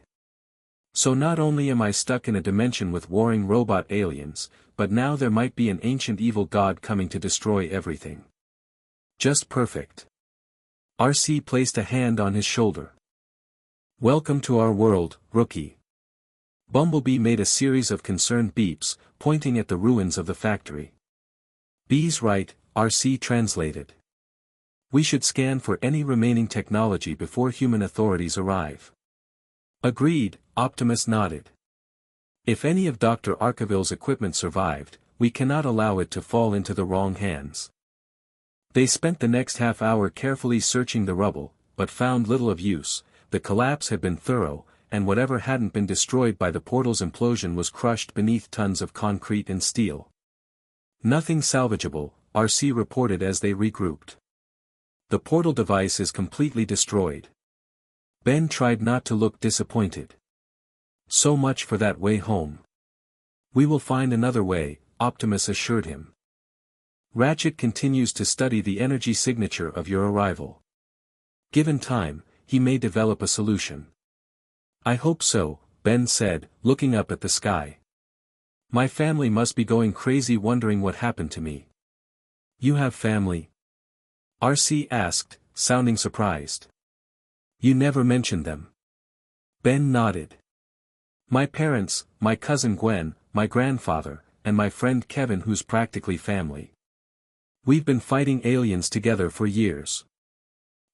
"So not only am I stuck in a dimension with warring robot aliens, but now there might be an ancient evil god coming to destroy everything. Just perfect." RC placed a hand on his shoulder. "Welcome to our world, rookie." Bumblebee made a series of concerned beeps, pointing at the ruins of the factory. "B's right," RC translated. "We should scan for any remaining technology before human authorities arrive." "Agreed," Optimus nodded. "If any of Dr. Arkaville's equipment survived, we cannot allow it to fall into the wrong hands." They spent the next half hour carefully searching the rubble, but found little of use. The collapse had been thorough, and whatever hadn't been destroyed by the portal's implosion was crushed beneath tons of concrete and steel. "Nothing salvageable," RC reported as they regrouped. "The portal device is completely destroyed." Ben tried not to look disappointed. "So much for that way home." "We will find another way," Optimus assured him. "Ratchet continues to study the energy signature of your arrival. Given time, he may develop a solution." "I hope so," Ben said, looking up at the sky. "My family must be going crazy wondering what happened to me." "You have family?" RC asked, sounding surprised. "You never mentioned them." Ben nodded. "My parents, my cousin Gwen, my grandfather, and my friend Kevin, who's practically family. We've been fighting aliens together for years."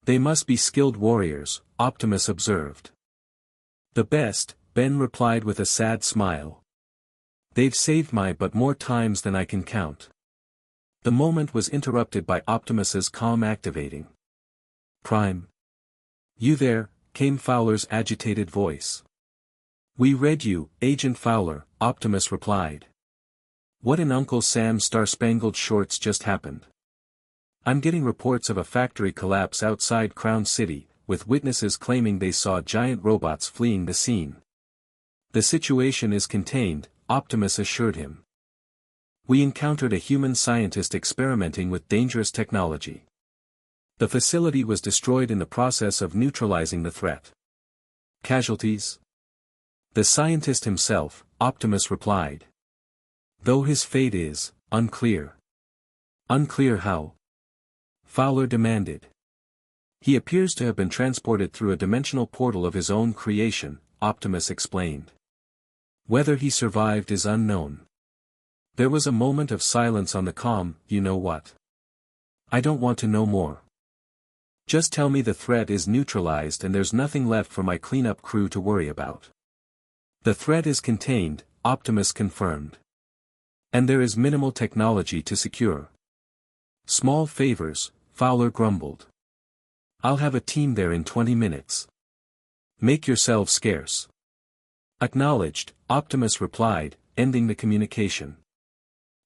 "They must be skilled warriors," Optimus observed. "The best," Ben replied with a sad smile. "They've saved my butt more times than I can count." The moment was interrupted by Optimus's calm activating. "Prime. You there?" came Fowler's agitated voice. "We read you, Agent Fowler," Optimus replied. "What in Uncle Sam's Star-Spangled Shorts just happened?" "I'm getting reports of a factory collapse outside Crown City, with witnesses claiming they saw giant robots fleeing the scene." "The situation is contained," Optimus assured him. "We encountered a human scientist experimenting with dangerous technology. The facility was destroyed in the process of neutralizing the threat." "Casualties?" "The scientist himself," Optimus replied. "Though his fate is unclear." "Unclear how?" Fowler demanded. "He appears to have been transported through a dimensional portal of his own creation," Optimus explained. "Whether he survived is unknown." There was a moment of silence on the comm. "You know what? I don't want to know more. Just tell me the threat is neutralized and there's nothing left for my cleanup crew to worry about." "The threat is contained," Optimus confirmed. And there is minimal technology to secure. Small favors, Fowler grumbled. I'll have a team there in 20 minutes. Make yourselves scarce. Acknowledged, Optimus replied, ending the communication.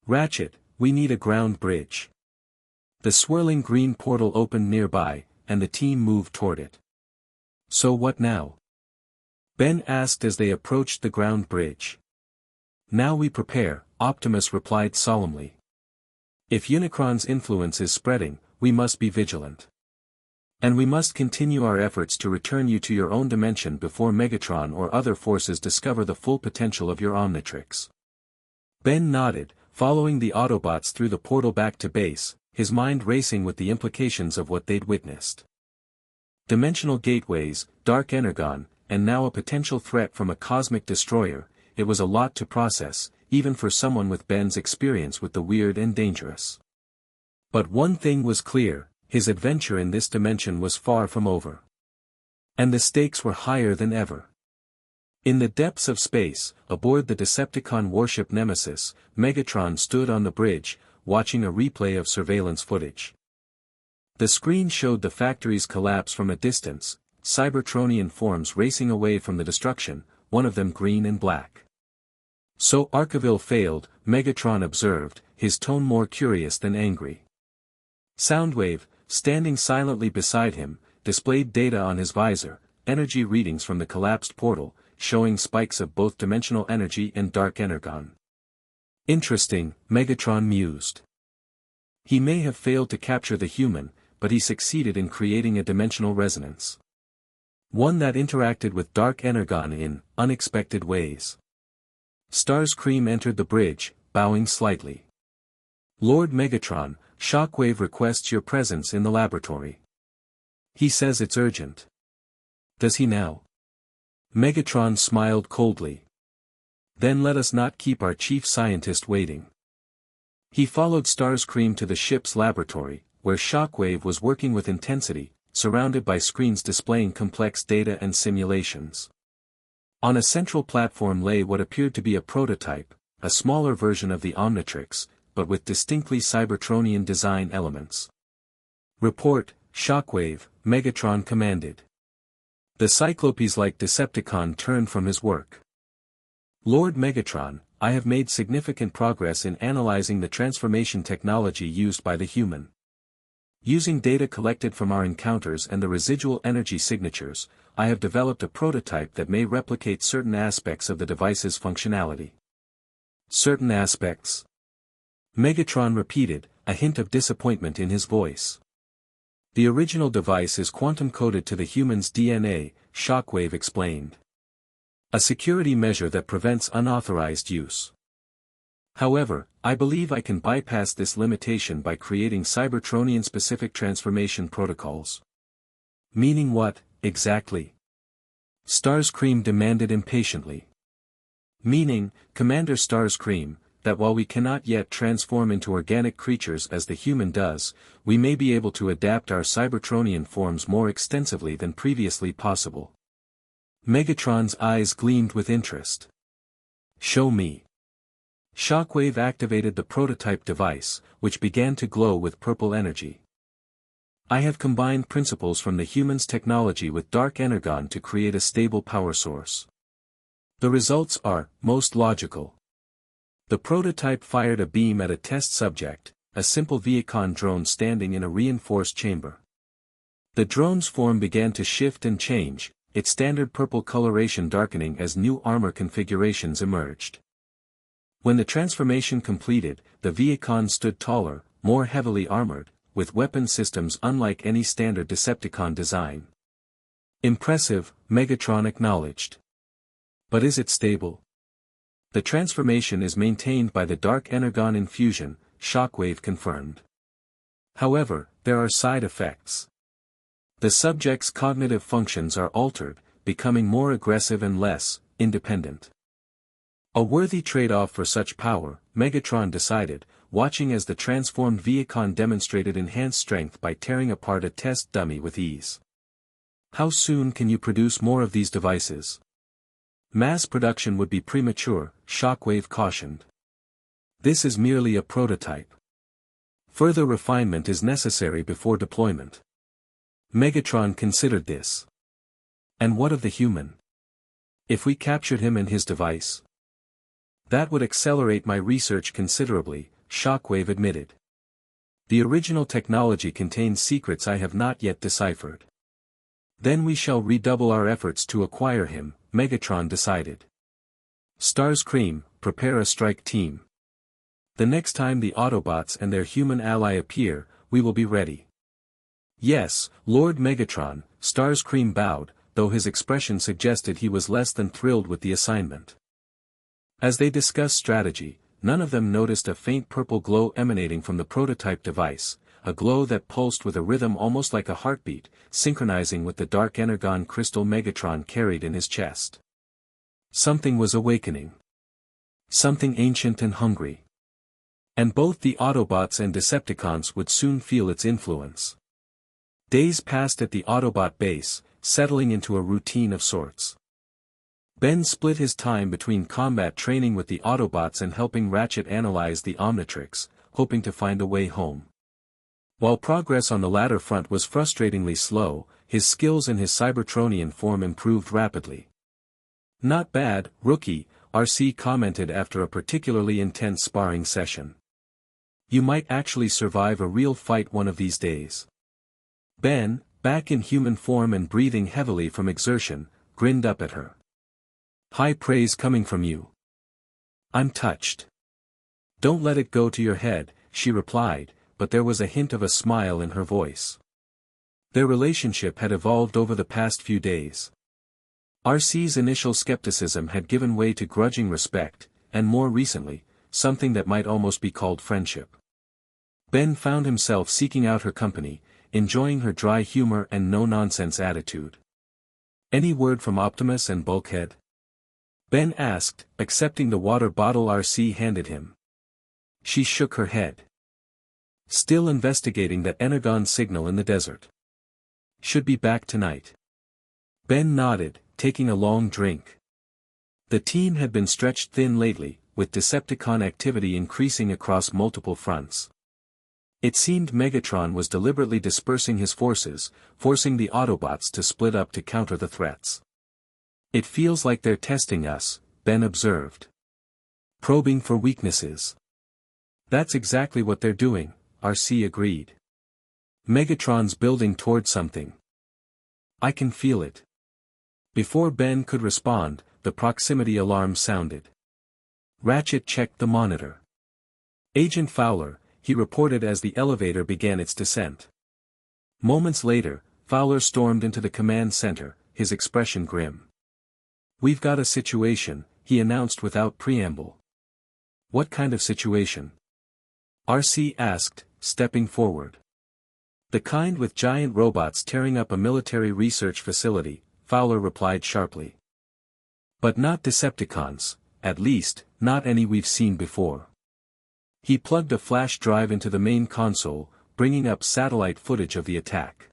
Ratchet, we need a ground bridge. The swirling green portal opened nearby, and the team moved toward it. So what now? Ben asked as they approached the ground bridge. Now we prepare, Optimus replied solemnly. If Unicron's influence is spreading, we must be vigilant. And we must continue our efforts to return you to your own dimension before Megatron or other forces discover the full potential of your Omnitrix. Ben nodded, following the Autobots through the portal back to base, his mind racing with the implications of what they'd witnessed. Dimensional gateways, Dark Energon, and now a potential threat from a cosmic destroyer. It was a lot to process, even for someone with Ben's experience with the weird and dangerous. But one thing was clear, his adventure in this dimension was far from over. And the stakes were higher than ever. In the depths of space, aboard the Decepticon warship Nemesis, Megatron stood on the bridge, watching a replay of surveillance footage. The screen showed the factory's collapse from a distance, Cybertronian forms racing away from the destruction, one of them green and black. So Arkeville failed, Megatron observed, his tone more curious than angry. Soundwave, standing silently beside him, displayed data on his visor, energy readings from the collapsed portal, showing spikes of both dimensional energy and dark energon. Interesting, Megatron mused. He may have failed to capture the human, but he succeeded in creating a dimensional resonance. One that interacted with dark energon in unexpected ways. Starscream entered the bridge, bowing slightly. Lord Megatron, Shockwave requests your presence in the laboratory. He says it's urgent. Does he now? Megatron smiled coldly. Then let us not keep our chief scientist waiting. He followed Starscream to the ship's laboratory, where Shockwave was working with intensity, surrounded by screens displaying complex data and simulations. On a central platform lay what appeared to be a prototype, a smaller version of the Omnitrix, but with distinctly Cybertronian design elements. Report, Shockwave, Megatron commanded. The Cyclopes-like Decepticon turned from his work. Lord Megatron, I have made significant progress in analyzing the transformation technology used by the human. Using data collected from our encounters and the residual energy signatures, I have developed a prototype that may replicate certain aspects of the device's functionality. Certain aspects? Megatron repeated, a hint of disappointment in his voice. The original device is quantum-coded to the human's DNA, Shockwave explained. A security measure that prevents unauthorized use. However, I believe I can bypass this limitation by creating Cybertronian-specific transformation protocols. Meaning what, exactly? Starscream demanded impatiently. Meaning, Commander Starscream, that while we cannot yet transform into organic creatures as the human does, we may be able to adapt our Cybertronian forms more extensively than previously possible. Megatron's eyes gleamed with interest. Show me. Shockwave activated the prototype device, which began to glow with purple energy. I have combined principles from the human's technology with dark energon to create a stable power source. The results are most logical. The prototype fired a beam at a test subject, a simple Viacon drone standing in a reinforced chamber. The drone's form began to shift and change, its standard purple coloration darkening as new armor configurations emerged. When the transformation completed, the Viacon stood taller, more heavily armored, with weapon systems unlike any standard Decepticon design. Impressive, Megatron acknowledged. But is it stable? The transformation is maintained by the dark energon infusion, Shockwave confirmed. However, there are side effects. The subject's cognitive functions are altered, becoming more aggressive and less independent. A worthy trade-off for such power, Megatron decided, watching as the transformed Viacon demonstrated enhanced strength by tearing apart a test dummy with ease. How soon can you produce more of these devices? Mass production would be premature, Shockwave cautioned. This is merely a prototype. Further refinement is necessary before deployment. Megatron considered this. And what of the human? If we captured him and his device? That would accelerate my research considerably, Shockwave admitted. The original technology contains secrets I have not yet deciphered. Then we shall redouble our efforts to acquire him, Megatron decided. Starscream, prepare a strike team. The next time the Autobots and their human ally appear, we will be ready. Yes, Lord Megatron, Starscream bowed, though his expression suggested he was less than thrilled with the assignment. As they discussed strategy, none of them noticed a faint purple glow emanating from the prototype device, a glow that pulsed with a rhythm almost like a heartbeat, synchronizing with the dark energon crystal Megatron carried in his chest. Something was awakening. Something ancient and hungry. And both the Autobots and Decepticons would soon feel its influence. Days passed at the Autobot base, settling into a routine of sorts. Ben split his time between combat training with the Autobots and helping Ratchet analyze the Omnitrix, hoping to find a way home. While progress on the latter front was frustratingly slow, his skills in his Cybertronian form improved rapidly. Not bad, rookie, RC commented after a particularly intense sparring session. You might actually survive a real fight one of these days. Ben, back in human form and breathing heavily from exertion, grinned up at her. High praise coming from you. I'm touched. Don't let it go to your head, she replied, but there was a hint of a smile in her voice. Their relationship had evolved over the past few days. RC's initial skepticism had given way to grudging respect, and more recently, something that might almost be called friendship. Ben found himself seeking out her company, enjoying her dry humor and no-nonsense attitude. Any word from Optimus and Bulkhead? Ben asked, accepting the water bottle RC handed him. She shook her head. Still investigating that energon signal in the desert. Should be back tonight. Ben nodded, taking a long drink. The team had been stretched thin lately, with Decepticon activity increasing across multiple fronts. It seemed Megatron was deliberately dispersing his forces, forcing the Autobots to split up to counter the threats. It feels like they're testing us, Ben observed. Probing for weaknesses. That's exactly what they're doing, RC agreed. Megatron's building toward something. I can feel it. Before Ben could respond, the proximity alarm sounded. Ratchet checked the monitor. Agent Fowler, he reported as the elevator began its descent. Moments later, Fowler stormed into the command center, his expression grim. We've got a situation, he announced without preamble. What kind of situation? RC asked, stepping forward. The kind with giant robots tearing up a military research facility, Fowler replied sharply. But not Decepticons, at least, not any we've seen before. He plugged a flash drive into the main console, bringing up satellite footage of the attack.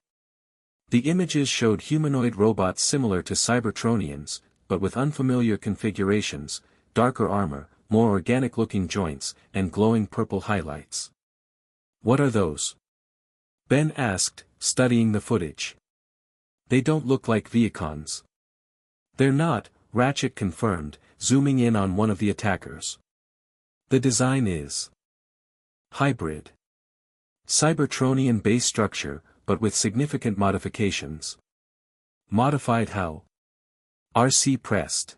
The images showed humanoid robots similar to Cybertronians, but with unfamiliar configurations, darker armor, more organic-looking joints, and glowing purple highlights. What are those? Ben asked, studying the footage. They don't look like Viacons. They're not, Ratchet confirmed, zooming in on one of the attackers. The design is hybrid. Cybertronian base structure, but with significant modifications. Modified how? RC pressed.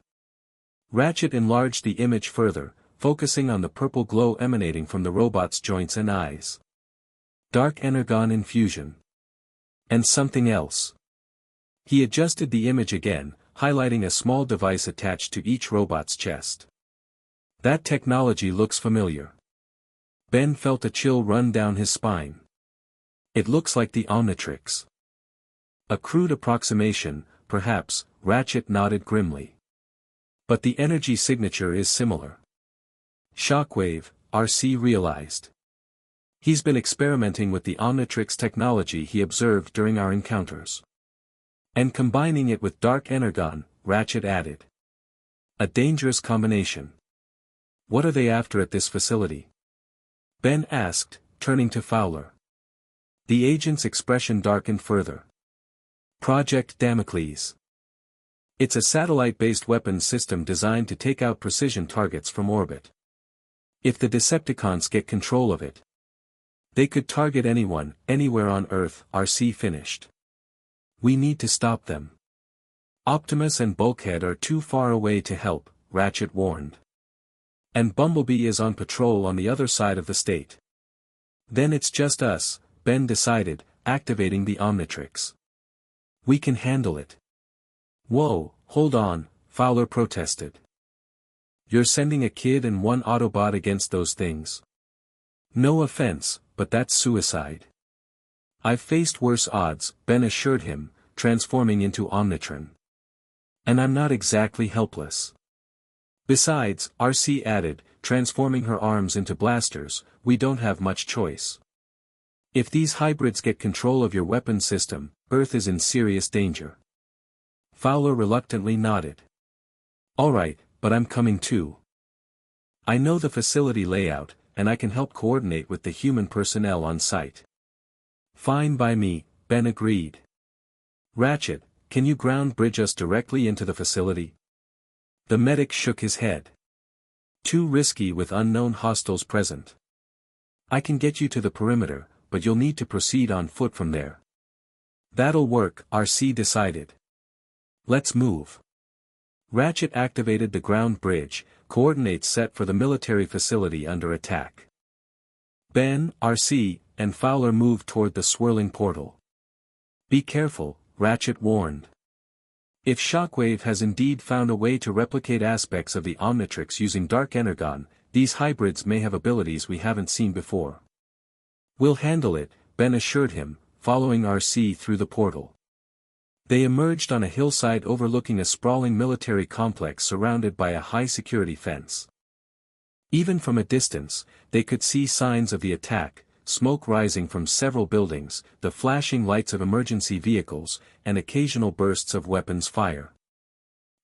Ratchet enlarged the image further, focusing on the purple glow emanating from the robot's joints and eyes. Dark energon infusion. And something else. He adjusted the image again, highlighting a small device attached to each robot's chest. That technology looks familiar. Ben felt a chill run down his spine. It looks like the Omnitrix. A crude approximation, perhaps, Ratchet nodded grimly. But the energy signature is similar. Shockwave, RC realized. He's been experimenting with the Omnitrix technology he observed during our encounters. And combining it with dark energon, Ratchet added. A dangerous combination. What are they after at this facility? Ben asked, turning to Fowler. The agent's expression darkened further. Project Damocles. It's a satellite-based weapons system designed to take out precision targets from orbit. If the Decepticons get control of it, they could target anyone, anywhere on Earth. RC finished. We need to stop them. Optimus and Bulkhead are too far away to help, Ratchet warned. And Bumblebee is on patrol on the other side of the state. Then it's just us, Ben decided, activating the Omnitrix. We can handle it. Whoa, hold on, Fowler protested. You're sending a kid and one Autobot against those things. No offense, but that's suicide. I've faced worse odds, Ben assured him, transforming into Omnitron. And I'm not exactly helpless. Besides, RC added, transforming her arms into blasters, we don't have much choice. If these hybrids get control of your weapon system, Earth is in serious danger. Fowler reluctantly nodded. Alright, but I'm coming too. I know the facility layout, and I can help coordinate with the human personnel on site. Fine by me, Ben agreed. Ratchet, can you ground bridge us directly into the facility? The medic shook his head. Too risky with unknown hostiles present. I can get you to the perimeter, but you'll need to proceed on foot from there. That'll work, RC decided. Let's move. Ratchet activated the ground bridge, coordinates set for the military facility under attack. Ben, RC, and Fowler moved toward the swirling portal. Be careful, Ratchet warned. If Shockwave has indeed found a way to replicate aspects of the Omnitrix using Dark Energon, these hybrids may have abilities we haven't seen before. We'll handle it, Ben assured him, following RC through the portal. They emerged on a hillside overlooking a sprawling military complex surrounded by a high-security fence. Even from a distance, they could see signs of the attack, smoke rising from several buildings, the flashing lights of emergency vehicles, and occasional bursts of weapons fire.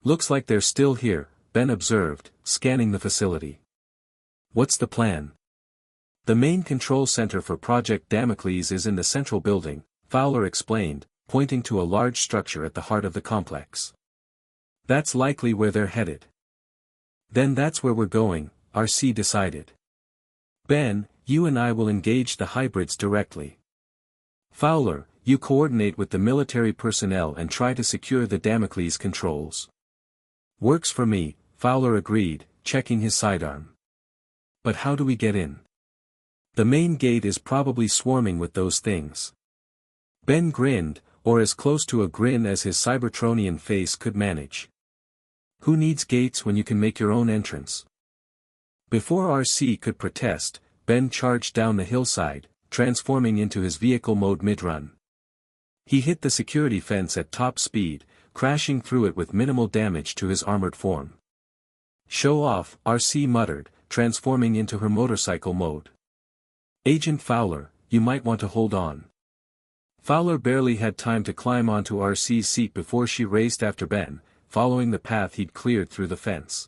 Looks like they're still here, Ben observed, scanning the facility. What's the plan? The main control center for Project Damocles is in the central building, Fowler explained, pointing to a large structure at the heart of the complex. That's likely where they're headed. Then that's where we're going, RC decided. Ben, you and I will engage the hybrids directly. Fowler, you coordinate with the military personnel and try to secure the Damocles controls. Works for me, Fowler agreed, checking his sidearm. But how do we get in? The main gate is probably swarming with those things. Ben grinned, or as close to a grin as his Cybertronian face could manage. Who needs gates when you can make your own entrance? Before RC could protest, Ben charged down the hillside, transforming into his vehicle mode mid-run. He hit the security fence at top speed, crashing through it with minimal damage to his armored form. Show off, RC muttered, transforming into her motorcycle mode. Agent Fowler, you might want to hold on. Fowler barely had time to climb onto RC's seat before she raced after Ben, following the path he'd cleared through the fence.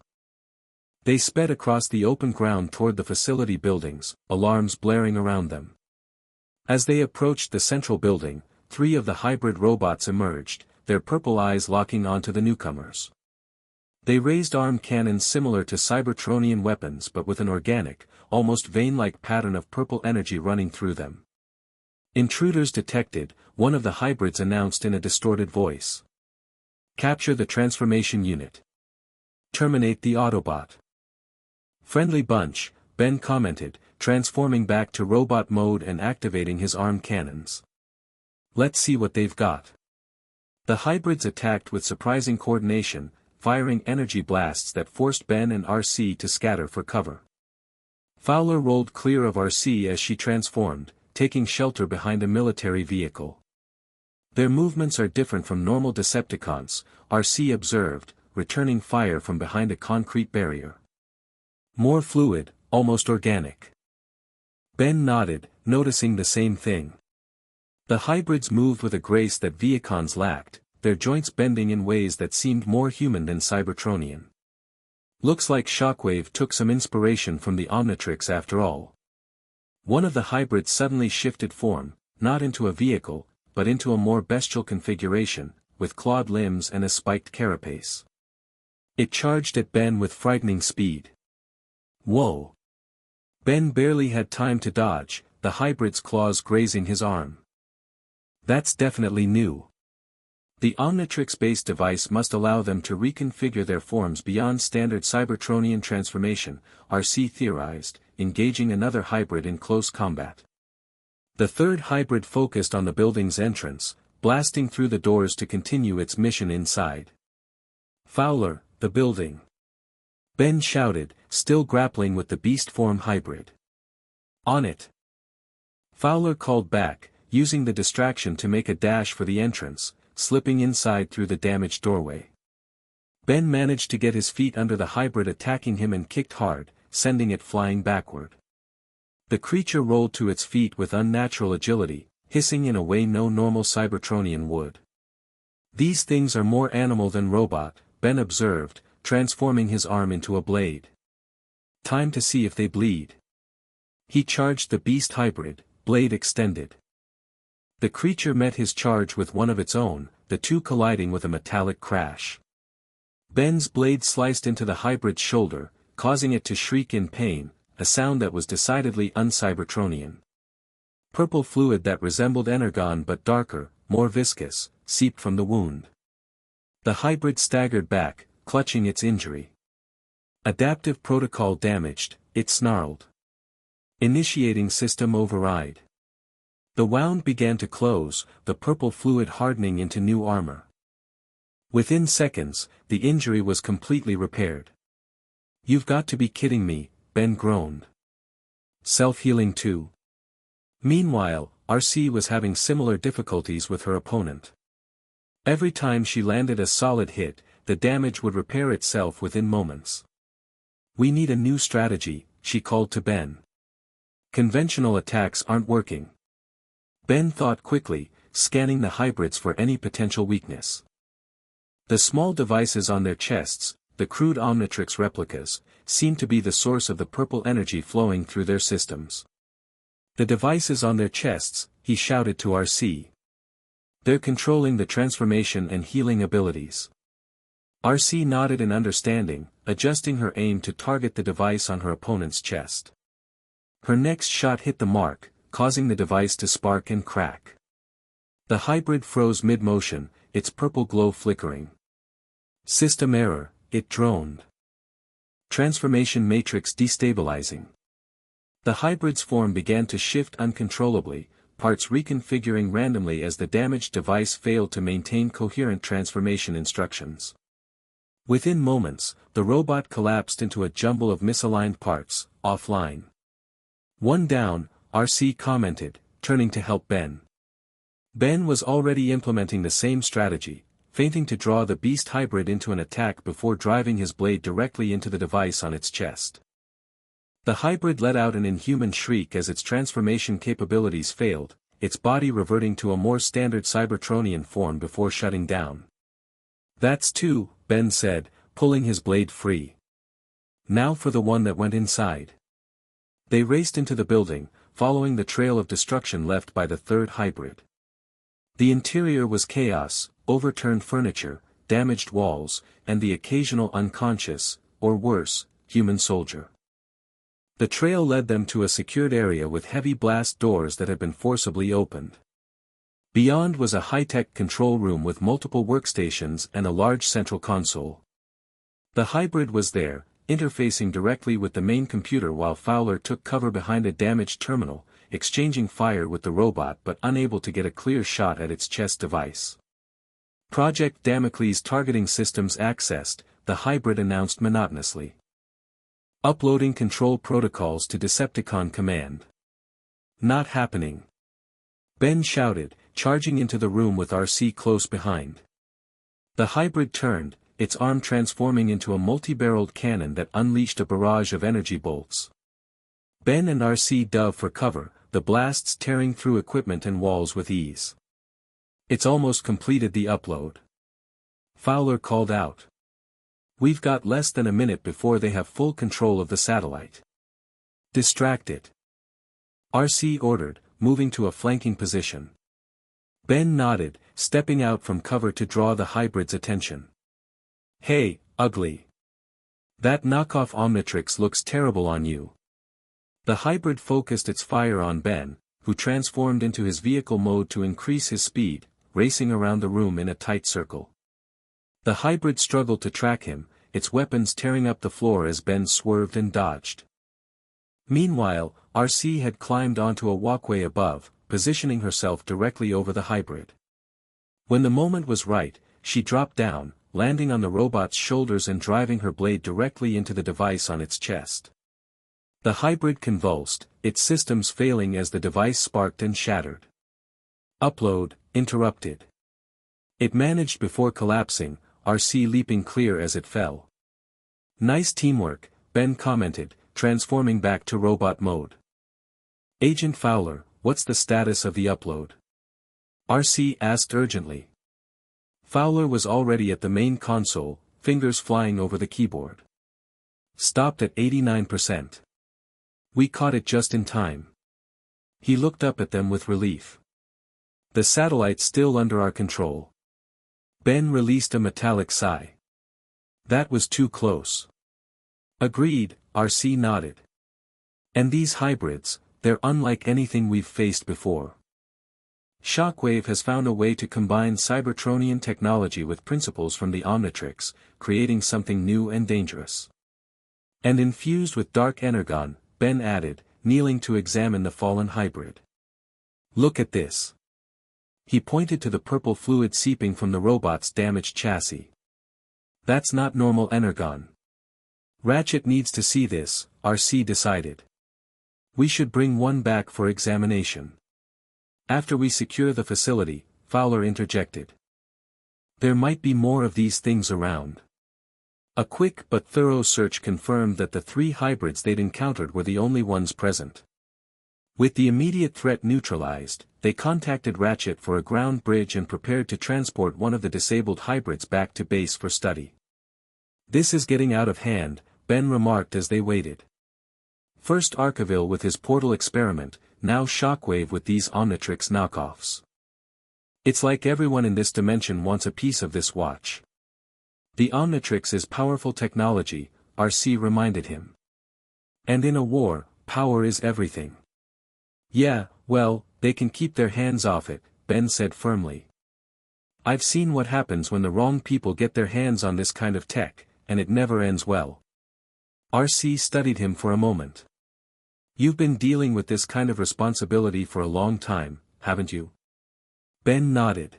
They sped across the open ground toward the facility buildings, alarms blaring around them. As they approached the central building, 3 of the hybrid robots emerged, their purple eyes locking onto the newcomers. They raised arm cannons similar to Cybertronian weapons but with an organic, almost vein-like pattern of purple energy running through them. Intruders detected, one of the hybrids announced in a distorted voice. Capture the transformation unit. Terminate the Autobot. Friendly bunch, Ben commented, transforming back to robot mode and activating his arm cannons. Let's see what they've got. The hybrids attacked with surprising coordination, firing energy blasts that forced Ben and RC to scatter for cover. Fowler rolled clear of RC as she transformed, taking shelter behind a military vehicle. Their movements are different from normal Decepticons, RC observed, returning fire from behind a concrete barrier. More fluid, almost organic. Ben nodded, noticing the same thing. The hybrids moved with a grace that Viacons lacked, their joints bending in ways that seemed more human than Cybertronian. Looks like Shockwave took some inspiration from the Omnitrix after all. One of the hybrids suddenly shifted form, not into a vehicle, but into a more bestial configuration, with clawed limbs and a spiked carapace. It charged at Ben with frightening speed. Whoa! Ben barely had time to dodge, the hybrid's claws grazing his arm. That's definitely new. The Omnitrix-based device must allow them to reconfigure their forms beyond standard Cybertronian transformation, RC theorized, engaging another hybrid in close combat. The third hybrid focused on the building's entrance, blasting through the doors to continue its mission inside. Fowler, the building. Ben shouted, still grappling with the beast form hybrid. On it. Fowler called back, using the distraction to make a dash for the entrance, slipping inside through the damaged doorway. Ben managed to get his feet under the hybrid attacking him and kicked hard, sending it flying backward. The creature rolled to its feet with unnatural agility, hissing in a way no normal Cybertronian would. These things are more animal than robot, Ben observed, transforming his arm into a blade. Time to see if they bleed. He charged the beast hybrid, blade extended. The creature met his charge with one of its own, the two colliding with a metallic crash. Ben's blade sliced into the hybrid's shoulder, causing it to shriek in pain, a sound that was decidedly un-Cybertronian. Purple fluid that resembled energon but darker, more viscous, seeped from the wound. The hybrid staggered back, clutching its injury. Adaptive protocol damaged, it snarled. Initiating system override. The wound began to close, the purple fluid hardening into new armor. Within seconds, the injury was completely repaired. You've got to be kidding me, Ben groaned. Self-healing too? Meanwhile, RC was having similar difficulties with her opponent. Every time she landed a solid hit, the damage would repair itself within moments. We need a new strategy, she called to Ben. Conventional attacks aren't working. Ben thought quickly, scanning the hybrids for any potential weakness. The small devices on their chests, the crude Omnitrix replicas, seemed to be the source of the purple energy flowing through their systems. The devices on their chests, he shouted to RC. They're controlling the transformation and healing abilities. RC nodded in understanding, adjusting her aim to target the device on her opponent's chest. Her next shot hit the mark, causing the device to spark and crack. The hybrid froze mid-motion, its purple glow flickering. System error, it droned. Transformation matrix destabilizing. The hybrid's form began to shift uncontrollably, parts reconfiguring randomly as the damaged device failed to maintain coherent transformation instructions. Within moments, the robot collapsed into a jumble of misaligned parts, offline. One down, RC commented, turning to help Ben. Ben was already implementing the same strategy, feinting to draw the beast hybrid into an attack before driving his blade directly into the device on its chest. The hybrid let out an inhuman shriek as its transformation capabilities failed, its body reverting to a more standard Cybertronian form before shutting down. That's two, Ben said, pulling his blade free. Now for the one that went inside. They raced into the building, following the trail of destruction left by the third hybrid. The interior was chaos, overturned furniture, damaged walls, and the occasional unconscious, or worse, human soldier. The trail led them to a secured area with heavy blast doors that had been forcibly opened. Beyond was a high-tech control room with multiple workstations and a large central console. The hybrid was there, interfacing directly with the main computer while Fowler took cover behind a damaged terminal, exchanging fire with the robot but unable to get a clear shot at its chest device. Project Damocles targeting systems accessed, the hybrid announced monotonously. Uploading control protocols to Decepticon command. Not happening. Ben shouted, charging into the room with RC close behind. The hybrid turned, its arm transforming into a multi-barreled cannon that unleashed a barrage of energy bolts. Ben and RC dove for cover, the blasts tearing through equipment and walls with ease. It's almost completed the upload. Fowler called out. We've got less than a minute before they have full control of the satellite. Distract it. RC ordered, moving to a flanking position. Ben nodded, stepping out from cover to draw the hybrid's attention. Hey, ugly. That knockoff Omnitrix looks terrible on you. The hybrid focused its fire on Ben, who transformed into his vehicle mode to increase his speed, racing around the room in a tight circle. The hybrid struggled to track him, its weapons tearing up the floor as Ben swerved and dodged. Meanwhile, RC had climbed onto a walkway above, positioning herself directly over the hybrid. When the moment was right, she dropped down, landing on the robot's shoulders and driving her blade directly into the device on its chest. The hybrid convulsed, its systems failing as the device sparked and shattered. Upload, interrupted. It managed before collapsing, RC leaping clear as it fell. Nice teamwork, Ben commented, transforming back to robot mode. Agent Fowler, what's the status of the upload? RC asked urgently. Fowler was already at the main console, fingers flying over the keyboard. Stopped at 89%. We caught it just in time. He looked up at them with relief. The satellite's still under our control. Ben released a metallic sigh. That was too close. Agreed, RC nodded. And these hybrids, they're unlike anything we've faced before. Shockwave has found a way to combine Cybertronian technology with principles from the Omnitrix, creating something new and dangerous. And infused with dark energon, Ben added, kneeling to examine the fallen hybrid. Look at this. He pointed to the purple fluid seeping from the robot's damaged chassis. That's not normal energon. Ratchet needs to see this, RC decided. We should bring one back for examination. After we secure the facility, Fowler interjected. There might be more of these things around. A quick but thorough search confirmed that the 3 hybrids they'd encountered were the only ones present. With the immediate threat neutralized, they contacted Ratchet for a ground bridge and prepared to transport one of the disabled hybrids back to base for study. This is getting out of hand, Ben remarked as they waited. First Arkeville with his portal experiment, now Shockwave with these Omnitrix knockoffs. It's like everyone in this dimension wants a piece of this watch. The Omnitrix is powerful technology, RC reminded him. And in a war, power is everything. Yeah, well, they can keep their hands off it, Ben said firmly. I've seen what happens when the wrong people get their hands on this kind of tech, and it never ends well. RC studied him for a moment. You've been dealing with this kind of responsibility for a long time, haven't you? Ben nodded.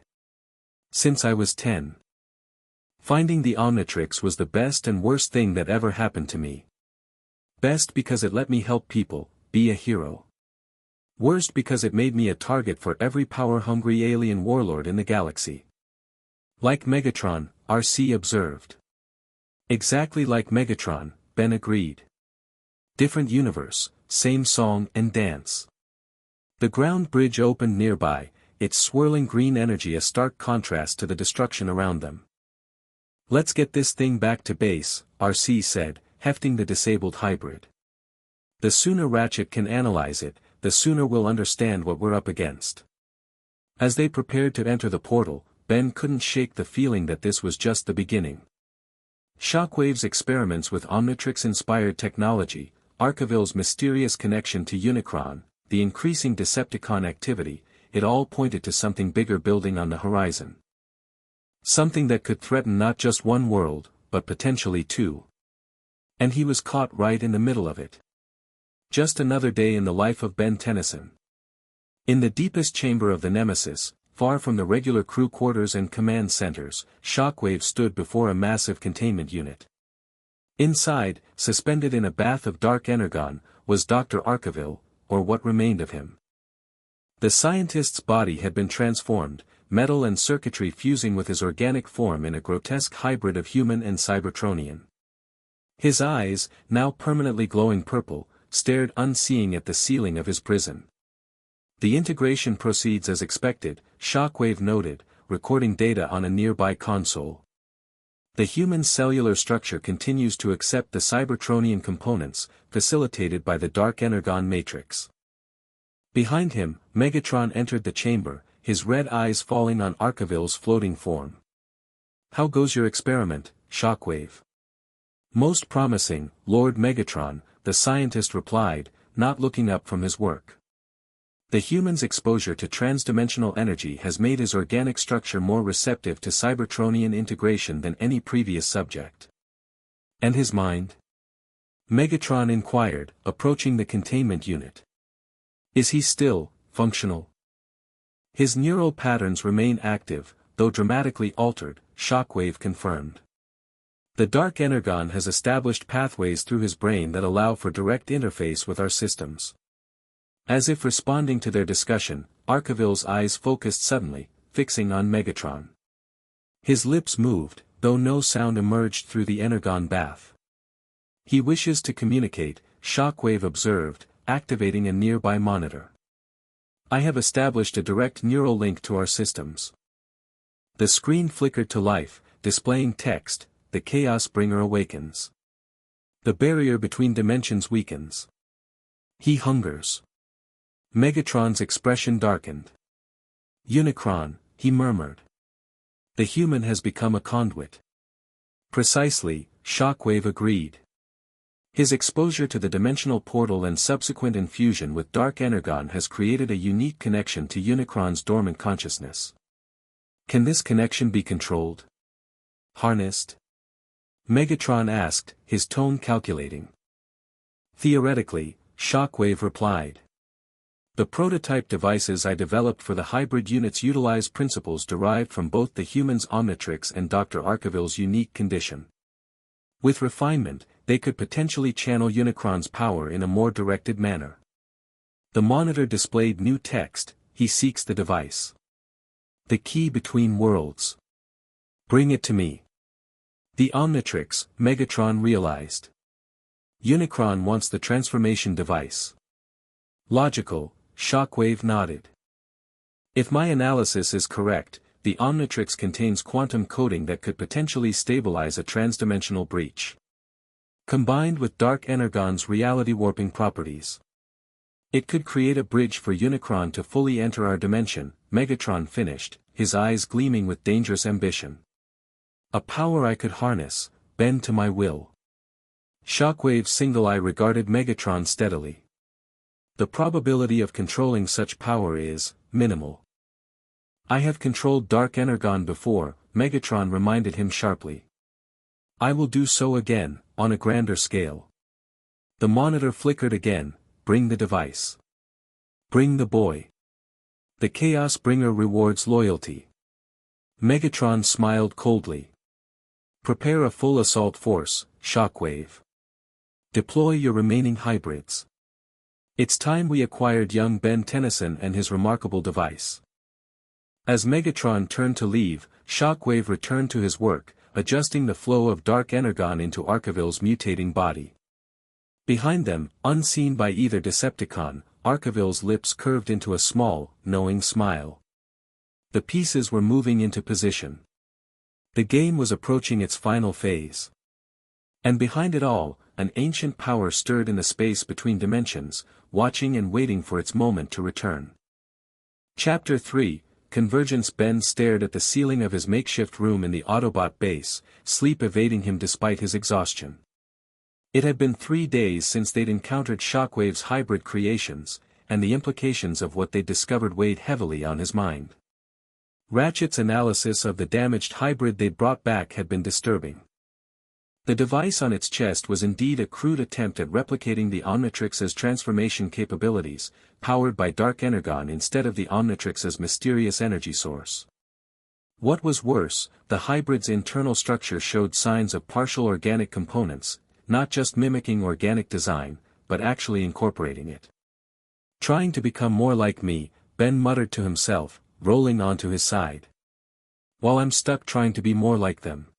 Since I was 10. Finding the Omnitrix was the best and worst thing that ever happened to me. Best because it let me help people, be a hero. Worst because it made me a target for every power-hungry alien warlord in the galaxy. Like Megatron, RC observed. Exactly like Megatron, Ben agreed. Different universe, same song and dance. The ground bridge opened nearby, its swirling green energy a stark contrast to the destruction around them. Let's get this thing back to base, RC said, hefting the disabled hybrid. The sooner Ratchet can analyze it, the sooner we'll understand what we're up against. As they prepared to enter the portal, Ben couldn't shake the feeling that this was just the beginning. Shockwave's experiments with Omnitrix-inspired technology, Arkeville's mysterious connection to Unicron, the increasing Decepticon activity, it all pointed to something bigger building on the horizon. Something that could threaten not just one world, but potentially 2. And he was caught right in the middle of it. Just another day in the life of Ben Tennyson. In the deepest chamber of the Nemesis, far from the regular crew quarters and command centers, Shockwave stood before a massive containment unit. Inside, suspended in a bath of dark energon, was Dr. Arkeville, or what remained of him. The scientist's body had been transformed, metal and circuitry fusing with his organic form in a grotesque hybrid of human and Cybertronian. His eyes, now permanently glowing purple, stared unseeing at the ceiling of his prison. The integration proceeds as expected, Shockwave noted, recording data on a nearby console. The human cellular structure continues to accept the Cybertronian components, facilitated by the Dark Energon matrix. Behind him, Megatron entered the chamber, his red eyes falling on Arkaville's floating form. "How goes your experiment, Shockwave?" "Most promising, Lord Megatron," the scientist replied, not looking up from his work. The human's exposure to transdimensional energy has made his organic structure more receptive to Cybertronian integration than any previous subject. "And his mind?" Megatron inquired, approaching the containment unit. "Is he still functional?" "His neural patterns remain active, though dramatically altered," Shockwave confirmed. "The Dark Energon has established pathways through his brain that allow for direct interface with our systems." As if responding to their discussion, Arkaville's eyes focused suddenly, fixing on Megatron. His lips moved, though no sound emerged through the Energon bath. "He wishes to communicate," Shockwave observed, activating a nearby monitor. "I have established a direct neural link to our systems." The screen flickered to life, displaying text, "The Chaos Bringer awakens. The barrier between dimensions weakens. He hungers." Megatron's expression darkened. "Unicron," he murmured. "The human has become a conduit." "Precisely," Shockwave agreed. His exposure to the dimensional portal and subsequent infusion with Dark Energon has created a unique connection to Unicron's dormant consciousness. "Can this connection be controlled? Harnessed?" Megatron asked, his tone calculating. "Theoretically," Shockwave replied. "The prototype devices I developed for the hybrid units utilize principles derived from both the human's Omnitrix and Dr. Arkaville's unique condition. With refinement, they could potentially channel Unicron's power in a more directed manner." The monitor displayed new text, "He seeks the device. The key between worlds. Bring it to me." The Omnitrix, Megatron realized. Unicron wants the transformation device. "Logical," Shockwave nodded. "If my analysis is correct, the Omnitrix contains quantum coding that could potentially stabilize a transdimensional breach. Combined with Dark Energon's reality-warping properties, it could create a bridge for Unicron to fully enter our dimension," Megatron finished, his eyes gleaming with dangerous ambition. "A power I could harness, bend to my will." Shockwave's single eye regarded Megatron steadily. "The probability of controlling such power is minimal." "I have controlled Dark Energon before," Megatron reminded him sharply. "I will do so again, on a grander scale." The monitor flickered again, "Bring the device. Bring the boy. The Chaos Bringer rewards loyalty." Megatron smiled coldly. "Prepare a full assault force, Shockwave. Deploy your remaining hybrids. It's time we acquired young Ben Tennyson and his remarkable device." As Megatron turned to leave, Shockwave returned to his work, adjusting the flow of Dark Energon into Arkaville's mutating body. Behind them, unseen by either Decepticon, Arkaville's lips curved into a small, knowing smile. The pieces were moving into position. The game was approaching its final phase. And behind it all, an ancient power stirred in the space between dimensions, watching and waiting for its moment to return. Chapter 3, Convergence. Ben stared at the ceiling of his makeshift room in the Autobot base, sleep evading him despite his exhaustion. It had been 3 days since they'd encountered Shockwave's hybrid creations, and the implications of what they'd discovered weighed heavily on his mind. Ratchet's analysis of the damaged hybrid they'd brought back had been disturbing. The device on its chest was indeed a crude attempt at replicating the Omnitrix's transformation capabilities, powered by Dark Energon instead of the Omnitrix's mysterious energy source. What was worse, the hybrid's internal structure showed signs of partial organic components, not just mimicking organic design, but actually incorporating it. "Trying to become more like me," Ben muttered to himself, rolling onto his side. "While I'm stuck trying to be more like them."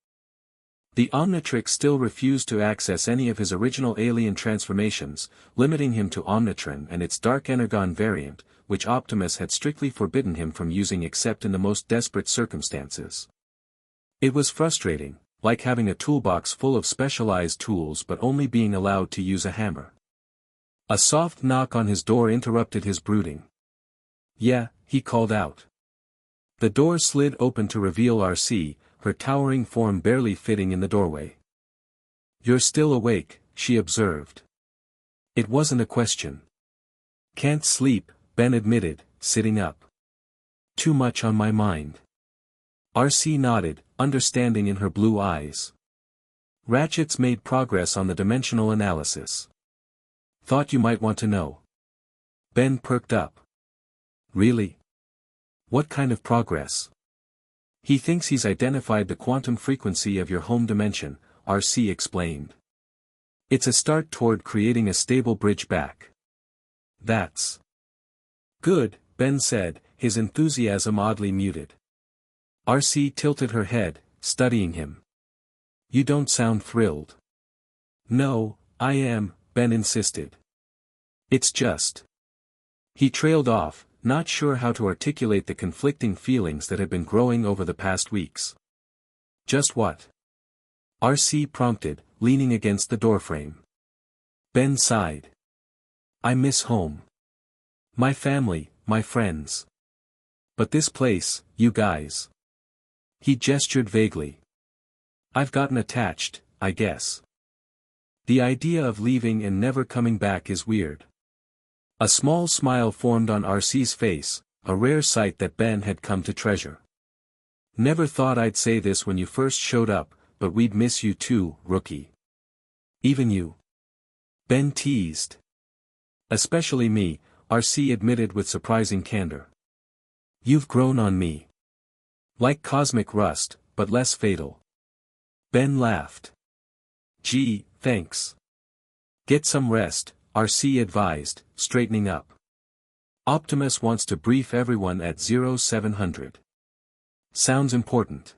The Omnitrix still refused to access any of his original alien transformations, limiting him to Omnitron and its Dark Energon variant, which Optimus had strictly forbidden him from using except in the most desperate circumstances. It was frustrating, like having a toolbox full of specialized tools but only being allowed to use a hammer. A soft knock on his door interrupted his brooding. "Yeah," he called out. The door slid open to reveal RC, her towering form barely fitting in the doorway. "You're still awake," she observed. It wasn't a question. "Can't sleep," Ben admitted, sitting up. "Too much on my mind." RC nodded, understanding in her blue eyes. "Ratchet's made progress on the dimensional analysis. Thought you might want to know." Ben perked up. "Really? What kind of progress?" "He thinks he's identified the quantum frequency of your home dimension," RC explained. "It's a start toward creating a stable bridge back." "That's good," Ben said, his enthusiasm oddly muted. RC tilted her head, studying him. "You don't sound thrilled." "No, I am," Ben insisted. "It's just." He trailed off, not sure how to articulate the conflicting feelings that had been growing over the past weeks. "Just what?" RC prompted, leaning against the doorframe. Ben sighed. "I miss home. My family, my friends. But this place, you guys." He gestured vaguely. "I've gotten attached, I guess. The idea of leaving and never coming back is weird." A small smile formed on RC's face, a rare sight that Ben had come to treasure. "Never thought I'd say this when you first showed up, but we'd miss you too, rookie." "Even you?" Ben teased. "Especially me," RC admitted with surprising candor. "You've grown on me. Like cosmic rust, but less fatal." Ben laughed. "Gee, thanks. Get some rest," RC advised, straightening up. "Optimus wants to brief everyone at 0700. Sounds important."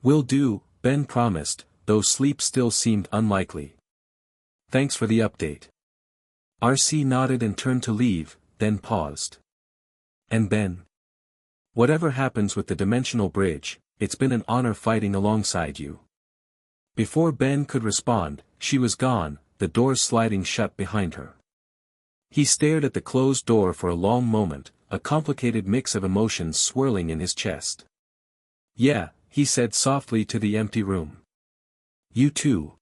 "Will do," Ben promised, though sleep still seemed unlikely. "Thanks for the update." RC nodded and turned to leave, then paused. "And Ben? Whatever happens with the dimensional bridge, it's been an honor fighting alongside you." Before Ben could respond, she was gone, the door sliding shut behind her. He stared at the closed door for a long moment, a complicated mix of emotions swirling in his chest. "Yeah," he said softly to the empty room. "You too."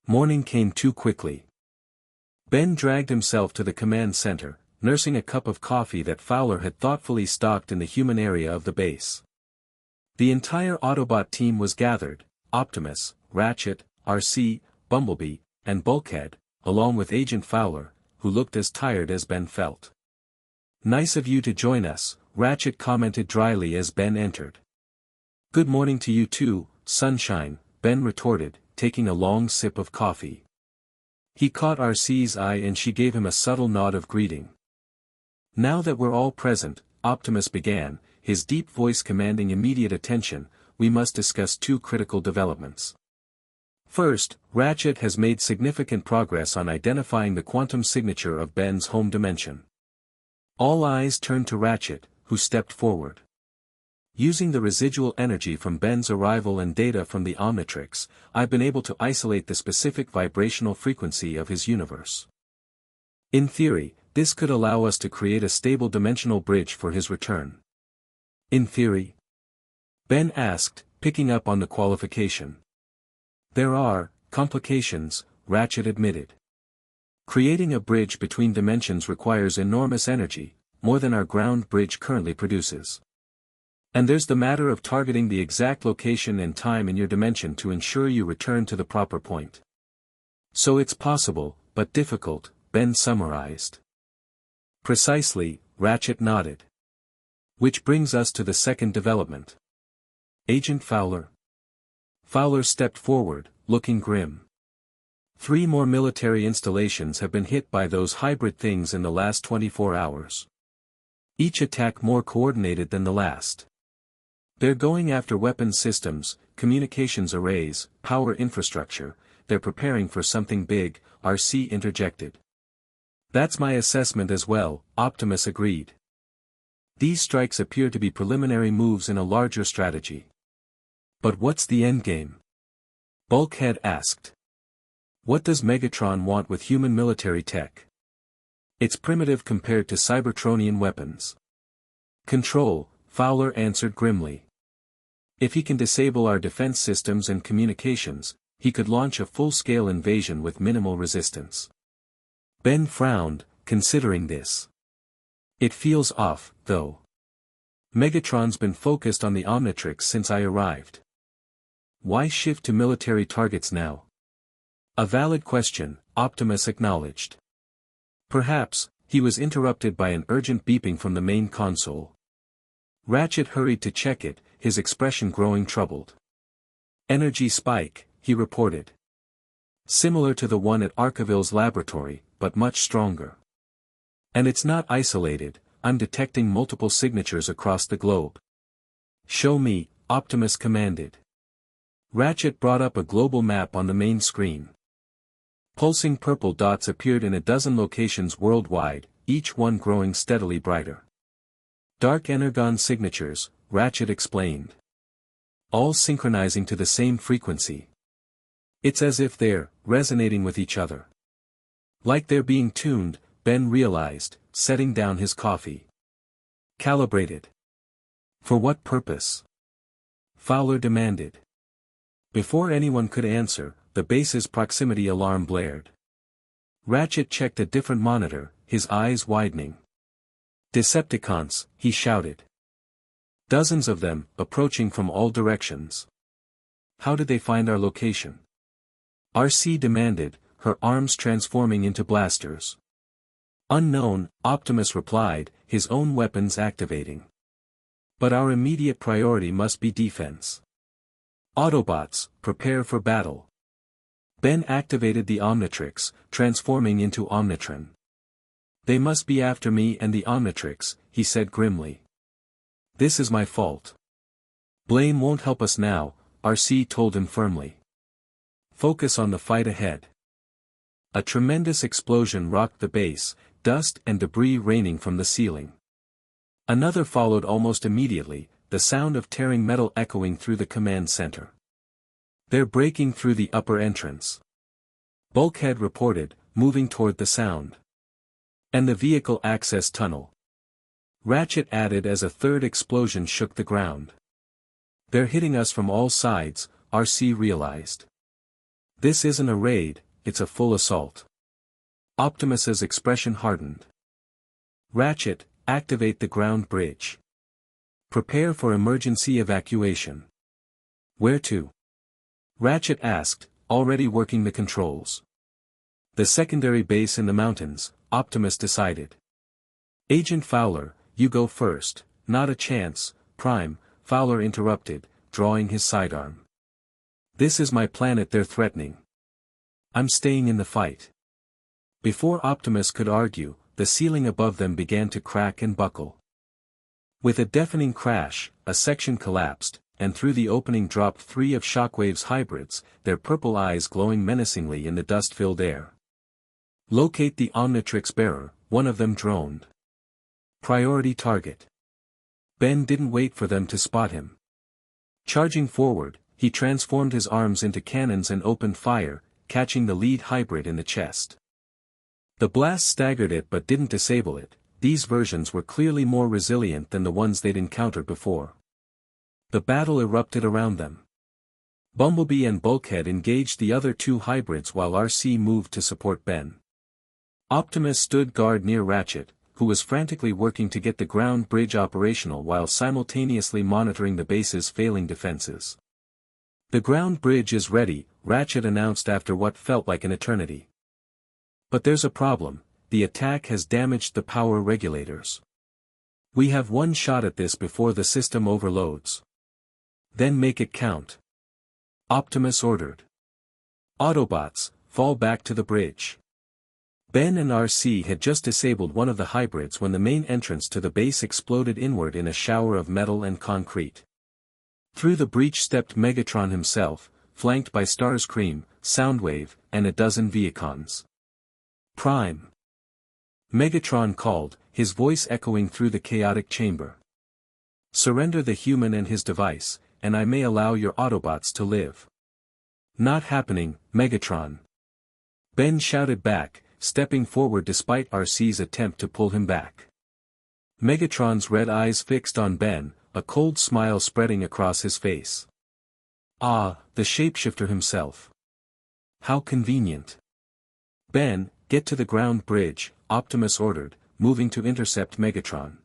Morning came too quickly. Ben dragged himself to the command center, nursing a cup of coffee that Fowler had thoughtfully stocked in the human area of the base. The entire Autobot team was gathered: Optimus, Ratchet, RC, Bumblebee, and Bulkhead, along with Agent Fowler, who looked as tired as Ben felt. "Nice of you to join us," Ratchet commented dryly as Ben entered. "Good morning to you too, Sunshine," Ben retorted, taking a long sip of coffee. He caught RC's eye and she gave him a subtle nod of greeting. "Now that we're all present," Optimus began, his deep voice commanding immediate attention, "we must discuss two critical developments. First, Ratchet has made significant progress on identifying the quantum signature of Ben's home dimension." All eyes turned to Ratchet, who stepped forward. "Using the residual energy from Ben's arrival and data from the Omnitrix, I've been able to isolate the specific vibrational frequency of his universe. In theory, this could allow us to create a stable dimensional bridge for his return." "In theory?" Ben asked, picking up on the qualification. "There are complications," Ratchet admitted. "Creating a bridge between dimensions requires enormous energy, more than our ground bridge currently produces. And there's the matter of targeting the exact location and time in your dimension to ensure you return to the proper point." "So it's possible, but difficult," Ben summarized. "Precisely," Ratchet nodded. "Which brings us to the second development. Agent Fowler." Fowler stepped forward, looking grim. "3 more military installations have been hit by those hybrid things in the last 24 hours. Each attack more coordinated than the last. They're going after weapons systems, communications arrays, power infrastructure. They're preparing for something big," RC interjected. "That's my assessment as well," Optimus agreed. "These strikes appear to be preliminary moves in a larger strategy. But what's the endgame?" Bulkhead asked. What does Megatron want with human military tech? It's primitive compared to Cybertronian weapons. Control, Fowler answered grimly. If he can disable our defense systems and communications, he could launch a full-scale invasion with minimal resistance. Ben frowned, considering this. It feels off, though. Megatron's been focused on the Omnitrix since I arrived. Why shift to military targets now? A valid question, Optimus acknowledged. Perhaps, he was interrupted by an urgent beeping from the main console. Ratchet hurried to check it, his expression growing troubled. Energy spike, he reported. Similar to the one at Arkaville's laboratory, but much stronger. And it's not isolated, I'm detecting multiple signatures across the globe. Show me, Optimus commanded. Ratchet brought up a global map on the main screen. Pulsing purple dots appeared in a dozen locations worldwide, each one growing steadily brighter. Dark Energon signatures, Ratchet explained. All synchronizing to the same frequency. It's as if they're resonating with each other. Like they're being tuned, Ben realized, setting down his coffee. Calibrated. For what purpose? Fowler demanded. Before anyone could answer, the base's proximity alarm blared. Ratchet checked a different monitor, his eyes widening. Decepticons, he shouted. Dozens of them, approaching from all directions. How did they find our location? RC demanded, her arms transforming into blasters. Unknown, Optimus replied, his own weapons activating. But our immediate priority must be defense. Autobots, prepare for battle. Ben activated the Omnitrix, transforming into Omnitron. They must be after me and the Omnitrix, he said grimly. This is my fault. Blame won't help us now, RC told him firmly. Focus on the fight ahead. A tremendous explosion rocked the base, dust and debris raining from the ceiling. Another followed almost immediately, the sound of tearing metal echoing through the command center. They're breaking through the upper entrance. Bulkhead reported, moving toward the sound. And the vehicle access tunnel. Ratchet added as a third explosion shook the ground. They're hitting us from all sides, RC realized. This isn't a raid, it's a full assault. Optimus's expression hardened. Ratchet, activate the ground bridge. Prepare for emergency evacuation. Where to? Ratchet asked, already working the controls. The secondary base in the mountains, Optimus decided. Agent Fowler, you go first. Not a chance, Prime, Fowler interrupted, drawing his sidearm. This is my planet they're threatening. I'm staying in the fight. Before Optimus could argue, the ceiling above them began to crack and buckle. With a deafening crash, a section collapsed, and through the opening dropped three of Shockwave's hybrids, their purple eyes glowing menacingly in the dust-filled air. Locate the Omnitrix bearer, one of them droned. Priority target. Ben didn't wait for them to spot him. Charging forward, he transformed his arms into cannons and opened fire, catching the lead hybrid in the chest. The blast staggered it but didn't disable it. These versions were clearly more resilient than the ones they'd encountered before. The battle erupted around them. Bumblebee and Bulkhead engaged the other two hybrids while RC moved to support Ben. Optimus stood guard near Ratchet, who was frantically working to get the ground bridge operational while simultaneously monitoring the base's failing defenses. The ground bridge is ready, Ratchet announced after what felt like an eternity. But there's a problem, the attack has damaged the power regulators. We have one shot at this before the system overloads. Then make it count. Optimus ordered. Autobots, fall back to the bridge. Ben and RC had just disabled one of the hybrids when the main entrance to the base exploded inward in a shower of metal and concrete. Through the breach stepped Megatron himself, flanked by Starscream, Soundwave, and a dozen Vehicons. Prime. Megatron called, his voice echoing through the chaotic chamber. Surrender the human and his device, and I may allow your Autobots to live. Not happening, Megatron. Ben shouted back, stepping forward despite RC's attempt to pull him back. Megatron's red eyes fixed on Ben, a cold smile spreading across his face. Ah, the shapeshifter himself. How convenient. Ben, get to the ground bridge, Optimus ordered, moving to intercept Megatron.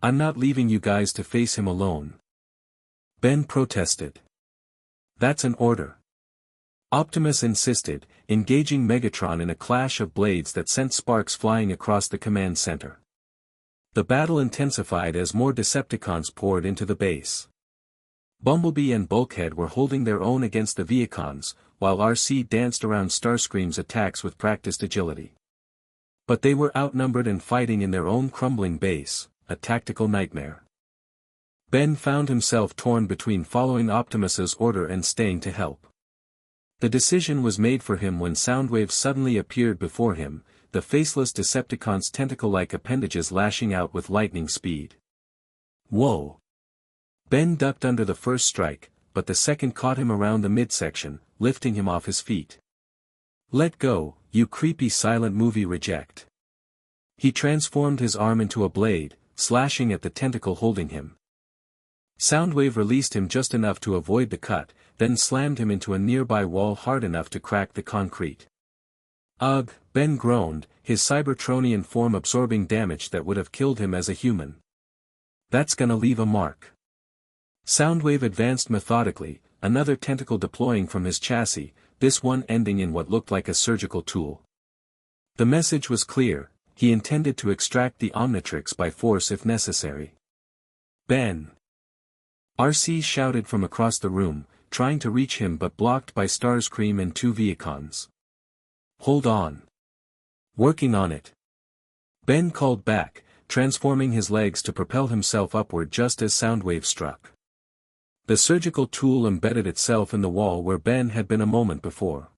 I'm not leaving you guys to face him alone. Ben protested. That's an order. Optimus insisted, engaging Megatron in a clash of blades that sent sparks flying across the command center. The battle intensified as more Decepticons poured into the base. Bumblebee and Bulkhead were holding their own against the Viacons, while RC danced around Starscream's attacks with practiced agility. But they were outnumbered and fighting in their own crumbling base, a tactical nightmare. Ben found himself torn between following Optimus's order and staying to help. The decision was made for him when Soundwave suddenly appeared before him, the faceless Decepticon's tentacle-like appendages lashing out with lightning speed. Whoa! Ben ducked under the first strike, but the second caught him around the midsection, lifting him off his feet. Let go, you creepy silent movie reject. He transformed his arm into a blade, slashing at the tentacle holding him. Soundwave released him just enough to avoid the cut, then slammed him into a nearby wall hard enough to crack the concrete. Ugh, Ben groaned, his Cybertronian form absorbing damage that would have killed him as a human. That's gonna leave a mark. Soundwave advanced methodically, another tentacle deploying from his chassis, this one ending in what looked like a surgical tool. The message was clear, he intended to extract the Omnitrix by force if necessary. Ben! RC shouted from across the room, trying to reach him but blocked by Starscream and two Viacons. Hold on. Working on it. Ben called back, transforming his legs to propel himself upward just as Soundwave struck. The surgical tool embedded itself in the wall where Ben had been a moment before.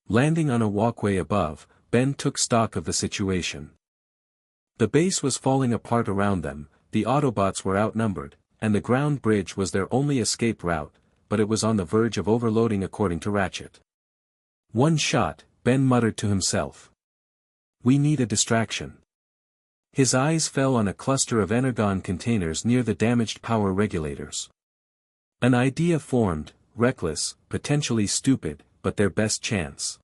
Landing on a walkway above, Ben took stock of the situation. The base was falling apart around them, the Autobots were outnumbered, and the ground bridge was their only escape route, but it was on the verge of overloading according to Ratchet. One shot, Ben muttered to himself. We need a distraction. His eyes fell on a cluster of energon containers near the damaged power regulators. An idea formed, reckless, potentially stupid, but their best chance.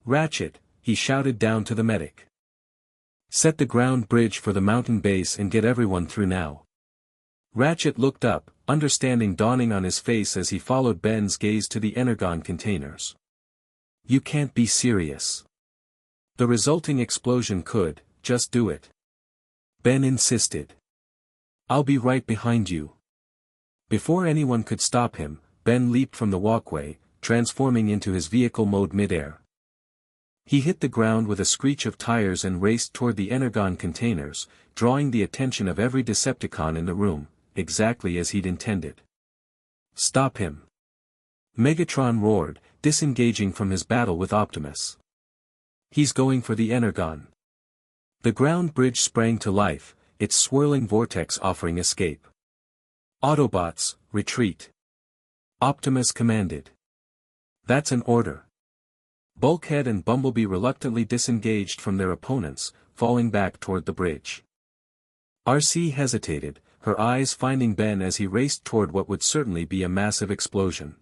Ratchet, he shouted down to the medic. Set the ground bridge for the mountain base and get everyone through now. Ratchet looked up, understanding dawning on his face as he followed Ben's gaze to the energon containers. You can't be serious. The resulting explosion could, just do it. Ben insisted. I'll be right behind you. Before anyone could stop him, Ben leaped from the walkway, transforming into his vehicle mode midair. He hit the ground with a screech of tires and raced toward the energon containers, drawing the attention of every Decepticon in the room, exactly as he'd intended. Stop him. Megatron roared, disengaging from his battle with Optimus. He's going for the energon. The ground bridge sprang to life, its swirling vortex offering escape. Autobots, retreat. Optimus commanded. That's an order. Bulkhead and Bumblebee reluctantly disengaged from their opponents, falling back toward the bridge. RC hesitated, her eyes finding Ben as he raced toward what would certainly be a massive explosion.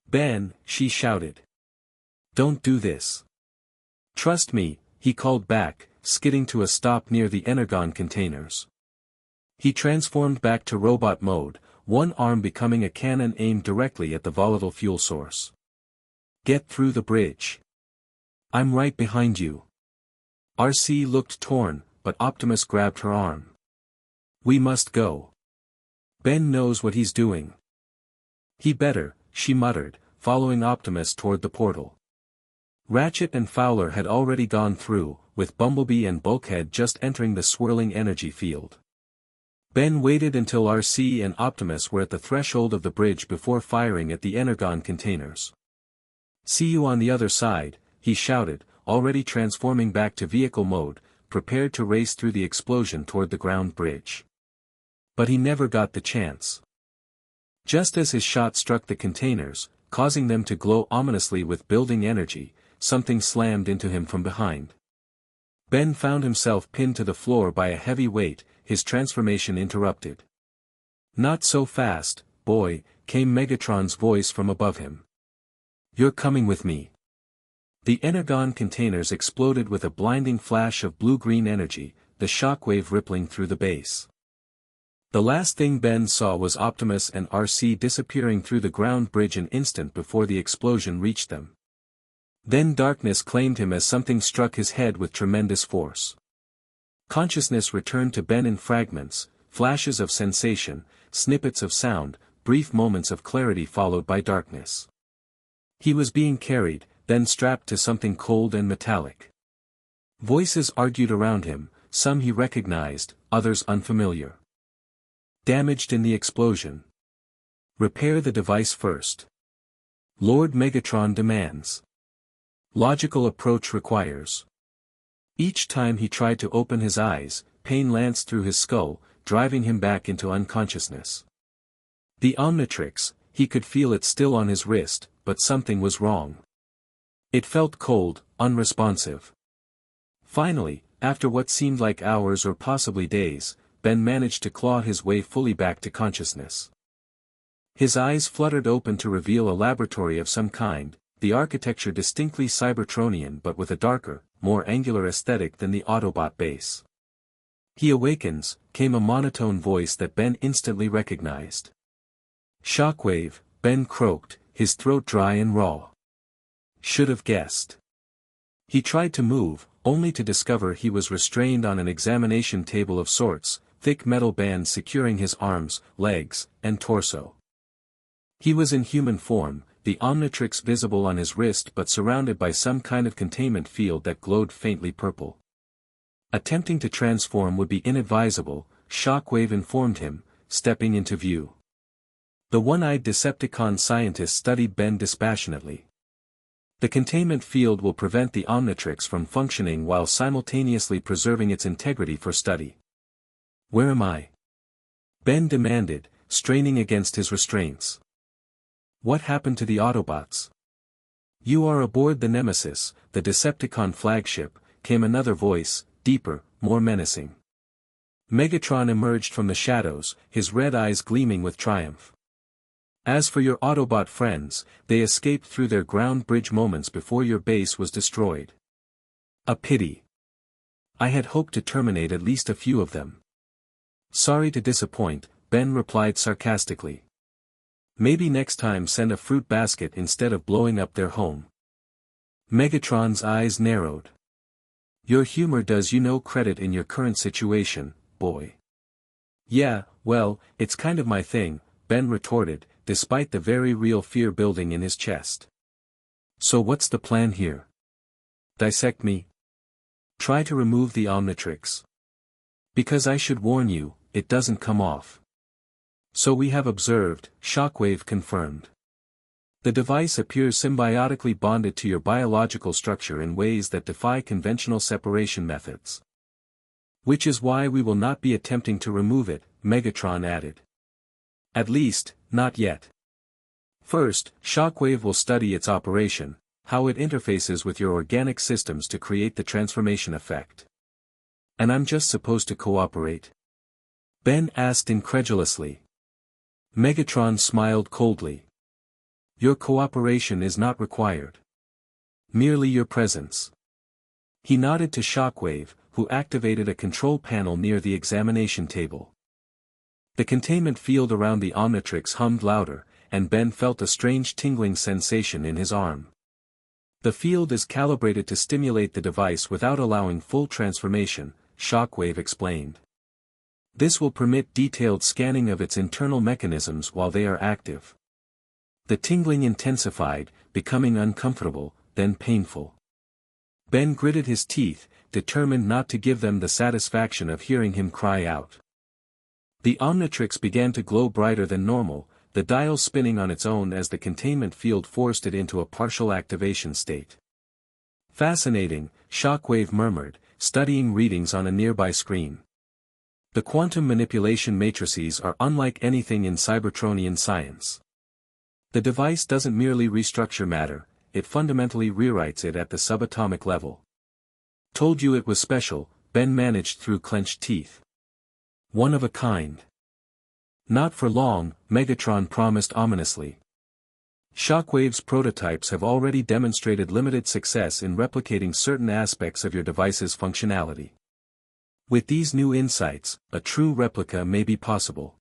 Ben, she shouted. Don't do this. Trust me, he called back, skidding to a stop near the energon containers. He transformed back to robot mode, one arm becoming a cannon aimed directly at the volatile fuel source. Get through the bridge. I'm right behind you. RC looked torn, but Optimus grabbed her arm. We must go. Ben knows what he's doing. He better, she muttered, following Optimus toward the portal. Ratchet and Fowler had already gone through, with Bumblebee and Bulkhead just entering the swirling energy field. Ben waited until RC and Optimus were at the threshold of the bridge before firing at the energon containers. See you on the other side, he shouted, already transforming back to vehicle mode, prepared to race through the explosion toward the ground bridge. But he never got the chance. Just as his shot struck the containers, causing them to glow ominously with building energy. Something slammed into him from behind. Ben found himself pinned to the floor by a heavy weight, his transformation interrupted. "Not so fast, boy," came Megatron's voice from above him. "You're coming with me." The Energon containers exploded with a blinding flash of blue-green energy, the shockwave rippling through the base. The last thing Ben saw was Optimus and RC disappearing through the ground bridge an instant before the explosion reached them. Then darkness claimed him as something struck his head with tremendous force. Consciousness returned to Ben in fragments, flashes of sensation, snippets of sound, brief moments of clarity followed by darkness. He was being carried, then strapped to something cold and metallic. Voices argued around him, some he recognized, others unfamiliar. "Damaged in the explosion. Repair the device first. Lord Megatron demands. Logical approach requires." Each time he tried to open his eyes, pain lanced through his skull, driving him back into unconsciousness. The Omnitrix, he could feel it still on his wrist, but something was wrong. It felt cold, unresponsive. Finally, after what seemed like hours or possibly days, Ben managed to claw his way fully back to consciousness. His eyes fluttered open to reveal a laboratory of some kind, the architecture distinctly Cybertronian but with a darker, more angular aesthetic than the Autobot base. "He awakens," came a monotone voice that Ben instantly recognized. "Shockwave," Ben croaked, his throat dry and raw. Should have guessed. He tried to move, only to discover he was restrained on an examination table of sorts, thick metal bands securing his arms, legs, and torso. He was in human form, the Omnitrix visible on his wrist but surrounded by some kind of containment field that glowed faintly purple. Attempting to transform would be inadvisable, Shockwave informed him, stepping into view. The one-eyed Decepticon scientist studied Ben dispassionately. "The containment field will prevent the Omnitrix from functioning while simultaneously preserving its integrity for study." "Where am I?" Ben demanded, straining against his restraints. "What happened to the Autobots?" "You are aboard the Nemesis, the Decepticon flagship," came another voice, deeper, more menacing. Megatron emerged from the shadows, his red eyes gleaming with triumph. "As for your Autobot friends, they escaped through their ground bridge moments before your base was destroyed. A pity. I had hoped to terminate at least a few of them." "Sorry to disappoint," Ben replied sarcastically. "Maybe next time send a fruit basket instead of blowing up their home." Megatron's eyes narrowed. "Your humor does you no credit in your current situation, boy." "Yeah, well, it's kind of my thing," Ben retorted, despite the very real fear building in his chest. "So what's the plan here? Dissect me? Try to remove the Omnitrix? Because I should warn you, it doesn't come off." "So we have observed," Shockwave confirmed. "The device appears symbiotically bonded to your biological structure in ways that defy conventional separation methods. Which is why we will not be attempting to remove it," Megatron added. "At least, not yet. First, Shockwave will study its operation, how it interfaces with your organic systems to create the transformation effect." "And I'm just supposed to cooperate?" Ben asked incredulously. Megatron smiled coldly. "Your cooperation is not required. Merely your presence." He nodded to Shockwave, who activated a control panel near the examination table. The containment field around the Omnitrix hummed louder, and Ben felt a strange tingling sensation in his arm. "The field is calibrated to stimulate the device without allowing full transformation," Shockwave explained. "This will permit detailed scanning of its internal mechanisms while they are active." The tingling intensified, becoming uncomfortable, then painful. Ben gritted his teeth, determined not to give them the satisfaction of hearing him cry out. The Omnitrix began to glow brighter than normal, the dial spinning on its own as the containment field forced it into a partial activation state. "Fascinating," Shockwave murmured, studying readings on a nearby screen. "The quantum manipulation matrices are unlike anything in Cybertronian science. The device doesn't merely restructure matter, it fundamentally rewrites it at the subatomic level. Told you it was special, Ben managed through clenched teeth. One of a kind. Not for long, Megatron promised ominously. Shockwave's prototypes have already demonstrated limited success in replicating certain aspects of your device's functionality. With these new insights, a true replica may be possible.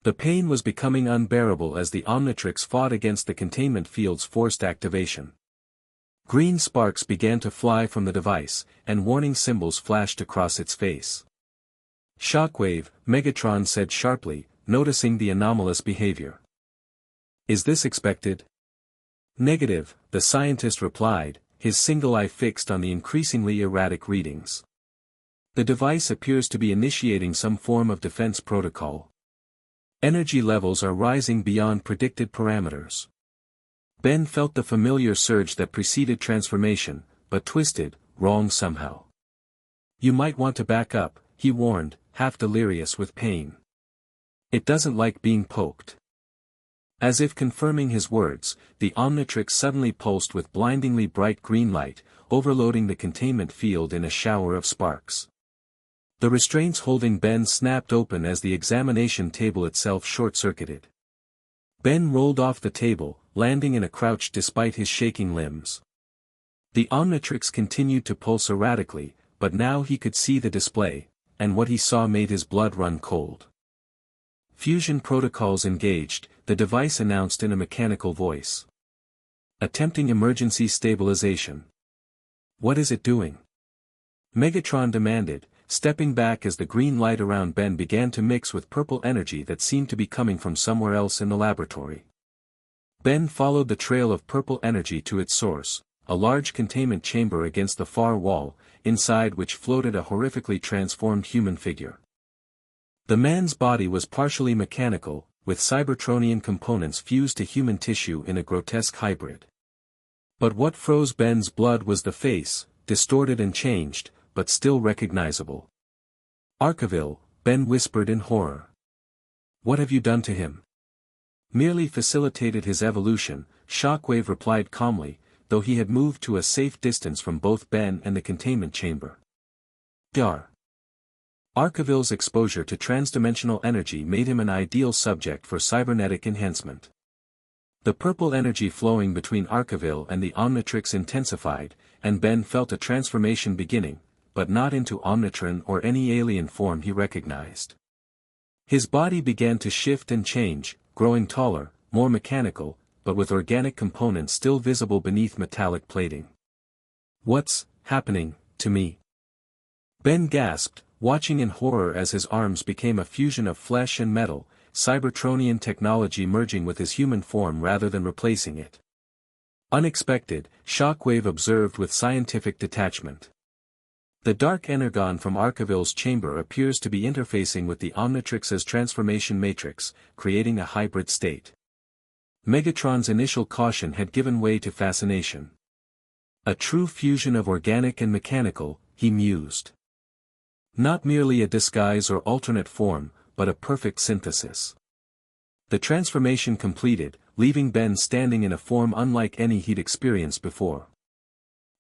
The pain was becoming unbearable as the Omnitrix fought against the containment field's forced activation. Green sparks began to fly from the device, and warning symbols flashed across its face. Shockwave, Megatron said sharply, noticing the anomalous behavior. Is this expected? Negative, the scientist replied, his single eye fixed on the increasingly erratic readings. The device appears to be initiating some form of defense protocol. Energy levels are rising beyond predicted parameters. Ben felt the familiar surge that preceded transformation, but twisted, wrong somehow. You might want to back up, he warned, half delirious with pain. It doesn't like being poked. As if confirming his words, the Omnitrix suddenly pulsed with blindingly bright green light, overloading the containment field in a shower of sparks. The restraints holding Ben snapped open as the examination table itself short-circuited. Ben rolled off the table, landing in a crouch despite his shaking limbs. The Omnitrix continued to pulse erratically, but now he could see the display, and what he saw made his blood run cold. Fusion protocols engaged, the device announced in a mechanical voice. Attempting emergency stabilization. What is it doing? Megatron demanded, stepping back as the green light around Ben began to mix with purple energy that seemed to be coming from somewhere else in the laboratory. Ben followed the trail of purple energy to its source, a large containment chamber against the far wall, inside which floated a horrifically transformed human figure. The man's body was partially mechanical, with Cybertronian components fused to human tissue in a grotesque hybrid. But what froze Ben's blood was the face, distorted and changed, but still recognizable. Arkeville, Ben whispered in horror. What have you done to him? Merely facilitated his evolution, Shockwave replied calmly, though he had moved to a safe distance from both Ben and the containment chamber. Dar. Arkeville's exposure to transdimensional energy made him an ideal subject for cybernetic enhancement. The purple energy flowing between Arkeville and the Omnitrix intensified, and Ben felt a transformation beginning, but not into Omnitron or any alien form he recognized. His body began to shift and change, growing taller, more mechanical, but with organic components still visible beneath metallic plating. What's happening to me? Ben gasped, watching in horror as his arms became a fusion of flesh and metal, Cybertronian technology merging with his human form rather than replacing it. Unexpected, Shockwave observed with scientific detachment. The dark energon from Arkeville's chamber appears to be interfacing with the Omnitrix's transformation matrix, creating a hybrid state. Megatron's initial caution had given way to fascination. A true fusion of organic and mechanical, he mused. Not merely a disguise or alternate form, but a perfect synthesis. The transformation completed, leaving Ben standing in a form unlike any he'd experienced before.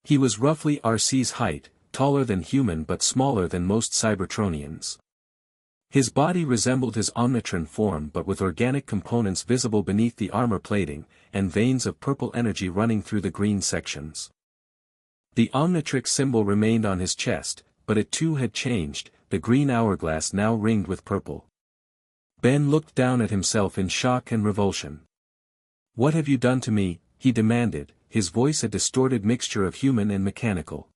He was roughly RC's height, taller than human but smaller than most Cybertronians. His body resembled his Omnitron form but with organic components visible beneath the armor plating, and veins of purple energy running through the green sections. The Omnitrix symbol remained on his chest, but it too had changed, the green hourglass now ringed with purple. Ben looked down at himself in shock and revulsion. What have you done to me? He demanded, his voice a distorted mixture of human and mechanical.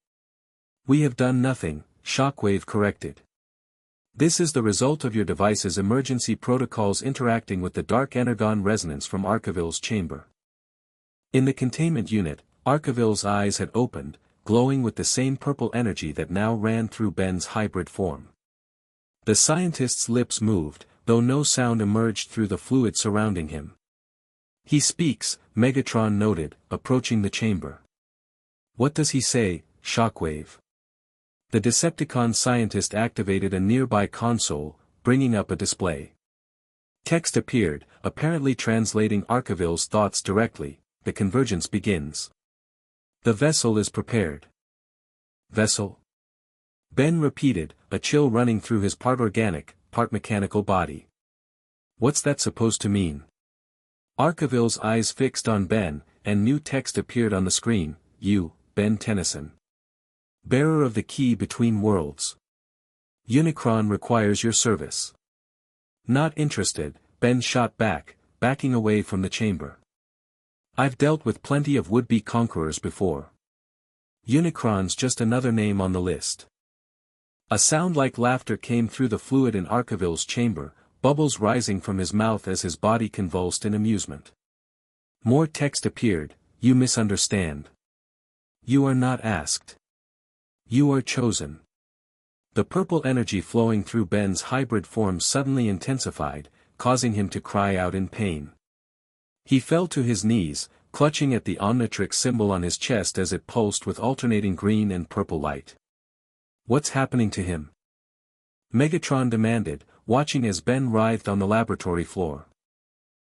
We have done nothing, Shockwave corrected. This is the result of your device's emergency protocols interacting with the dark energon resonance from Arkeville's chamber. In the containment unit, Arkeville's eyes had opened, glowing with the same purple energy that now ran through Ben's hybrid form. The scientist's lips moved, though no sound emerged through the fluid surrounding him. He speaks, Megatron noted, approaching the chamber. What does he say, Shockwave? The Decepticon scientist activated a nearby console, bringing up a display. Text appeared, apparently translating Arkaville's thoughts directly. The convergence begins. The vessel is prepared. Vessel? Ben repeated, a chill running through his part organic, part mechanical body. What's that supposed to mean? Arkaville's eyes fixed on Ben, and new text appeared on the screen. You, Ben Tennyson. Bearer of the key between worlds. Unicron requires your service. Not interested, Ben shot back, backing away from the chamber. I've dealt with plenty of would-be conquerors before. Unicron's just another name on the list. A sound like laughter came through the fluid in Arkaville's chamber, bubbles rising from his mouth as his body convulsed in amusement. More text appeared. You misunderstand. You are not asked. You are chosen. The purple energy flowing through Ben's hybrid form suddenly intensified, causing him to cry out in pain. He fell to his knees, clutching at the Omnitrix symbol on his chest as it pulsed with alternating green and purple light. What's happening to him? Megatron demanded, watching as Ben writhed on the laboratory floor.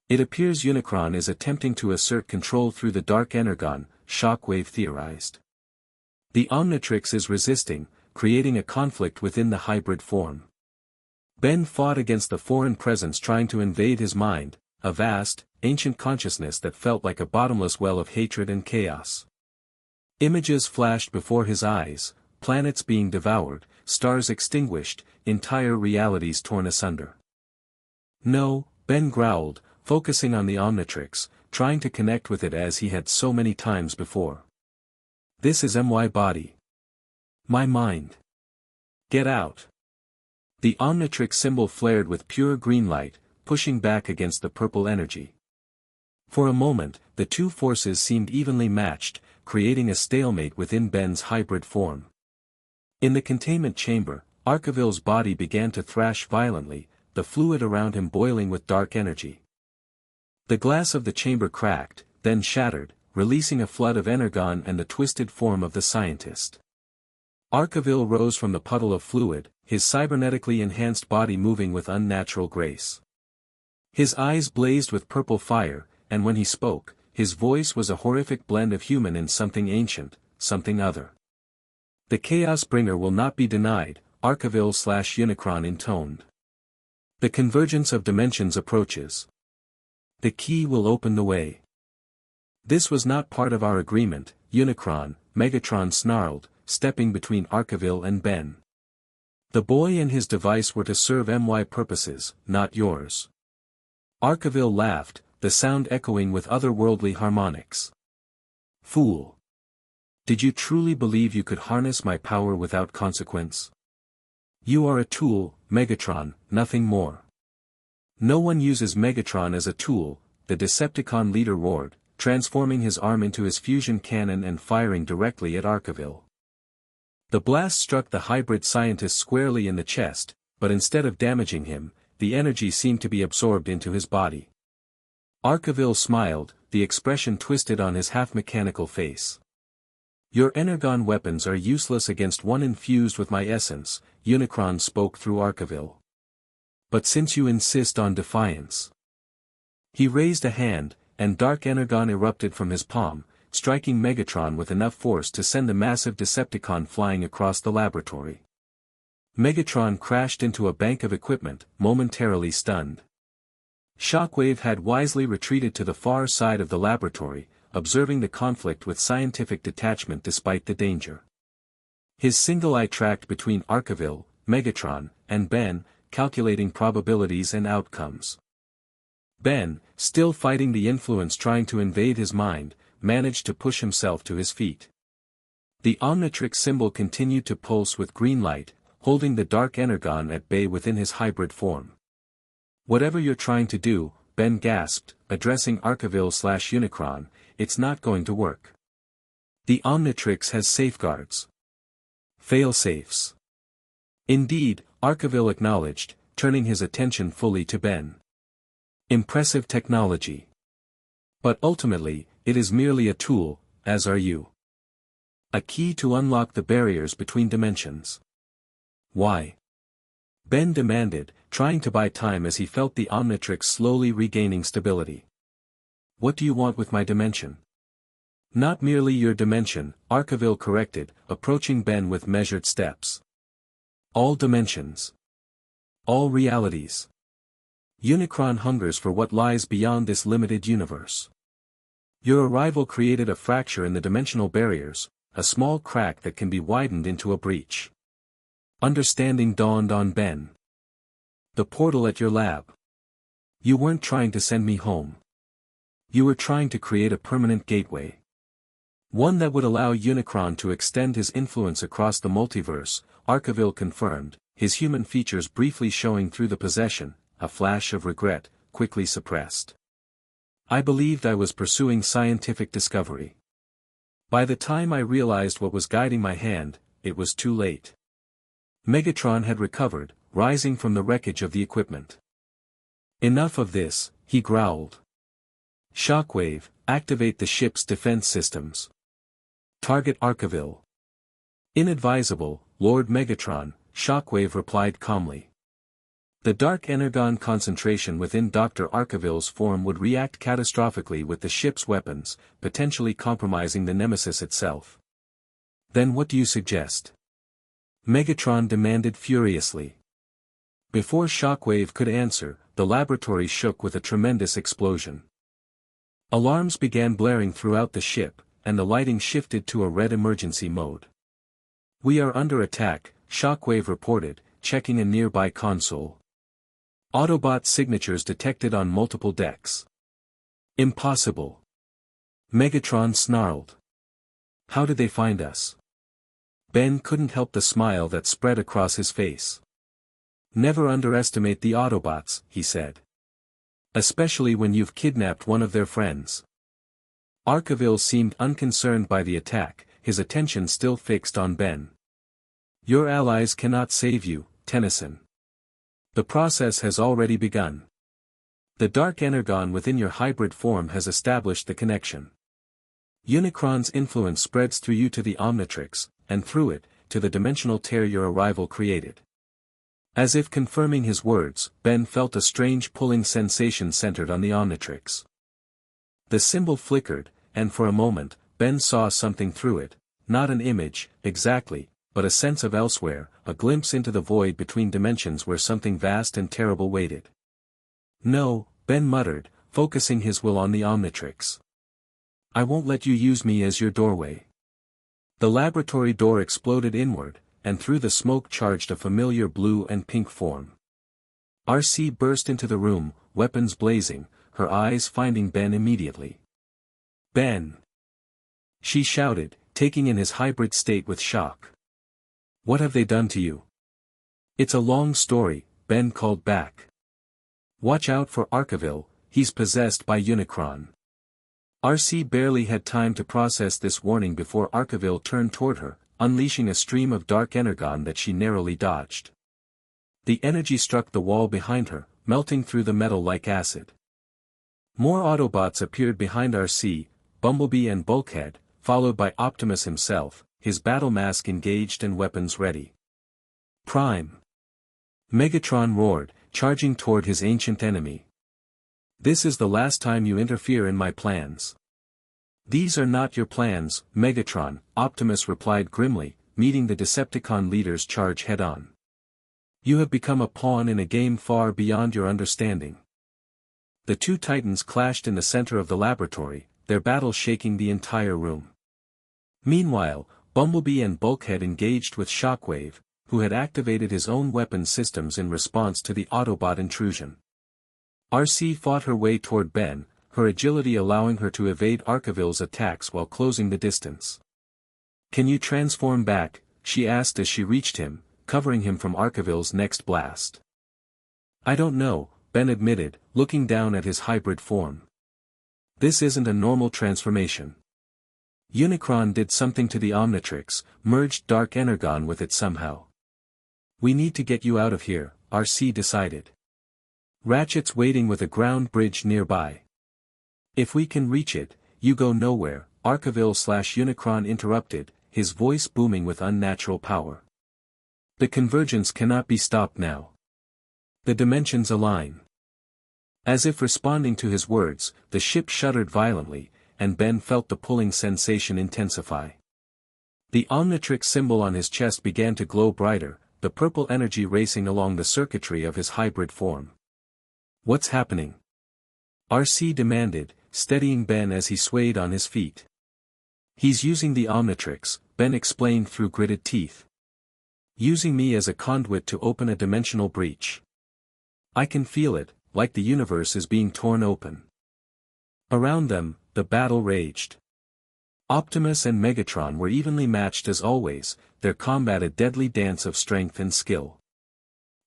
It appears Unicron is attempting to assert control through the Dark Energon, Shockwave theorized. The Omnitrix is resisting, creating a conflict within the hybrid form. Ben fought against the foreign presence trying to invade his mind, a vast, ancient consciousness that felt like a bottomless well of hatred and chaos. Images flashed before his eyes, planets being devoured, stars extinguished, entire realities torn asunder. No, Ben growled, focusing on the Omnitrix, trying to connect with it as he had so many times before. This is my body. My mind. Get out. The Omnitrix symbol flared with pure green light, pushing back against the purple energy. For a moment, the two forces seemed evenly matched, creating a stalemate within Ben's hybrid form. In the containment chamber, Arkaville's body began to thrash violently, the fluid around him boiling with dark energy. The glass of the chamber cracked, then shattered, releasing a flood of energon and the twisted form of the scientist. Arkaville rose from the puddle of fluid, his cybernetically enhanced body moving with unnatural grace. His eyes blazed with purple fire, and when he spoke, his voice was a horrific blend of human and something ancient, something other. The Chaos Bringer will not be denied, Arkaville/Unicron intoned. The convergence of dimensions approaches. The key will open the way. This was not part of our agreement, Unicron, Megatron snarled, stepping between Arkaville and Ben. The boy and his device were to serve my purposes, not yours. Arkaville laughed, the sound echoing with otherworldly harmonics. Fool! Did you truly believe you could harness my power without consequence? You are a tool, Megatron, nothing more. No one uses Megatron as a tool, the Decepticon leader roared, transforming his arm into his fusion cannon and firing directly at Arkaville. The blast struck the hybrid scientist squarely in the chest, but instead of damaging him, the energy seemed to be absorbed into his body. Arkaville smiled, the expression twisted on his half-mechanical face. Your energon weapons are useless against one infused with my essence, Unicron spoke through Arkaville. But since you insist on defiance. He raised a hand, and dark energon erupted from his palm, striking Megatron with enough force to send the massive Decepticon flying across the laboratory. Megatron crashed into a bank of equipment, momentarily stunned. Shockwave had wisely retreated to the far side of the laboratory, observing the conflict with scientific detachment despite the danger. His single eye tracked between Arkaville, Megatron, and Ben, calculating probabilities and outcomes. Ben, still fighting the influence trying to invade his mind, managed to push himself to his feet. The Omnitrix symbol continued to pulse with green light, holding the dark energon at bay within his hybrid form. Whatever you're trying to do, Ben gasped, addressing Arkaville/Unicron, it's not going to work. The Omnitrix has safeguards. Fail-safes. Indeed, Arkaville acknowledged, turning his attention fully to Ben. Impressive technology. But ultimately, it is merely a tool, as are you. A key to unlock the barriers between dimensions. Why? Ben demanded, trying to buy time as he felt the Omnitrix slowly regaining stability. What do you want with my dimension? Not merely your dimension, Arkaville corrected, approaching Ben with measured steps. All dimensions. All realities. Unicron hungers for what lies beyond this limited universe. Your arrival created a fracture in the dimensional barriers, a small crack that can be widened into a breach. Understanding dawned on Ben. The portal at your lab. You weren't trying to send me home. You were trying to create a permanent gateway. One that would allow Unicron to extend his influence across the multiverse, Arkaville confirmed, his human features briefly showing through the possession, a flash of regret, quickly suppressed. I believed I was pursuing scientific discovery. By the time I realized what was guiding my hand, it was too late. Megatron had recovered, rising from the wreckage of the equipment. Enough of this, he growled. Shockwave, activate the ship's defense systems. Target Arkaville. Inadvisable, Lord Megatron, Shockwave replied calmly. The dark energon concentration within Dr. Arkaville's form would react catastrophically with the ship's weapons, potentially compromising the Nemesis itself. Then what do you suggest? Megatron demanded furiously. Before Shockwave could answer, the laboratory shook with a tremendous explosion. Alarms began blaring throughout the ship, and the lighting shifted to a red emergency mode. We are under attack, Shockwave reported, checking a nearby console. Autobot signatures detected on multiple decks. Impossible. Megatron snarled. How did they find us? Ben couldn't help the smile that spread across his face. Never underestimate the Autobots, he said. Especially when you've kidnapped one of their friends. Arkaville seemed unconcerned by the attack, his attention still fixed on Ben. Your allies cannot save you, Tennyson. The process has already begun. The dark energon within your hybrid form has established the connection. Unicron's influence spreads through you to the Omnitrix, and through it, to the dimensional tear your arrival created. As if confirming his words, Ben felt a strange pulling sensation centered on the Omnitrix. The symbol flickered, and for a moment, Ben saw something through it, not an image, exactly, but a sense of elsewhere, a glimpse into the void between dimensions where something vast and terrible waited. No, Ben muttered, focusing his will on the Omnitrix. I won't let you use me as your doorway. The laboratory door exploded inward, and through the smoke charged a familiar blue and pink form. RC burst into the room, weapons blazing, her eyes finding Ben immediately. Ben! She shouted, taking in his hybrid state with shock. What have they done to you? It's a long story, Ben called back. Watch out for Arkaville, he's possessed by Unicron. RC barely had time to process this warning before Arkaville turned toward her, unleashing a stream of dark energon that she narrowly dodged. The energy struck the wall behind her, melting through the metal like acid. More Autobots appeared behind RC, Bumblebee and Bulkhead, followed by Optimus himself, his battle mask engaged and weapons ready. Prime! Megatron roared, charging toward his ancient enemy. This is the last time you interfere in my plans. These are not your plans, Megatron, Optimus replied grimly, meeting the Decepticon leader's charge head-on. You have become a pawn in a game far beyond your understanding. The two titans clashed in the center of the laboratory, their battle shaking the entire room. Meanwhile, Bumblebee and Bulkhead engaged with Shockwave, who had activated his own weapon systems in response to the Autobot intrusion. RC fought her way toward Ben, her agility allowing her to evade Arkaville's attacks while closing the distance. Can you transform back? She asked as she reached him, covering him from Arkaville's next blast. I don't know, Ben admitted, looking down at his hybrid form. This isn't a normal transformation. Unicron did something to the Omnitrix, merged dark energon with it somehow. We need to get you out of here, RC decided. Ratchet's waiting with a ground bridge nearby. If we can reach it, you go nowhere, Arkaville/Unicron interrupted, his voice booming with unnatural power. The convergence cannot be stopped now. The dimensions align. As if responding to his words, the ship shuddered violently, and Ben felt the pulling sensation intensify. The Omnitrix symbol on his chest began to glow brighter, the purple energy racing along the circuitry of his hybrid form. "What's happening?" RC demanded, steadying Ben as he swayed on his feet. "He's using the Omnitrix," Ben explained through gritted teeth. "Using me as a conduit to open a dimensional breach. I can feel it, like the universe is being torn open." Around them, the battle raged. Optimus and Megatron were evenly matched as always, their combat a deadly dance of strength and skill.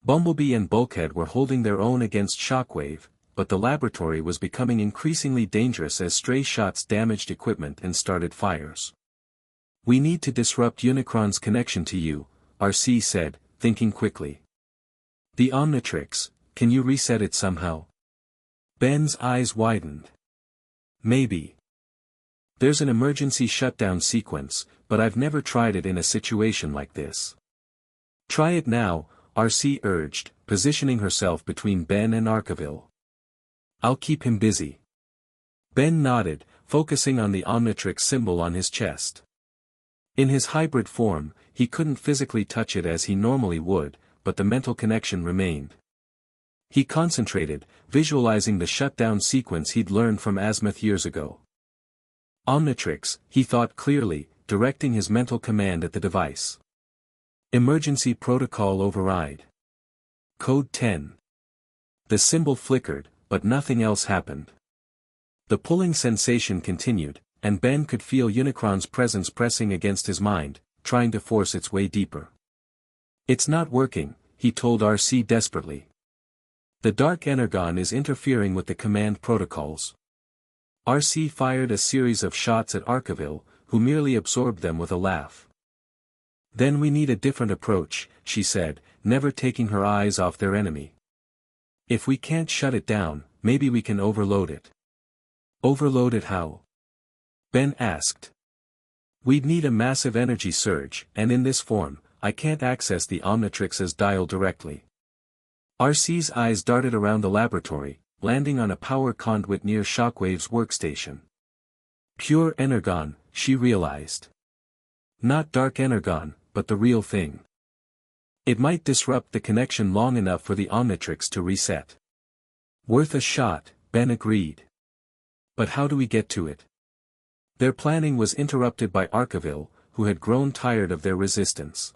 Bumblebee and Bulkhead were holding their own against Shockwave, but the laboratory was becoming increasingly dangerous as stray shots damaged equipment and started fires. "We need to disrupt Unicron's connection to you," RC said, thinking quickly. "The Omnitrix, can you reset it somehow?" Ben's eyes widened. "Maybe. There's an emergency shutdown sequence, but I've never tried it in a situation like this." "Try it now," RC urged, positioning herself between Ben and Arkaville. "I'll keep him busy." Ben nodded, focusing on the Omnitrix symbol on his chest. In his hybrid form, he couldn't physically touch it as he normally would, but the mental connection remained. He concentrated, visualizing the shutdown sequence he'd learned from Azimuth years ago. Omnitrix, he thought clearly, directing his mental command at the device. Emergency protocol override. Code 10. The symbol flickered, but nothing else happened. The pulling sensation continued, and Ben could feel Unicron's presence pressing against his mind, trying to force its way deeper. "It's not working," he told RC desperately. "The Dark Energon is interfering with the command protocols." RC fired a series of shots at Arkaville, who merely absorbed them with a laugh. "Then we need a different approach," she said, never taking her eyes off their enemy. "If we can't shut it down, maybe we can overload it." "Overload it how?" Ben asked. "We'd need a massive energy surge, and in this form, I can't access the Omnitrix's dial directly." RC's eyes darted around the laboratory, landing on a power conduit near Shockwave's workstation. Pure Energon, she realized. Not Dark Energon, but the real thing. It might disrupt the connection long enough for the Omnitrix to reset. "Worth a shot," Ben agreed. "But how do we get to it?" Their planning was interrupted by Arkaville, who had grown tired of their resistance.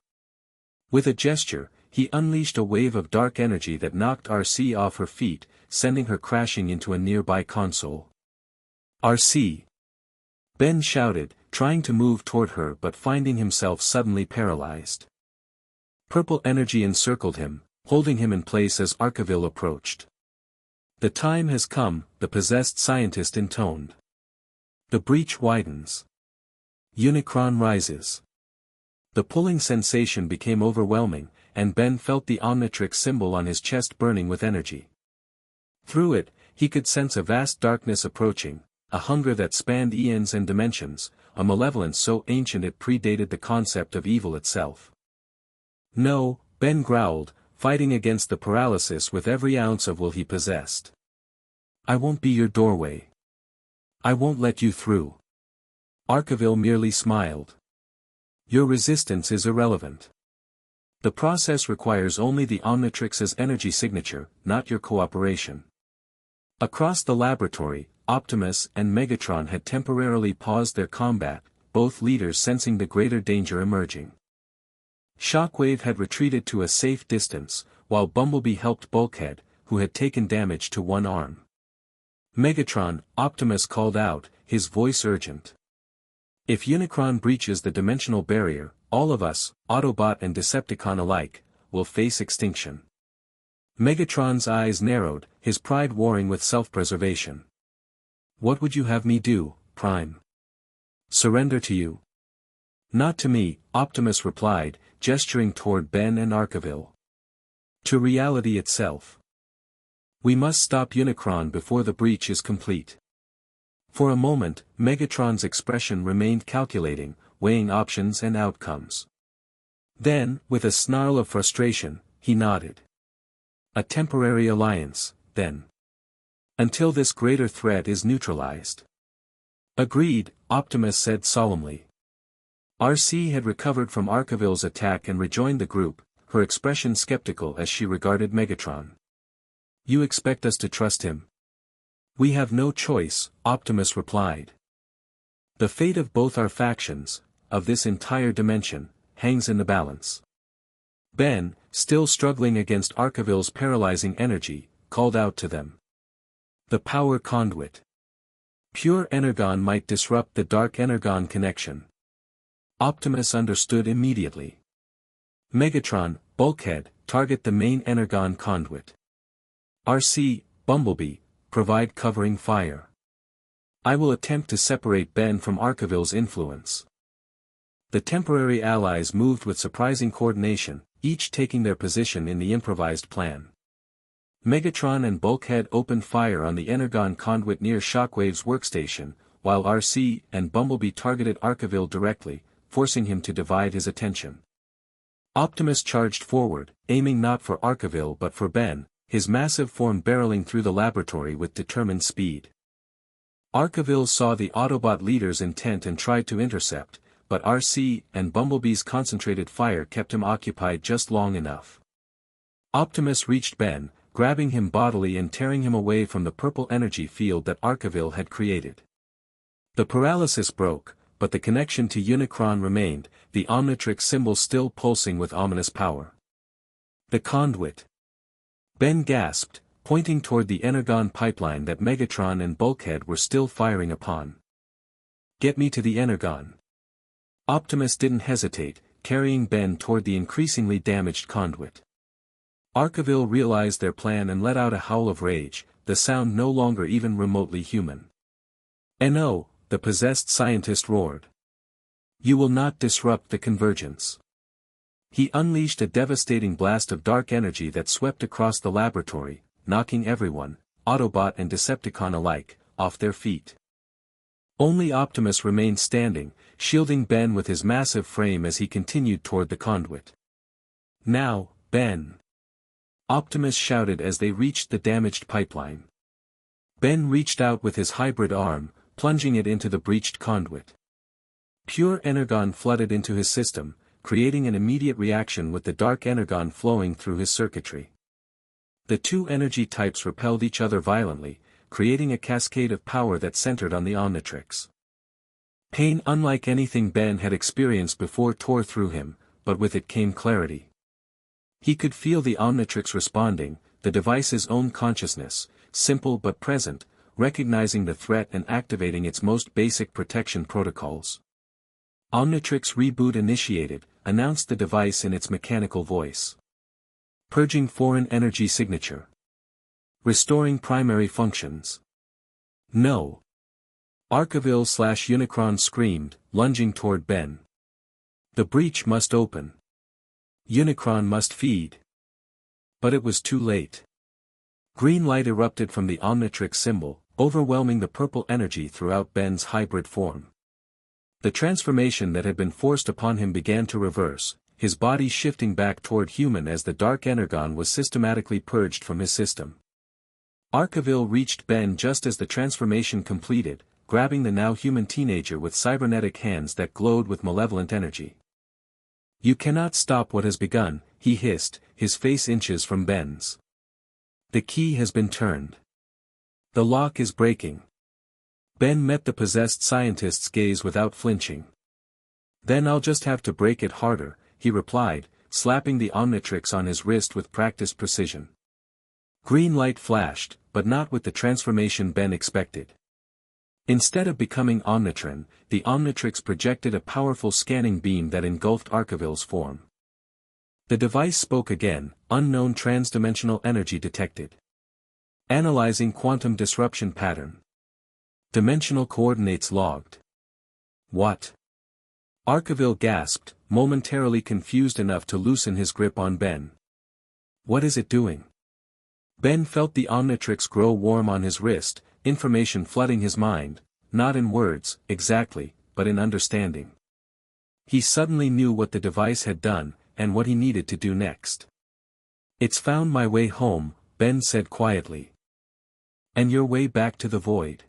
With a gesture, he unleashed a wave of dark energy that knocked RC off her feet, sending her crashing into a nearby console. "RC!" Ben shouted, trying to move toward her but finding himself suddenly paralyzed. Purple energy encircled him, holding him in place as Arkaville approached. "The time has come," the possessed scientist intoned. The breach widens. Unicron rises. The pulling sensation became overwhelming, and Ben felt the Omnitrix symbol on his chest burning with energy. Through it, he could sense a vast darkness approaching, a hunger that spanned eons and dimensions, a malevolence so ancient it predated the concept of evil itself. "No," Ben growled, fighting against the paralysis with every ounce of will he possessed. "I won't be your doorway. I won't let you through." Arkaville merely smiled. "Your resistance is irrelevant. The process requires only the Omnitrix's energy signature, not your cooperation." Across the laboratory, Optimus and Megatron had temporarily paused their combat, both leaders sensing the greater danger emerging. Shockwave had retreated to a safe distance, while Bumblebee helped Bulkhead, who had taken damage to one arm. "Megatron," Optimus called out, his voice urgent. "If Unicron breaches the dimensional barrier, all of us, Autobot and Decepticon alike, will face extinction." Megatron's eyes narrowed, his pride warring with self-preservation. "What would you have me do, Prime? Surrender to you?" "Not to me," Optimus replied, gesturing toward Ben and Arkaville. "To reality itself. We must stop Unicron before the breach is complete." For a moment, Megatron's expression remained calculating, weighing options and outcomes. Then, with a snarl of frustration, he nodded. A temporary alliance, then. Until this greater threat is neutralized. Agreed, Optimus said solemnly. RC had recovered from Arkaville's attack and rejoined the group, her expression skeptical as she regarded Megatron. You expect us to trust him? We have no choice, Optimus replied. The fate of both our factions, of this entire dimension, hangs in the balance. Ben, still struggling against Arkaville's paralyzing energy, called out to them. The power conduit. Pure energon might disrupt the dark energon connection. Optimus understood immediately. Megatron, Bulkhead, target the main energon conduit. RC, Bumblebee, provide covering fire. I will attempt to separate Ben from Arkaville's influence. The temporary allies moved with surprising coordination, each taking their position in the improvised plan. Megatron and Bulkhead opened fire on the energon conduit near Shockwave's workstation, while RC and Bumblebee targeted Arkaville directly, forcing him to divide his attention. Optimus charged forward, aiming not for Arkaville but for Ben, his massive form barreling through the laboratory with determined speed. Arkaville saw the Autobot leader's intent and tried to intercept, but RC and Bumblebee's concentrated fire kept him occupied just long enough. Optimus reached Ben, grabbing him bodily and tearing him away from the purple energy field that Arkaville had created. The paralysis broke, but the connection to Unicron remained, the Omnitrix symbol still pulsing with ominous power. The conduit. Ben gasped, pointing toward the energon pipeline that Megatron and Bulkhead were still firing upon. Get me to the energon. Optimus didn't hesitate, carrying Ben toward the increasingly damaged conduit. Arkaville realized their plan and let out a howl of rage, the sound no longer even remotely human. "No," the possessed scientist roared. "You will not disrupt the convergence." He unleashed a devastating blast of dark energy that swept across the laboratory, knocking everyone, Autobot and Decepticon alike, off their feet. Only Optimus remained standing, shielding Ben with his massive frame as he continued toward the conduit. "Now, Ben!" Optimus shouted as they reached the damaged pipeline. Ben reached out with his hybrid arm, plunging it into the breached conduit. Pure energon flooded into his system, creating an immediate reaction with the dark energon flowing through his circuitry. The two energy types repelled each other violently, creating a cascade of power that centered on the Omnitrix. Pain unlike anything Ben had experienced before tore through him, but with it came clarity. He could feel the Omnitrix responding, the device's own consciousness, simple but present, recognizing the threat and activating its most basic protection protocols. Omnitrix reboot initiated, announced the device in its mechanical voice. Purging foreign energy signature. Restoring primary functions. No. Arkaville/Unicron screamed, lunging toward Ben. The breach must open. Unicron must feed. But it was too late. Green light erupted from the Omnitrix symbol, overwhelming the purple energy throughout Ben's hybrid form. The transformation that had been forced upon him began to reverse, his body shifting back toward human as the dark energon was systematically purged from his system. Arkaville reached Ben just as the transformation completed, grabbing the now human teenager with cybernetic hands that glowed with malevolent energy. "You cannot stop what has begun," he hissed, his face inches from Ben's. "The key has been turned. The lock is breaking." Ben met the possessed scientist's gaze without flinching. "Then I'll just have to break it harder," he replied, slapping the Omnitrix on his wrist with practiced precision. Green light flashed, but not with the transformation Ben expected. Instead of becoming Omnitron, the Omnitrix projected a powerful scanning beam that engulfed Arkaville's form. The device spoke again, unknown transdimensional energy detected. Analyzing quantum disruption pattern. Dimensional coordinates logged. What? Arkaville gasped, momentarily confused enough to loosen his grip on Ben. What is it doing? Ben felt the Omnitrix grow warm on his wrist, information flooding his mind, not in words, exactly, but in understanding. He suddenly knew what the device had done, and what he needed to do next. It's found my way home, Ben said quietly. And your way back to the void.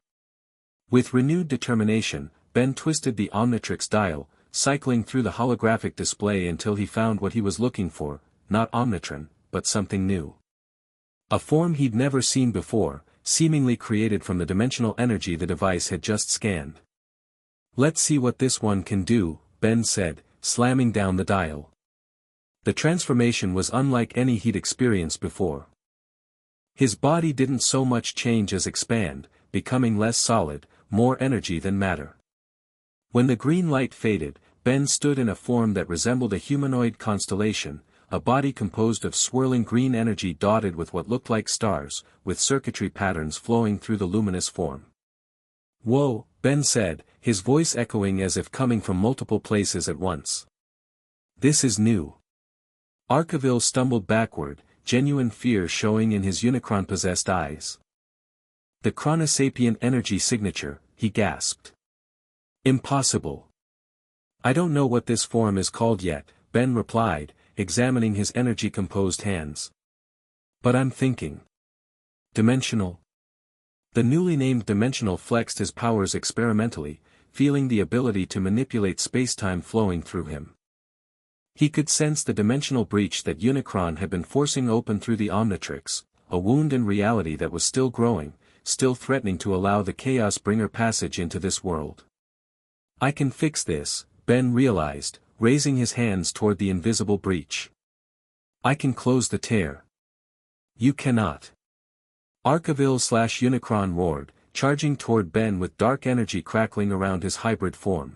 With renewed determination, Ben twisted the Omnitrix dial, cycling through the holographic display until he found what he was looking for, not Omnitron, but something new. A form he'd never seen before, seemingly created from the dimensional energy the device had just scanned. Let's see what this one can do, Ben said, slamming down the dial. The transformation was unlike any he'd experienced before. His body didn't so much change as expand, becoming less solid, more energy than matter. When the green light faded, Ben stood in a form that resembled a humanoid constellation, a body composed of swirling green energy dotted with what looked like stars, with circuitry patterns flowing through the luminous form. Whoa, Ben said, his voice echoing as if coming from multiple places at once. This is new. Arkaville stumbled backward, genuine fear showing in his Unicron-possessed eyes. The Chronosapien energy signature, he gasped. Impossible. I don't know what this form is called yet, Ben replied, examining his energy-composed hands. But I'm thinking. Dimensional. The newly named Dimensional flexed his powers experimentally, feeling the ability to manipulate space-time flowing through him. He could sense the dimensional breach that Unicron had been forcing open through the Omnitrix, a wound in reality that was still growing, still threatening to allow the Chaos Bringer passage into this world. I can fix this, Ben realized, raising his hands toward the invisible breach. I can close the tear. You cannot. Arkaville/Unicron roared, charging toward Ben with dark energy crackling around his hybrid form.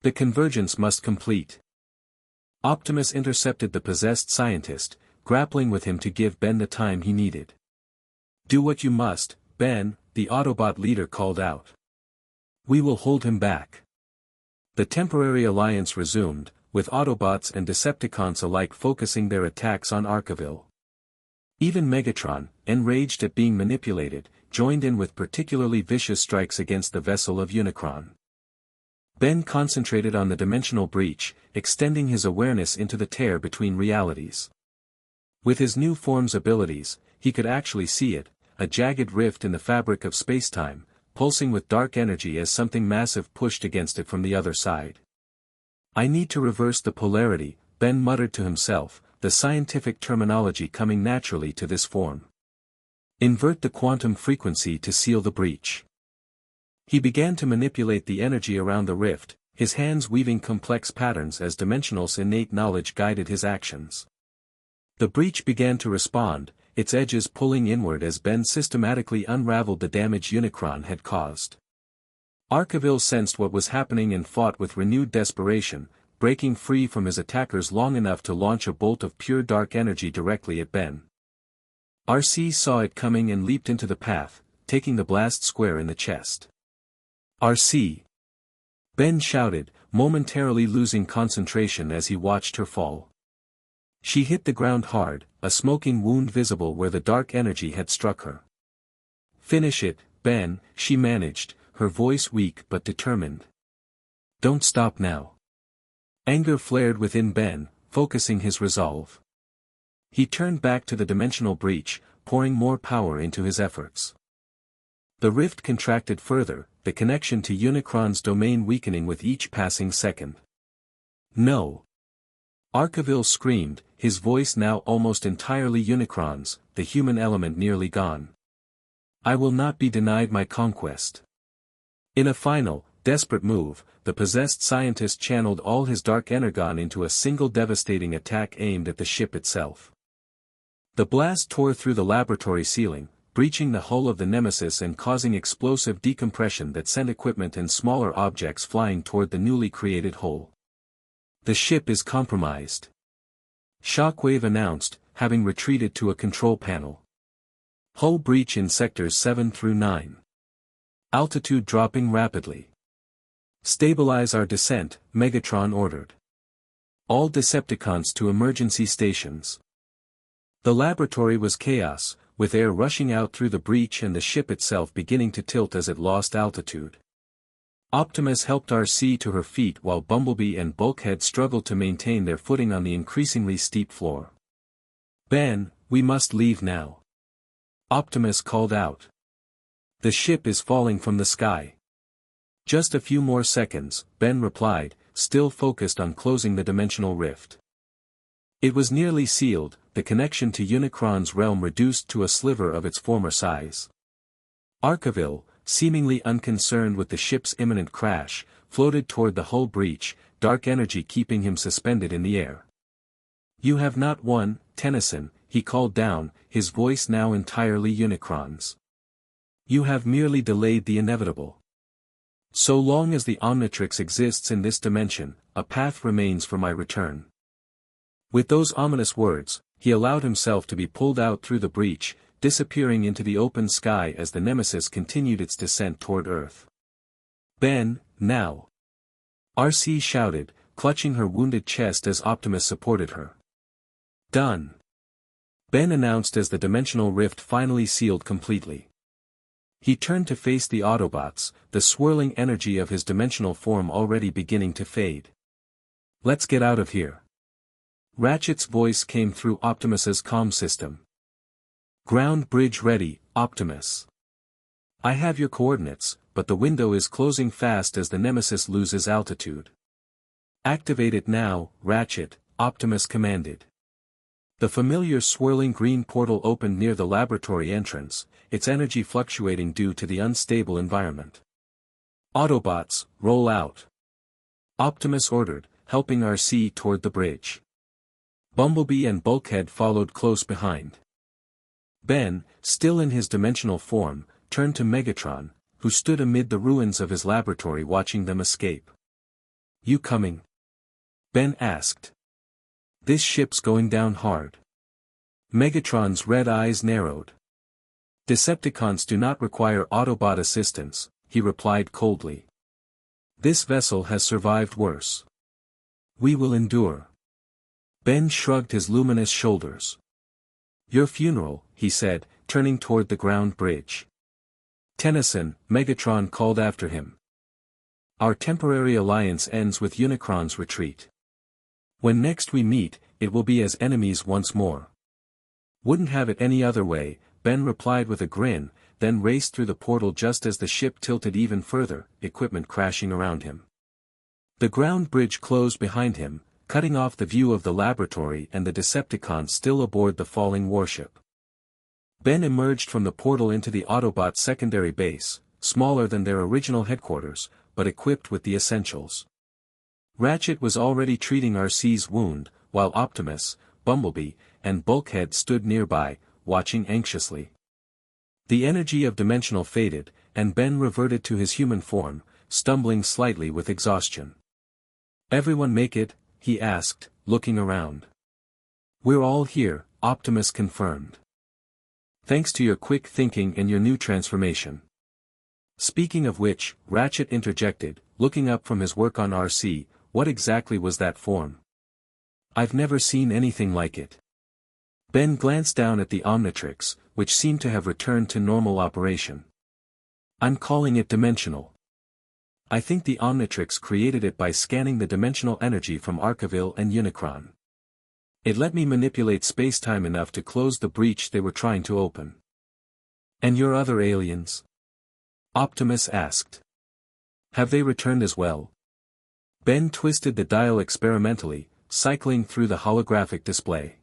The convergence must complete. Optimus intercepted the possessed scientist, grappling with him to give Ben the time he needed. Do what you must, Ben, the Autobot leader called out. We will hold him back. The temporary alliance resumed, with Autobots and Decepticons alike focusing their attacks on Arkaville. Even Megatron, enraged at being manipulated, joined in with particularly vicious strikes against the vessel of Unicron. Ben concentrated on the dimensional breach, extending his awareness into the tear between realities. With his new form's abilities, he could actually see it, a jagged rift in the fabric of spacetime, pulsing with dark energy as something massive pushed against it from the other side. I need to reverse the polarity, Ben muttered to himself, the scientific terminology coming naturally to this form. Invert the quantum frequency to seal the breach. He began to manipulate the energy around the rift, his hands weaving complex patterns as Dimensional's innate knowledge guided his actions. The breach began to respond, its edges pulling inward as Ben systematically unraveled the damage Unicron had caused. Arkaville sensed what was happening and fought with renewed desperation, breaking free from his attackers long enough to launch a bolt of pure dark energy directly at Ben. RC saw it coming and leaped into the path, taking the blast square in the chest. RC! Ben shouted, momentarily losing concentration as he watched her fall. She hit the ground hard, a smoking wound visible where the dark energy had struck her. Finish it, Ben, she managed, her voice weak but determined. Don't stop now. Anger flared within Ben, focusing his resolve. He turned back to the dimensional breach, pouring more power into his efforts. The rift contracted further, the connection to Unicron's domain weakening with each passing second. No! Arkaville screamed, his voice now almost entirely Unicron's, the human element nearly gone. I will not be denied my conquest. In a final, desperate move, the possessed scientist channeled all his dark energon into a single devastating attack aimed at the ship itself. The blast tore through the laboratory ceiling, breaching the hull of the Nemesis and causing explosive decompression that sent equipment and smaller objects flying toward the newly created hole. The ship is compromised. Shockwave announced, having retreated to a control panel. Hull breach in sectors 7 through 9. Altitude dropping rapidly. Stabilize our descent, Megatron ordered. All Decepticons to emergency stations. The laboratory was chaos, with air rushing out through the breach and the ship itself beginning to tilt as it lost altitude. Optimus helped RC to her feet while Bumblebee and Bulkhead struggled to maintain their footing on the increasingly steep floor. Ben, we must leave now. Optimus called out. The ship is falling from the sky. Just a few more seconds, Ben replied, still focused on closing the dimensional rift. It was nearly sealed, the connection to Unicron's realm reduced to a sliver of its former size. Arkaville, seemingly unconcerned with the ship's imminent crash, floated toward the hull breach, dark energy keeping him suspended in the air. You have not won, Tennyson, he called down, his voice now entirely Unicron's. You have merely delayed the inevitable. So long as the Omnitrix exists in this dimension, a path remains for my return. With those ominous words, he allowed himself to be pulled out through the breach, disappearing into the open sky as the Nemesis continued its descent toward Earth. Ben, now! RC shouted, clutching her wounded chest as Optimus supported her. Done! Ben announced as the dimensional rift finally sealed completely. He turned to face the Autobots, the swirling energy of his dimensional form already beginning to fade. Let's get out of here. Ratchet's voice came through Optimus's comm system. Ground bridge ready, Optimus. I have your coordinates, but the window is closing fast as the Nemesis loses altitude. Activate it now, Ratchet, Optimus commanded. The familiar swirling green portal opened near the laboratory entrance, its energy fluctuating due to the unstable environment. Autobots, roll out. Optimus ordered, helping RC toward the bridge. Bumblebee and Bulkhead followed close behind. Ben, still in his dimensional form, turned to Megatron, who stood amid the ruins of his laboratory watching them escape. You coming? Ben asked. This ship's going down hard. Megatron's red eyes narrowed. Decepticons do not require Autobot assistance, he replied coldly. This vessel has survived worse. We will endure. Ben shrugged his luminous shoulders. Your funeral, he said, turning toward the ground bridge. Tennyson, Megatron called after him. Our temporary alliance ends with Unicron's retreat. When next we meet, it will be as enemies once more. Wouldn't have it any other way, Ben replied with a grin, then raced through the portal just as the ship tilted even further, equipment crashing around him. The ground bridge closed behind him, cutting off the view of the laboratory and the Decepticons still aboard the falling warship. Ben emerged from the portal into the Autobot secondary base, smaller than their original headquarters, but equipped with the essentials. Ratchet was already treating RC's wound, while Optimus, Bumblebee, and Bulkhead stood nearby, watching anxiously. The energy of Dimensional faded, and Ben reverted to his human form, stumbling slightly with exhaustion. Everyone make it? He asked, looking around. We're all here, Optimus confirmed. Thanks to your quick thinking and your new transformation. Speaking of which, Ratchet interjected, looking up from his work on RC, what exactly was that form? I've never seen anything like it. Ben glanced down at the Omnitrix, which seemed to have returned to normal operation. I'm calling it dimensional. I think the Omnitrix created it by scanning the dimensional energy from Arkaville and Unicron. It let me manipulate spacetime enough to close the breach they were trying to open. And your other aliens? Optimus asked. Have they returned as well? Ben twisted the dial experimentally, cycling through the holographic display.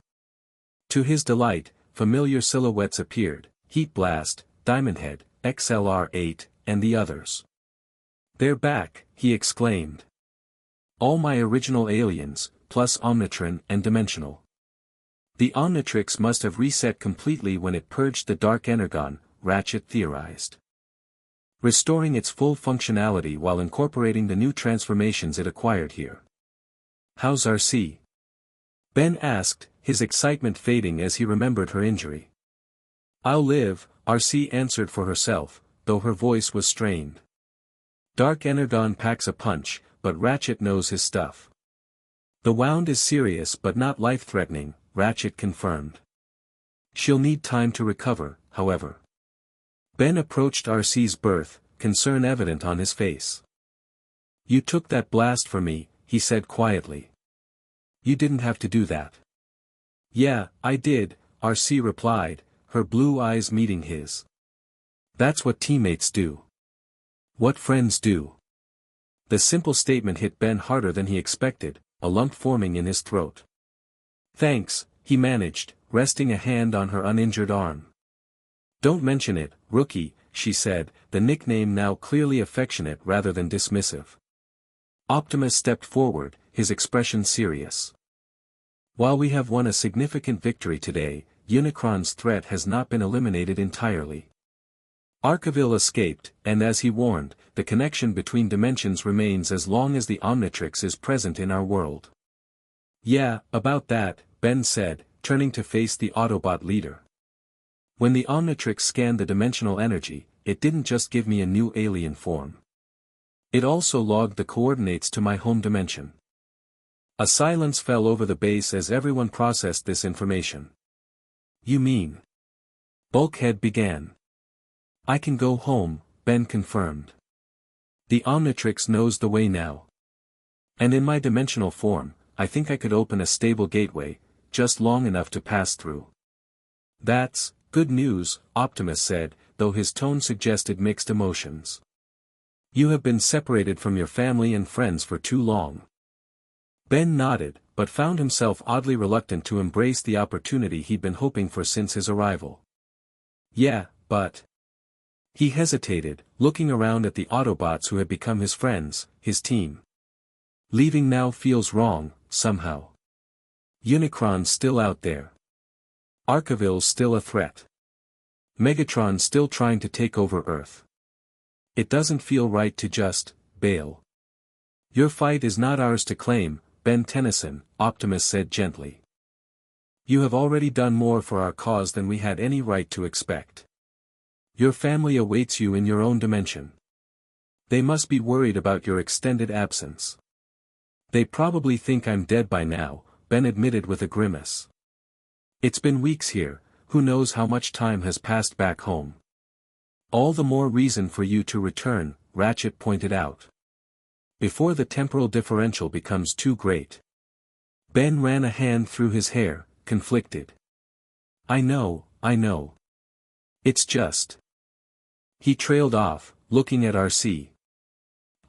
To his delight, familiar silhouettes appeared, Heat Blast, Diamondhead, XLR-8, and the others. They're back, he exclaimed. All my original aliens, plus Omnitron and Dimensional. The Omnitrix must have reset completely when it purged the Dark Energon, Ratchet theorized. Restoring its full functionality while incorporating the new transformations it acquired here. How's RC? Ben asked, his excitement fading as he remembered her injury. I'll live, RC answered for herself, though her voice was strained. Dark Energon packs a punch, but Ratchet knows his stuff. The wound is serious but not life-threatening, Ratchet confirmed. She'll need time to recover, however. Ben approached RC's berth, concern evident on his face. You took that blast for me, he said quietly. You didn't have to do that. Yeah, I did, RC replied, her blue eyes meeting his. That's what teammates do. What friends do. The simple statement hit Ben harder than he expected, a lump forming in his throat. Thanks, he managed, resting a hand on her uninjured arm. Don't mention it, rookie, she said, the nickname now clearly affectionate rather than dismissive. Optimus stepped forward, his expression serious. While we have won a significant victory today, Unicron's threat has not been eliminated entirely. Arkeville escaped, and as he warned, the connection between dimensions remains as long as the Omnitrix is present in our world. Yeah, about that, Ben said, turning to face the Autobot leader. When the Omnitrix scanned the dimensional energy, it didn't just give me a new alien form. It also logged the coordinates to my home dimension. A silence fell over the base as everyone processed this information. You mean? Bulkhead began. I can go home, Ben confirmed. The Omnitrix knows the way now. And in my dimensional form, I think I could open a stable gateway, just long enough to pass through. That's good news, Optimus said, though his tone suggested mixed emotions. You have been separated from your family and friends for too long. Ben nodded, but found himself oddly reluctant to embrace the opportunity he'd been hoping for since his arrival. Yeah, but... He hesitated, looking around at the Autobots who had become his friends, his team. Leaving now feels wrong, somehow. Unicron's still out there. Arkeville's still a threat. Megatron's still trying to take over Earth. It doesn't feel right to just bail. Your fight is not ours to claim, Ben Tennyson, Optimus said gently. You have already done more for our cause than we had any right to expect. Your family awaits you in your own dimension. They must be worried about your extended absence. They probably think I'm dead by now, Ben admitted with a grimace. It's been weeks here, who knows how much time has passed back home. All the more reason for you to return, Ratchet pointed out. Before the temporal differential becomes too great. Ben ran a hand through his hair, conflicted. I know. It's just. He trailed off, looking at RC.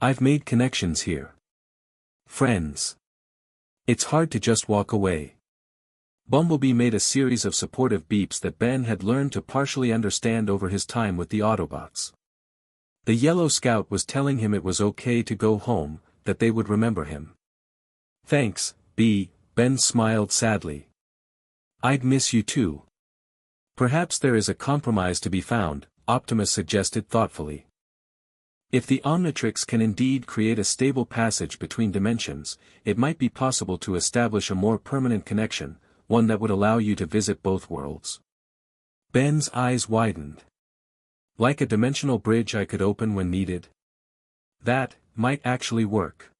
I've made connections here. Friends. It's hard to just walk away. Bumblebee made a series of supportive beeps that Ben had learned to partially understand over his time with the Autobots. The Yellow Scout was telling him it was okay to go home, that they would remember him. Thanks, B, Ben smiled sadly. I'd miss you too. Perhaps there is a compromise to be found, Optimus suggested thoughtfully. If the Omnitrix can indeed create a stable passage between dimensions, it might be possible to establish a more permanent connection, one that would allow you to visit both worlds. Ben's eyes widened. Like a dimensional bridge I could open when needed? That might actually work.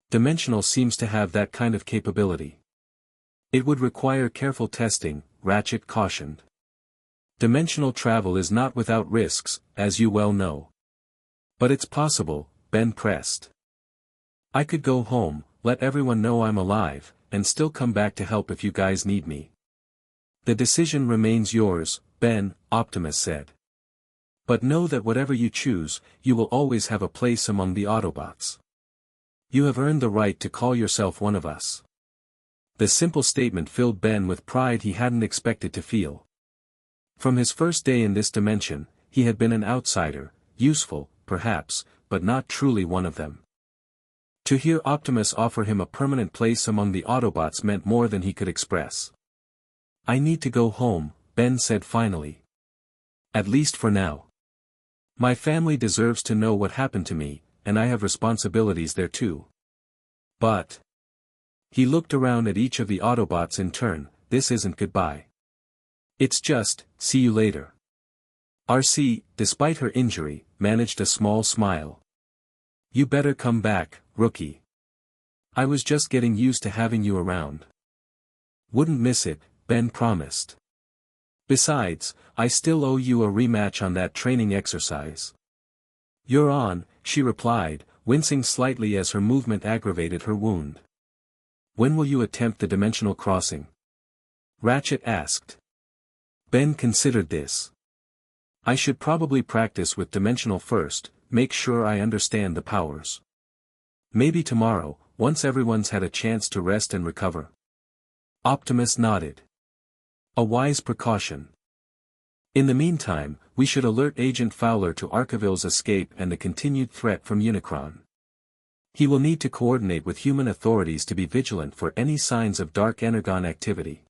Dimensional seems to have that kind of capability. It would require careful testing, Ratchet cautioned. Dimensional travel is not without risks, as you well know. But it's possible, Ben pressed. I could go home, let everyone know I'm alive, and still come back to help if you guys need me. The decision remains yours, Ben, Optimus said. But know that whatever you choose, you will always have a place among the Autobots. You have earned the right to call yourself one of us. The simple statement filled Ben with pride he hadn't expected to feel. From his first day in this dimension, he had been an outsider, useful, perhaps, but not truly one of them. To hear Optimus offer him a permanent place among the Autobots meant more than he could express. I need to go home, Ben said finally. At least for now. My family deserves to know what happened to me, and I have responsibilities there too. But. He looked around at each of the Autobots in turn, this isn't goodbye. It's just, see you later. RC, despite her injury, managed a small smile. You better come back, rookie. I was just getting used to having you around. Wouldn't miss it, Ben promised. Besides, I still owe you a rematch on that training exercise. You're on, she replied, wincing slightly as her movement aggravated her wound. When will you attempt the dimensional crossing? Ratchet asked. Ben considered this. I should probably practice with Dimensional first, make sure I understand the powers. Maybe tomorrow, once everyone's had a chance to rest and recover. Optimus nodded. A wise precaution. In the meantime, we should alert Agent Fowler to Arkaville's escape and the continued threat from Unicron. He will need to coordinate with human authorities to be vigilant for any signs of Dark Energon activity.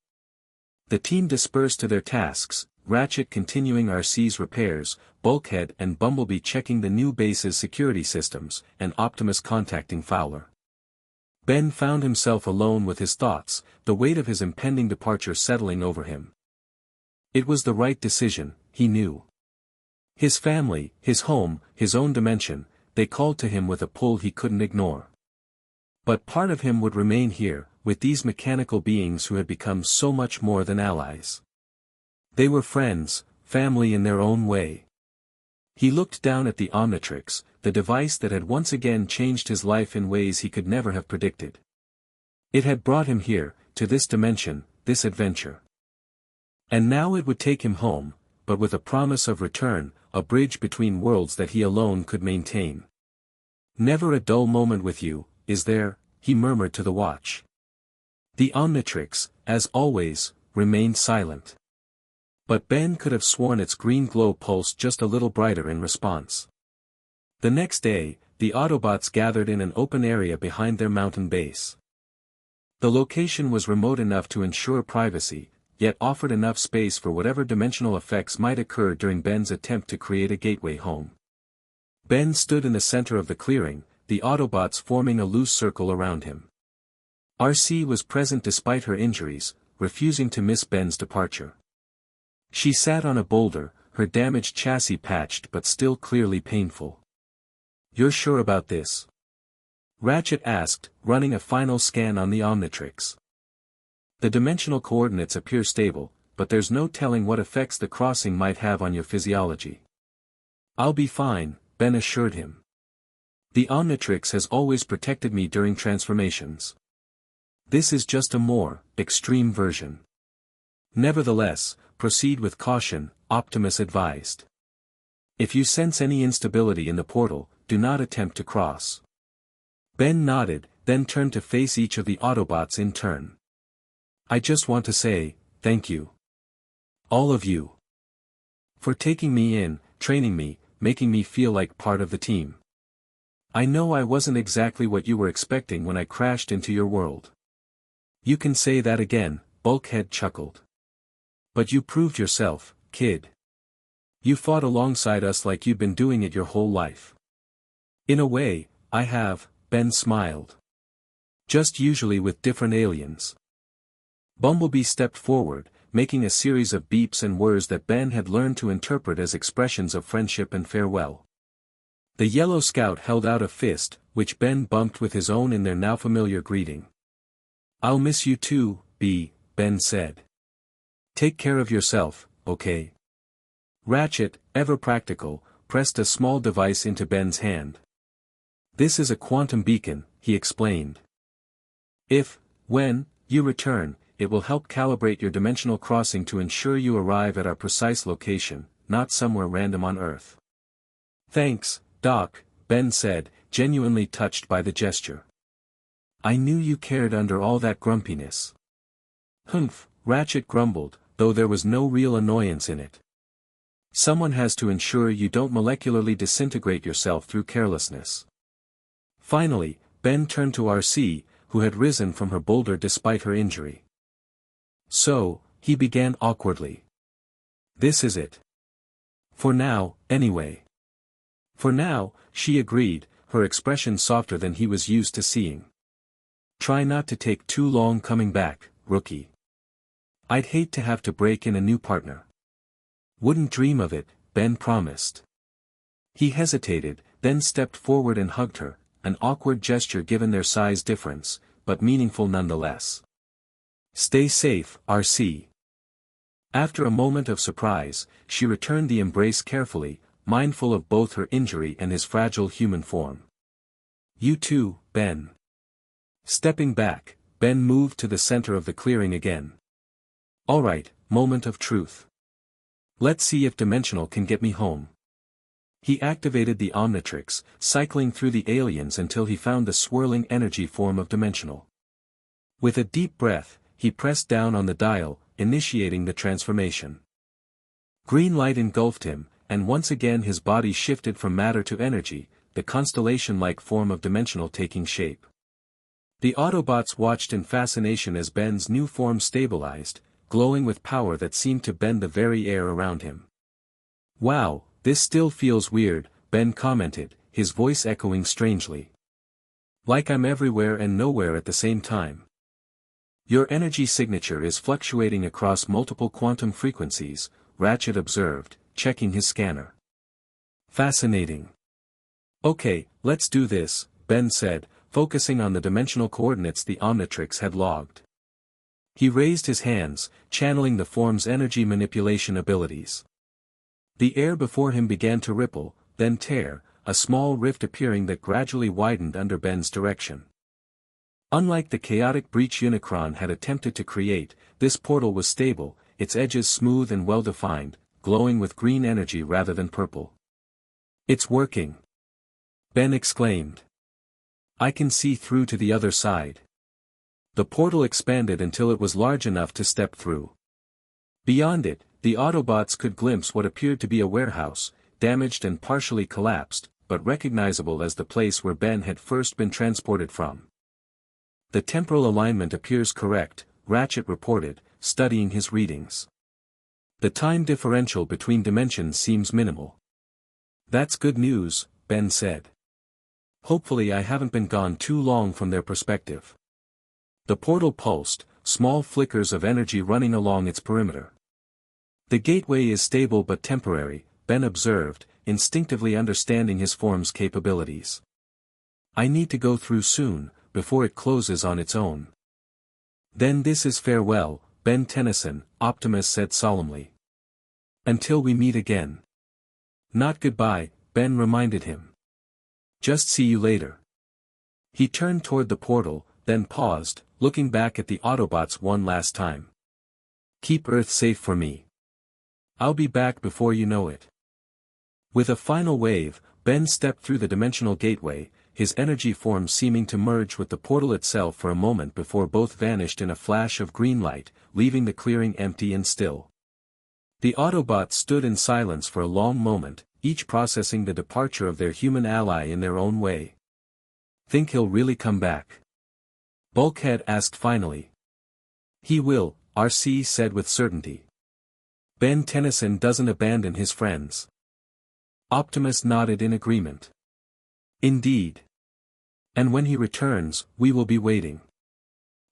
The team dispersed to their tasks, Ratchet continuing RC's repairs, Bulkhead and Bumblebee checking the new base's security systems, and Optimus contacting Fowler. Ben found himself alone with his thoughts, the weight of his impending departure settling over him. It was the right decision, he knew. His family, his home, his own dimension, they called to him with a pull he couldn't ignore. But part of him would remain here, with these mechanical beings who had become so much more than allies. They were friends, family in their own way. He looked down at the Omnitrix, the device that had once again changed his life in ways he could never have predicted. It had brought him here, to this dimension, this adventure. And now it would take him home, but with a promise of return, a bridge between worlds that he alone could maintain. Never a dull moment with you, is there? He murmured to the watch. The Omnitrix, as always, remained silent. But Ben could have sworn its green glow pulsed just a little brighter in response. The next day, the Autobots gathered in an open area behind their mountain base. The location was remote enough to ensure privacy, yet offered enough space for whatever dimensional effects might occur during Ben's attempt to create a gateway home. Ben stood in the center of the clearing, the Autobots forming a loose circle around him. RC was present despite her injuries, refusing to miss Ben's departure. She sat on a boulder, her damaged chassis patched but still clearly painful. "You're sure about this?" Ratchet asked, running a final scan on the Omnitrix. "The dimensional coordinates appear stable, but there's no telling what effects the crossing might have on your physiology." "I'll be fine," Ben assured him. "The Omnitrix has always protected me during transformations. This is just a more extreme version. Nevertheless, proceed with caution," Optimus advised. "If you sense any instability in the portal, do not attempt to cross." Ben nodded, then turned to face each of the Autobots in turn. "I just want to say, thank you. All of you. For taking me in, training me, making me feel like part of the team. I know I wasn't exactly what you were expecting when I crashed into your world." "You can say that again," Bulkhead chuckled. "But you proved yourself, kid. You fought alongside us like you'd been doing it your whole life." "In a way, I have," Ben smiled. "Just usually with different aliens." Bumblebee stepped forward, making a series of beeps and whirs that Ben had learned to interpret as expressions of friendship and farewell. The Yellow Scout held out a fist, which Ben bumped with his own in their now familiar greeting. "I'll miss you too, B," Ben said. "Take care of yourself, okay?" Ratchet, ever practical, pressed a small device into Ben's hand. "This is a quantum beacon," he explained. When you return, it will help calibrate your dimensional crossing to ensure you arrive at our precise location, not somewhere random on Earth." "Thanks, Doc," Ben said, genuinely touched by the gesture. "I knew you cared under all that grumpiness." "Humph," Ratchet grumbled, though there was no real annoyance in it. "Someone has to ensure you don't molecularly disintegrate yourself through carelessness." Finally, Ben turned to RC, who had risen from her boulder despite her injury. "So," he began awkwardly. "This is it. For now, anyway." "For now," she agreed, her expression softer than he was used to seeing. "Try not to take too long coming back, rookie. I'd hate to have to break in a new partner." "Wouldn't dream of it," Ben promised. He hesitated, then stepped forward and hugged her, an awkward gesture given their size difference, but meaningful nonetheless. "Stay safe, RC." After a moment of surprise, she returned the embrace carefully, mindful of both her injury and his fragile human form. "You too, Ben." Stepping back, Ben moved to the center of the clearing again. "All right, moment of truth. Let's see if Dimensional can get me home. He activated the Omnitrix, cycling through the aliens until he found the swirling energy form of Dimensional. With a deep breath, he pressed down on the dial, initiating the transformation. Green light engulfed him, and once again his body shifted from matter to energy, the constellation-like form of Dimensional taking shape. The Autobots watched in fascination as Ben's new form stabilized, glowing with power that seemed to bend the very air around him. "Wow, this still feels weird," Ben commented, his voice echoing strangely. "Like I'm everywhere and nowhere at the same time." "Your energy signature is fluctuating across multiple quantum frequencies," Ratchet observed, checking his scanner. "Fascinating. Okay, let's do this," Ben said, focusing on the dimensional coordinates the Omnitrix had logged. He raised his hands, channeling the form's energy manipulation abilities. The air before him began to ripple, then tear, a small rift appearing that gradually widened under Ben's direction. Unlike the chaotic breach Unicron had attempted to create, this portal was stable, its edges smooth and well-defined, glowing with green energy rather than purple. "It's working!" Ben exclaimed. "I can see through to the other side." The portal expanded until it was large enough to step through. Beyond it, the Autobots could glimpse what appeared to be a warehouse, damaged and partially collapsed, but recognizable as the place where Ben had first been transported from. "The temporal alignment appears correct," Ratchet reported, studying his readings. "The time differential between dimensions seems minimal." "That's good news," Ben said. "Hopefully I haven't been gone too long from their perspective." The portal pulsed, small flickers of energy running along its perimeter. "The gateway is stable but temporary," Ben observed, instinctively understanding his form's capabilities. "I need to go through soon, before it closes on its own." "Then this is farewell, Ben Tennyson," Optimus said solemnly. "Until we meet again." "Not goodbye," Ben reminded him. "Just see you later." He turned toward the portal, then paused, looking back at the Autobots one last time. "Keep Earth safe for me. I'll be back before you know it." With a final wave, Ben stepped through the dimensional gateway, his energy form seeming to merge with the portal itself for a moment before both vanished in a flash of green light, leaving the clearing empty and still. The Autobots stood in silence for a long moment, each processing the departure of their human ally in their own way. "Think he'll really come back?" Bulkhead asked finally. "He will," RC said with certainty. "Ben Tennyson doesn't abandon his friends." Optimus nodded in agreement. "Indeed. And when he returns, we will be waiting.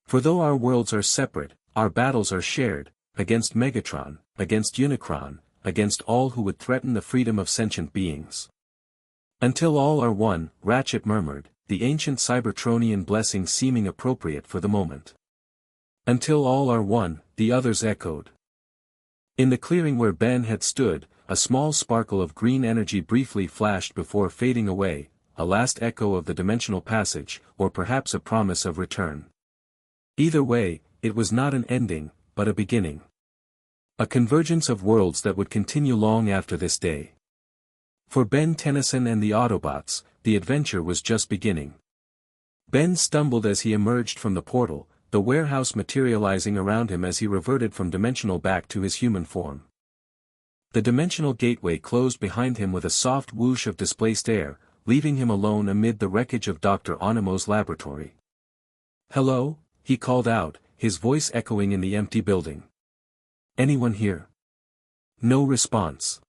For though our worlds are separate, our battles are shared, against Megatron, against Unicron, against all who would threaten the freedom of sentient beings." "Until all are one," Ratchet murmured, the ancient Cybertronian blessing seeming appropriate for the moment. "Until all are one," the others echoed. In the clearing where Ben had stood, a small sparkle of green energy briefly flashed before fading away, a last echo of the dimensional passage, or perhaps a promise of return. Either way, it was not an ending, but a beginning. A convergence of worlds that would continue long after this day. For Ben Tennyson and the Autobots, the adventure was just beginning. Ben stumbled as he emerged from the portal, the warehouse materializing around him as he reverted from dimensional back to his human form. The dimensional gateway closed behind him with a soft whoosh of displaced air, leaving him alone amid the wreckage of Dr. Onimo's laboratory. "Hello?" he called out, his voice echoing in the empty building. "Anyone here?" No response.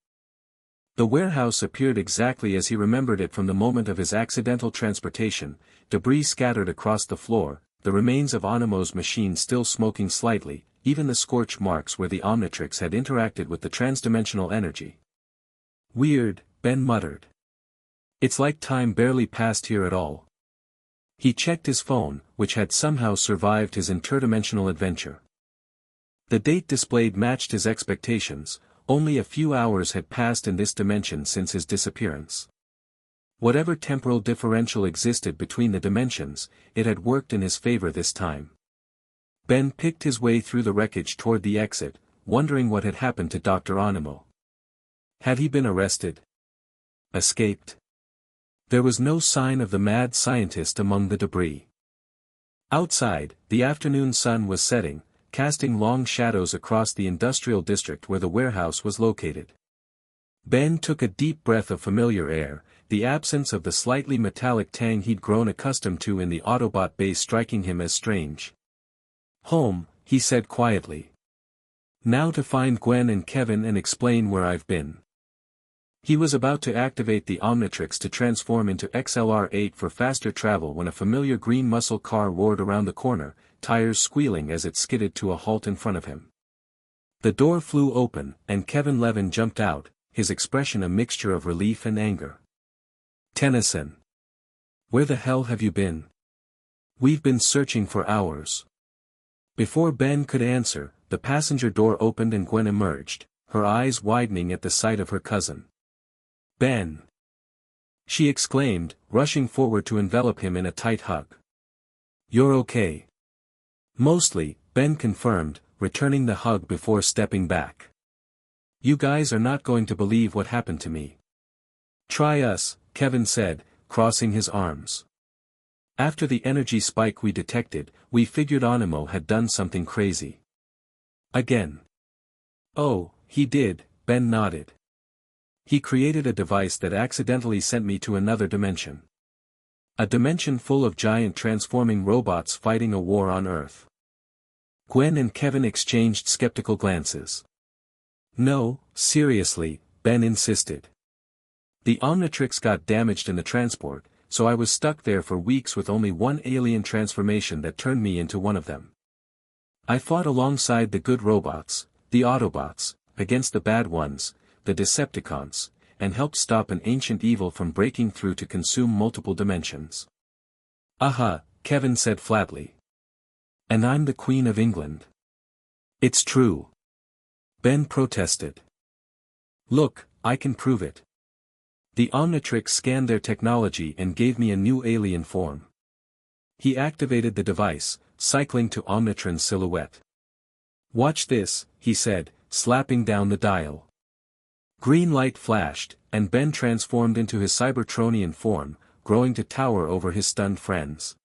The warehouse appeared exactly as he remembered it from the moment of his accidental transportation, debris scattered across the floor, the remains of Onimo's machine still smoking slightly, even the scorch marks where the Omnitrix had interacted with the transdimensional energy. "Weird," Ben muttered. "It's like time barely passed here at all." He checked his phone, which had somehow survived his interdimensional adventure. The date displayed matched his expectations. Only a few hours had passed in this dimension since his disappearance. Whatever temporal differential existed between the dimensions, it had worked in his favor this time. Ben picked his way through the wreckage toward the exit, wondering what had happened to Dr. Onimo. Had he been arrested? Escaped? There was no sign of the mad scientist among the debris. Outside, the afternoon sun was setting, casting long shadows across the industrial district where the warehouse was located. Ben took a deep breath of familiar air, the absence of the slightly metallic tang he'd grown accustomed to in the Autobot base striking him as strange. "Home," he said quietly. "Now to find Gwen and Kevin and explain where I've been." He was about to activate the Omnitrix to transform into XLR-8 for faster travel when a familiar green muscle car roared around the corner, tires squealing as it skidded to a halt in front of him. The door flew open, and Kevin Levin jumped out, his expression a mixture of relief and anger. "Tennyson. Where the hell have you been? We've been searching for hours." Before Ben could answer, the passenger door opened and Gwen emerged, her eyes widening at the sight of her cousin. "Ben!" she exclaimed, rushing forward to envelop him in a tight hug. "You're okay?" "Mostly," Ben confirmed, returning the hug before stepping back. "You guys are not going to believe what happened to me." "Try us," Kevin said, crossing his arms. "After the energy spike we detected, we figured Onimo had done something crazy. Again." "Oh, he did," Ben nodded. "He created a device that accidentally sent me to another dimension. A dimension full of giant transforming robots fighting a war on Earth." Gwen and Kevin exchanged skeptical glances. "No, seriously," Ben insisted. "The Omnitrix got damaged in the transport, so I was stuck there for weeks with only one alien transformation that turned me into one of them. I fought alongside the good robots, the Autobots, against the bad ones, the Decepticons, and helped stop an ancient evil from breaking through to consume multiple dimensions." "Aha," Kevin said flatly. "And I'm the Queen of England." "It's true." Ben protested. "Look, I can prove it. The Omnitrix scanned their technology and gave me a new alien form." He activated the device, cycling to Omnitron's silhouette. "Watch this," he said, slapping down the dial. Green light flashed, and Ben transformed into his Cybertronian form, growing to tower over his stunned friends.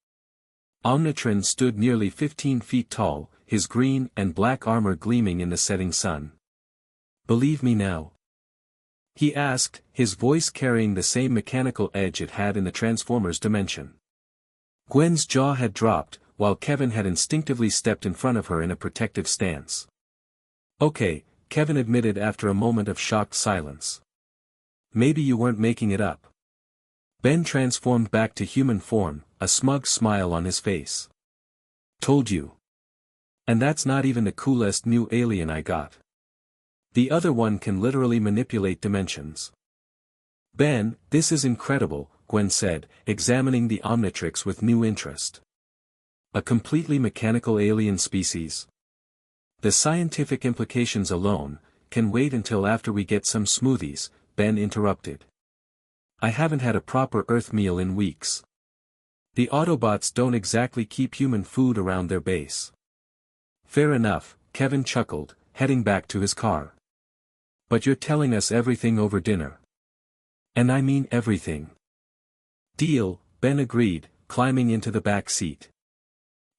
Omnitron stood nearly 15 feet tall, his green and black armor gleaming in the setting sun. "Believe me now?" he asked, his voice carrying the same mechanical edge it had in the Transformers dimension. Gwen's jaw had dropped, while Kevin had instinctively stepped in front of her in a protective stance. "Okay," Kevin admitted after a moment of shocked silence. "Maybe you weren't making it up." Ben transformed back to human form, a smug smile on his face. "Told you. And that's not even the coolest new alien I got. The other one can literally manipulate dimensions." "Ben, this is incredible," Gwen said, examining the Omnitrix with new interest. "A completely mechanical alien species? The scientific implications alone can wait until after we get some smoothies," Ben interrupted. "I haven't had a proper Earth meal in weeks. The Autobots don't exactly keep human food around their base." "Fair enough," Kevin chuckled, heading back to his car. "But you're telling us everything over dinner." "And I mean everything." "Deal," Ben agreed, climbing into the back seat.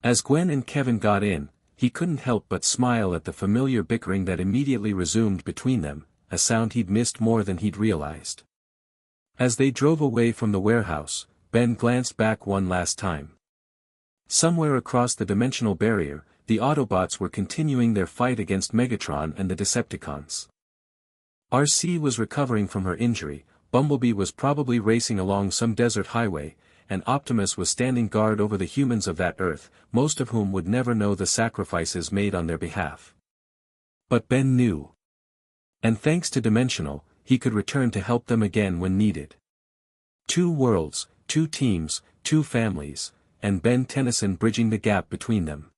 As Gwen and Kevin got in, he couldn't help but smile at the familiar bickering that immediately resumed between them, a sound he'd missed more than he'd realized. As they drove away from the warehouse, Ben glanced back one last time. Somewhere across the dimensional barrier, the Autobots were continuing their fight against Megatron and the Decepticons. RC was recovering from her injury, Bumblebee was probably racing along some desert highway, and Optimus was standing guard over the humans of that Earth, most of whom would never know the sacrifices made on their behalf. But Ben knew. And thanks to Dimensional, he could return to help them again when needed. 2 worlds, 2 teams, 2 families, and Ben Tennyson bridging the gap between them.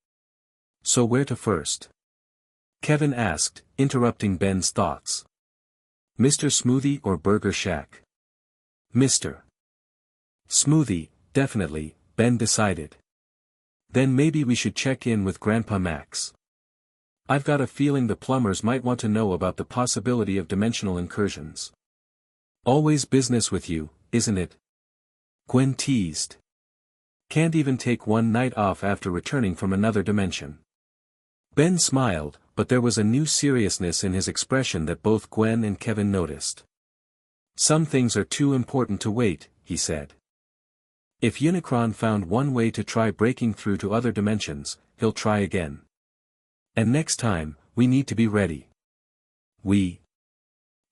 So where to first? Kevin asked, interrupting Ben's thoughts. Mr. Smoothie or Burger Shack? Mr. Smoothie, definitely, Ben decided. Then maybe we should check in with Grandpa Max. I've got a feeling the plumbers might want to know about the possibility of dimensional incursions. Always business with you, isn't it? Gwen teased. Can't even take one night off after returning from another dimension. Ben smiled, but there was a new seriousness in his expression that both Gwen and Kevin noticed. Some things are too important to wait, he said. If Unicron found one way to try breaking through to other dimensions, he'll try again. And next time, we need to be ready. We?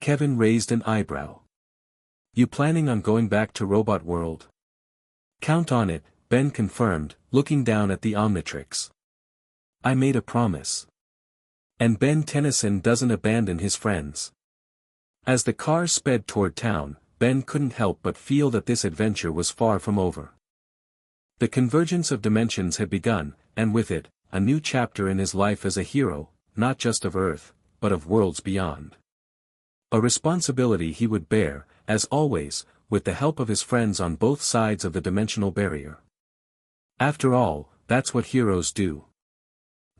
Kevin raised an eyebrow. You planning on going back to Robot World? Count on it, Ben confirmed, looking down at the Omnitrix. I made a promise. And Ben Tennyson doesn't abandon his friends. As the car sped toward town, Ben couldn't help but feel that this adventure was far from over. The convergence of dimensions had begun, and with it, a new chapter in his life as a hero, not just of Earth, but of worlds beyond. A responsibility he would bear, as always, with the help of his friends on both sides of the dimensional barrier. After all, that's what heroes do.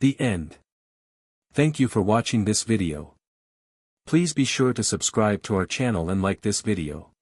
The end. Thank you for watching this video. Please be sure to subscribe to our channel and like this video.